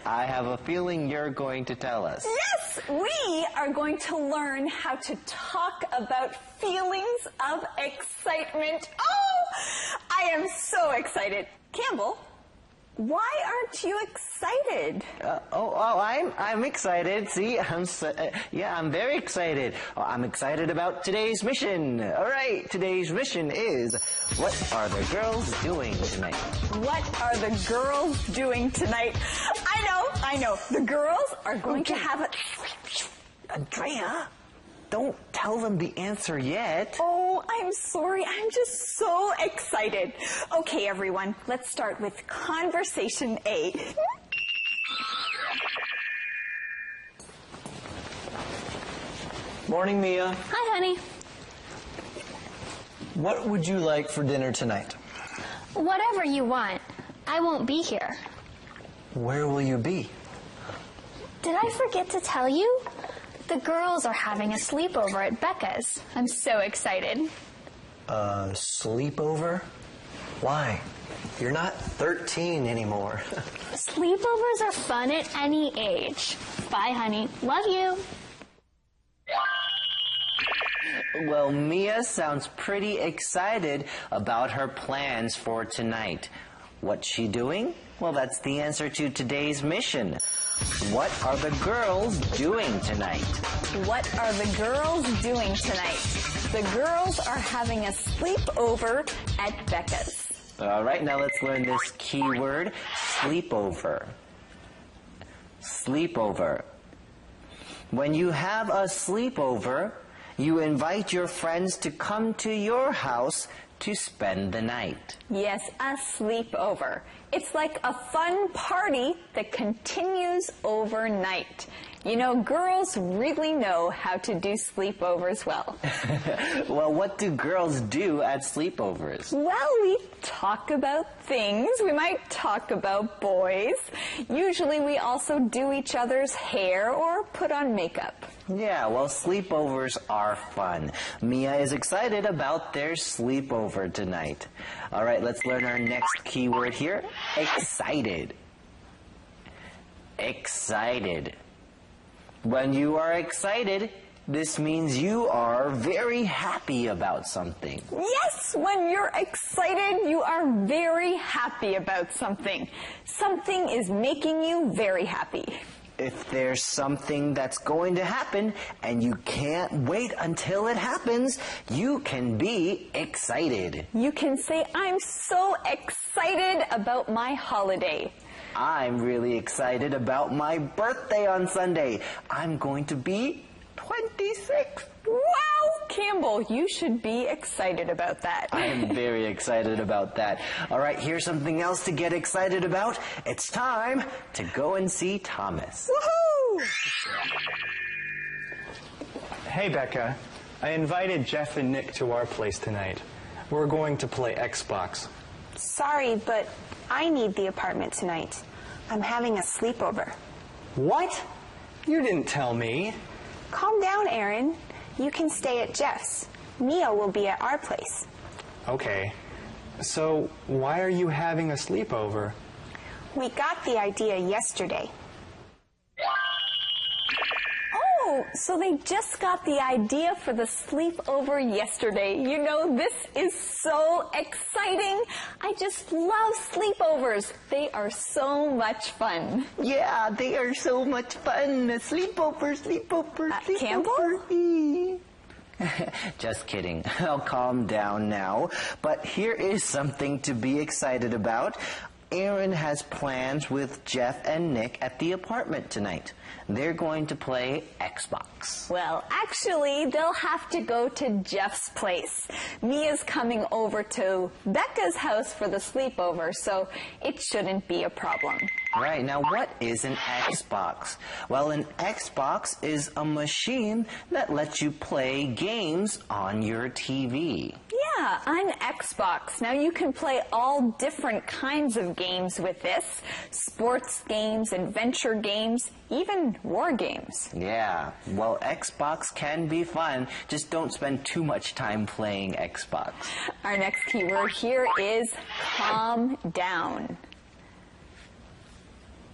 I have a feeling you're going to tell us. Yes, we are going to learn how to talk about feelings of excitement. Oh, I am so excited. Campbell, why aren't you excited? I'm excited. See, I'm very excited. I'm excited about today's mission. All right, today's mission is, what are the girls doing tonight? What are the girls doing tonight? I know. The girls are going to have a... Andrea, don't tell them the answer yet. Oh, I'm sorry. I'm just so excited. Okay, everyone, let's start with Conversation A. Morning, Mia. Hi, honey. What would you like for dinner tonight? Whatever you want. I won't be here. Where will you be? Did I forget to tell you? The girls are having a sleepover at Becca's. I'm so excited. Sleepover? Why? You're not 13 anymore. Sleepovers are fun at any age. Bye, honey. Love you. Well, Mia sounds pretty excited about her plans for tonight. What's she doing? Well, that's the answer to today's mission. What are the girls doing tonight? What are the girls doing tonight? The girls are having a sleepover at Becca's. All right, now let's learn this keyword, sleepover. Sleepover. When you have a sleepover, you invite your friends to come to your house to spend the night. Yes, a sleepover. It's like a fun party that continues overnight. You know, girls really know how to do sleepovers well. Well, what do girls do at sleepovers? Well, we talk about things. We might talk about boys. Usually we also do each other's hair or put on makeup. Yeah, well, sleepovers are fun. Mia is excited about their sleepover tonight. All right, let's learn our next keyword here. Excited. Excited. When you are excited, this means you are very happy about something. Yes, when you're excited, you are very happy about something. Something is making you very happy. If there's something that's going to happen and you can't wait until it happens, you can be excited. You can say, I'm so excited about my holiday. I'm really excited about my birthday on Sunday. I'm going to be 26. Wow, Campbell, you should be excited about that. I am very excited about that. All right, here's something else to get excited about. It's time to go and see Thomas. Woohoo! Hey, Becca. I invited Jeff and Nick to our place tonight. We're going to play Xbox. Sorry, but I need the apartment tonight. I'm having a sleepover. What? You didn't tell me. Calm down, Aaron. You can stay at Jeff's. Mia will be at our place. Okay. So, why are you having a sleepover? We got the idea yesterday. Oh, so they just got the idea for the sleepover yesterday. You know, this is so exciting. I just love sleepovers. They are so much fun. Yeah, they are so much fun. Sleepover, sleepover, sleepover. Campbell? Just kidding. I'll calm down now. But here is something to be excited about. Aaron has plans with Jeff and Nick at the apartment tonight. They're going to play Xbox. Well, actually, they'll have to go to Jeff's place. Mia's coming over to Becca's house for the sleepover, so it shouldn't be a problem. Right, now what is an Xbox? Well, an Xbox is a machine that lets you play games on your TV. Yeah, an Xbox. Now you can play all different kinds of games with this. Sports games, adventure games, even war games. Yeah, well, Xbox can be fun. Just don't spend too much time playing Xbox. Our next keyword here is calm down.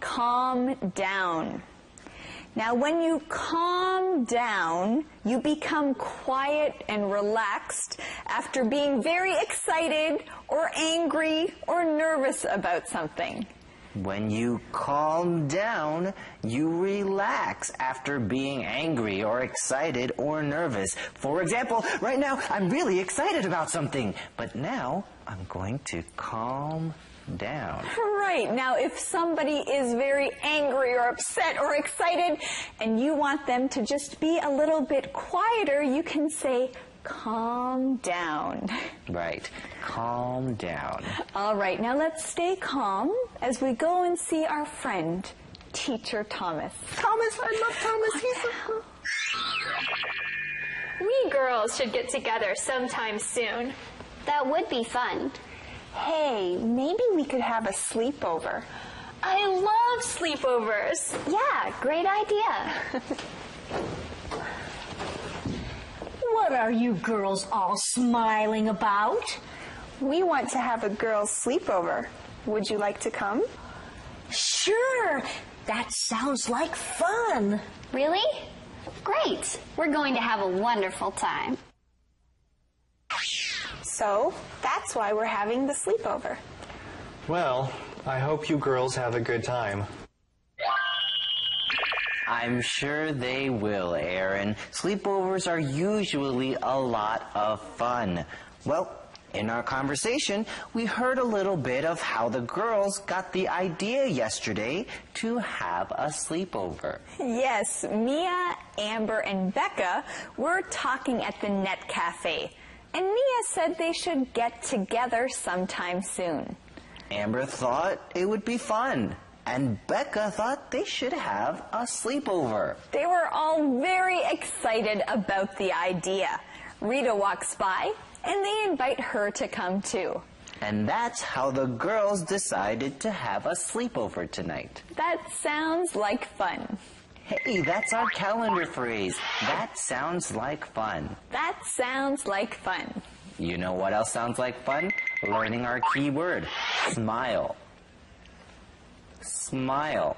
Calm down. Now, when you calm down, you become quiet and relaxed after being very excited or angry or nervous about something. When you calm down, you relax after being angry or excited or nervous. For example, right now, I'm really excited about something, but now I'm going to calm down. Right. Now, if somebody is very angry or upset or excited and you want them to just be a little bit quieter, you can say, calm down. Right. Calm down. All right. Now, let's stay calm as we go and see our friend, Teacher Thomas. Thomas, I love Thomas. He's so cool. We girls should get together sometime soon. That would be fun. Hey, maybe we could have a sleepover. I love sleepovers. Yeah, great idea. What are you girls all smiling about? We want to have a girls' sleepover. Would you like to come? Sure. That sounds like fun. Really? Great. We're going to have a wonderful time. So, that's why we're having the sleepover. Well, I hope you girls have a good time. I'm sure they will, Aaron. Sleepovers are usually a lot of fun. Well, in our conversation, we heard a little bit of how the girls got the idea yesterday to have a sleepover. Yes, Mia, Amber, and Becca were talking at the Net Cafe. And Mia said they should get together sometime soon. Amber thought it would be fun. And Becca thought they should have a sleepover. They were all very excited about the idea. Rita walks by, and they invite her to come too. And that's how the girls decided to have a sleepover tonight. That sounds like fun. Hey, that's our calendar phrase. That sounds like fun. That sounds like fun. You know what else sounds like fun? Learning our key word, smile. Smile.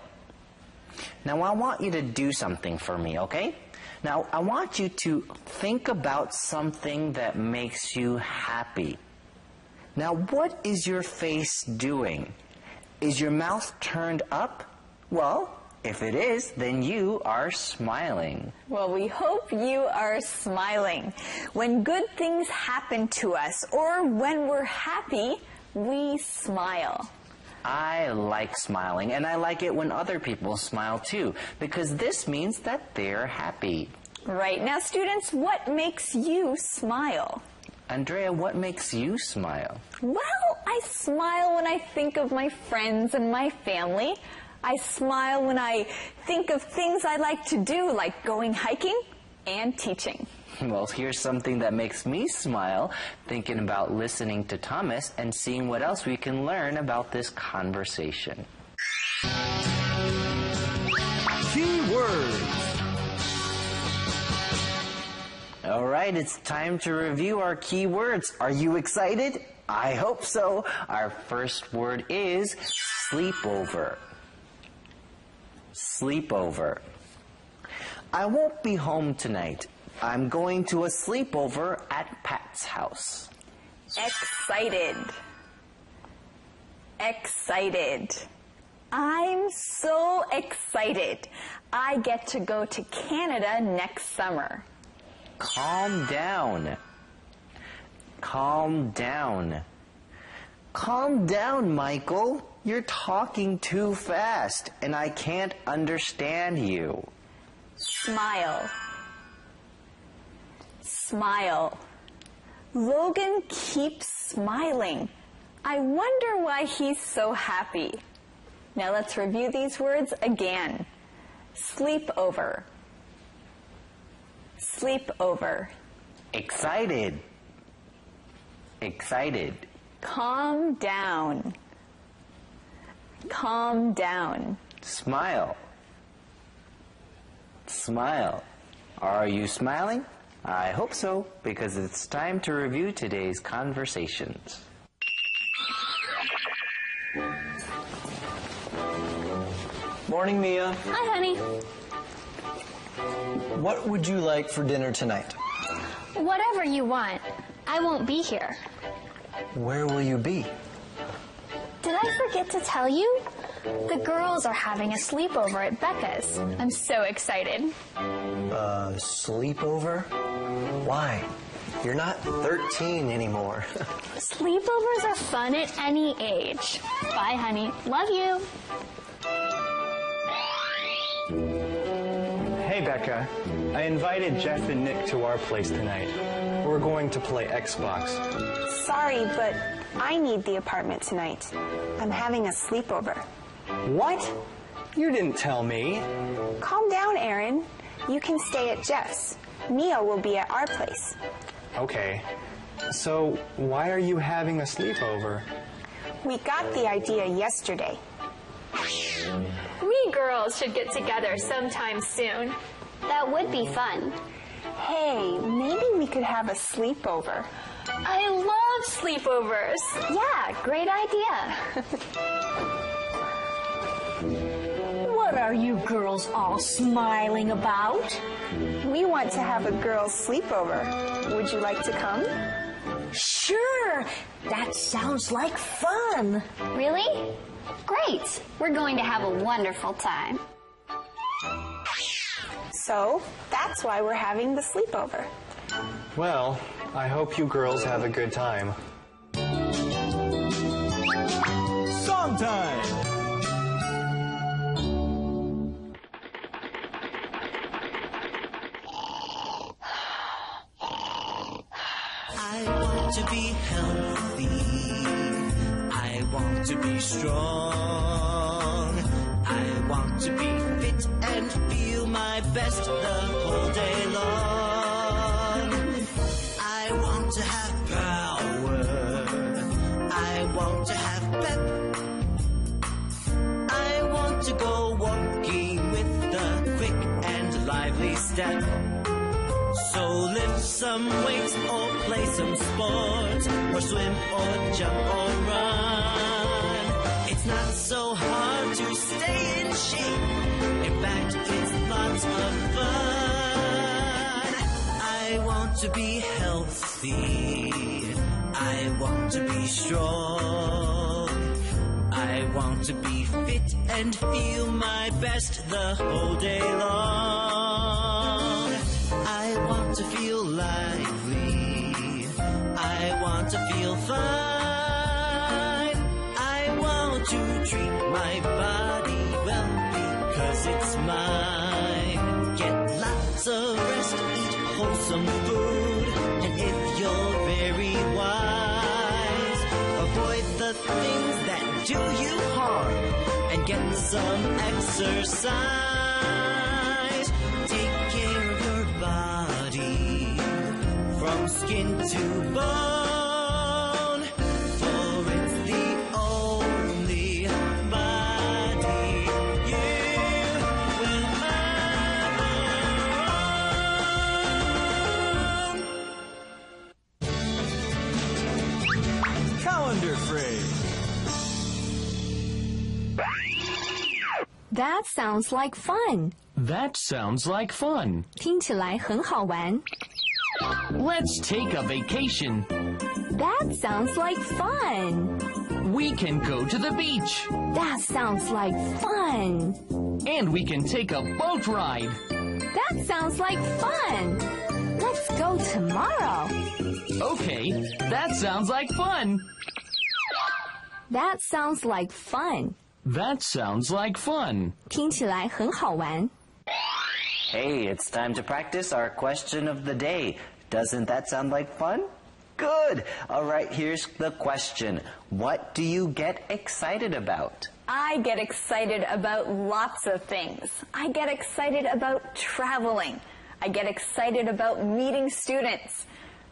Now, I want you to do something for me, okay? Now, I want you to think about something that makes you happy. Now, what is your face doing? Is your mouth turned up? Well, if it is, then you are smiling. Well, we hope you are smiling. When good things happen to us or when we're happy, we smile. I like smiling, and I like it when other people smile too, because this means that they're happy. Right. Now, students, what makes you smile? Andrea, what makes you smile? Well, I smile when I think of my friends and my family. I smile when I think of things I like to do, like going hiking and teaching. Well, here's something that makes me smile, thinking about listening to Thomas and seeing what else we can learn about this conversation. Key words. All right, it's time to review our key words. Are you excited? I hope so. Our first word is sleepover. Sleepover. I won't be home tonight. I'm going to a sleepover at Pat's house. Excited. Excited. I'm so excited. I get to go to Canada next summer. Calm down. Calm down. Calm down, Michael. You're talking too fast, and I can't understand you. Smile. Smile. Logan keeps smiling. I wonder why he's so happy. Now let's review these words again. Sleepover. Sleepover. Excited. Excited. Calm down. Calm down. Smile. Smile. Are you smiling? I hope so, because it's time to review today's conversations. Morning, Mia. Hi, honey. What would you like for dinner tonight? Whatever you want. I won't be here. Where will you be? Did I forget to tell you? The girls are having a sleepover at Becca's. I'm so excited. Sleepover? Why? You're not 13 anymore. Sleepovers are fun at any age. Bye, honey. Love you. Hey, Becca. I invited Jeff and Nick to our place tonight. We're going to play Xbox. Sorry, but I need the apartment tonight. I'm having a sleepover. What? You didn't tell me. Calm down, Aaron. You can stay at Jeff's. Mia will be at our place. Okay. So, why are you having a sleepover? We got the idea yesterday. We girls should get together sometime soon. That would be fun. Hey, maybe we could have a sleepover. I love sleepovers. Yeah, great idea. What are you girls all smiling about? We want to have a girls' sleepover. Would you like to come? Sure, that sounds like fun. Really? Great. We're going to have a wonderful time. So, that's why we're having the sleepover. Well, I hope you girls have a good time. Song time! I want to be healthy. I want to be strong. I want to be fit and feel my best the whole day long. I want to have power. I want to have pep. I want to go walking with a quick and lively step. So lift some weights or play some sports, or swim or jump or run. It's not so hard to stay in shape. In fact, it's lots of fun. I want to be healthy. I want to be strong. I want to be fit and feel my best the whole day long. I want to feel lively. I want to feel fine. I want to treat my body well because it's mine. Get lots of rest, eat wholesome food, and if you're very wise, avoid the things that do you harm and get some exercise. Take care of your body from skin to bone, for it's the only body you will ever own. Calendar phrase. That sounds like fun. That sounds like fun. 听起来很好玩。 Let's take a vacation. That sounds like fun. We can go to the beach. That sounds like fun. And we can take a boat ride. That sounds like fun. Let's go tomorrow. Okay, that sounds like fun. That sounds like fun. That sounds like fun. 听起来很好玩。 Hey, it's time to practice our question of the day. Doesn't that sound like fun? Good. All right, here's the question. What do you get excited about? I get excited about lots of things. I get excited about traveling. I get excited about meeting students.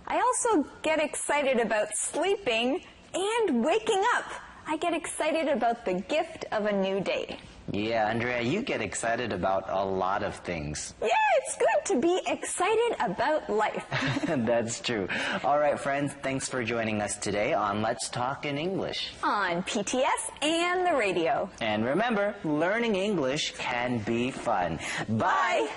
I also get excited about sleeping and waking up. I get excited about the gift of a new day. Yeah, Andrea, you get excited about a lot of things. Yeah, it's good to be excited about life. That's true. All right, friends, thanks for joining us today on Let's Talk in English. On PTS and the radio. And remember, learning English can be fun. Bye.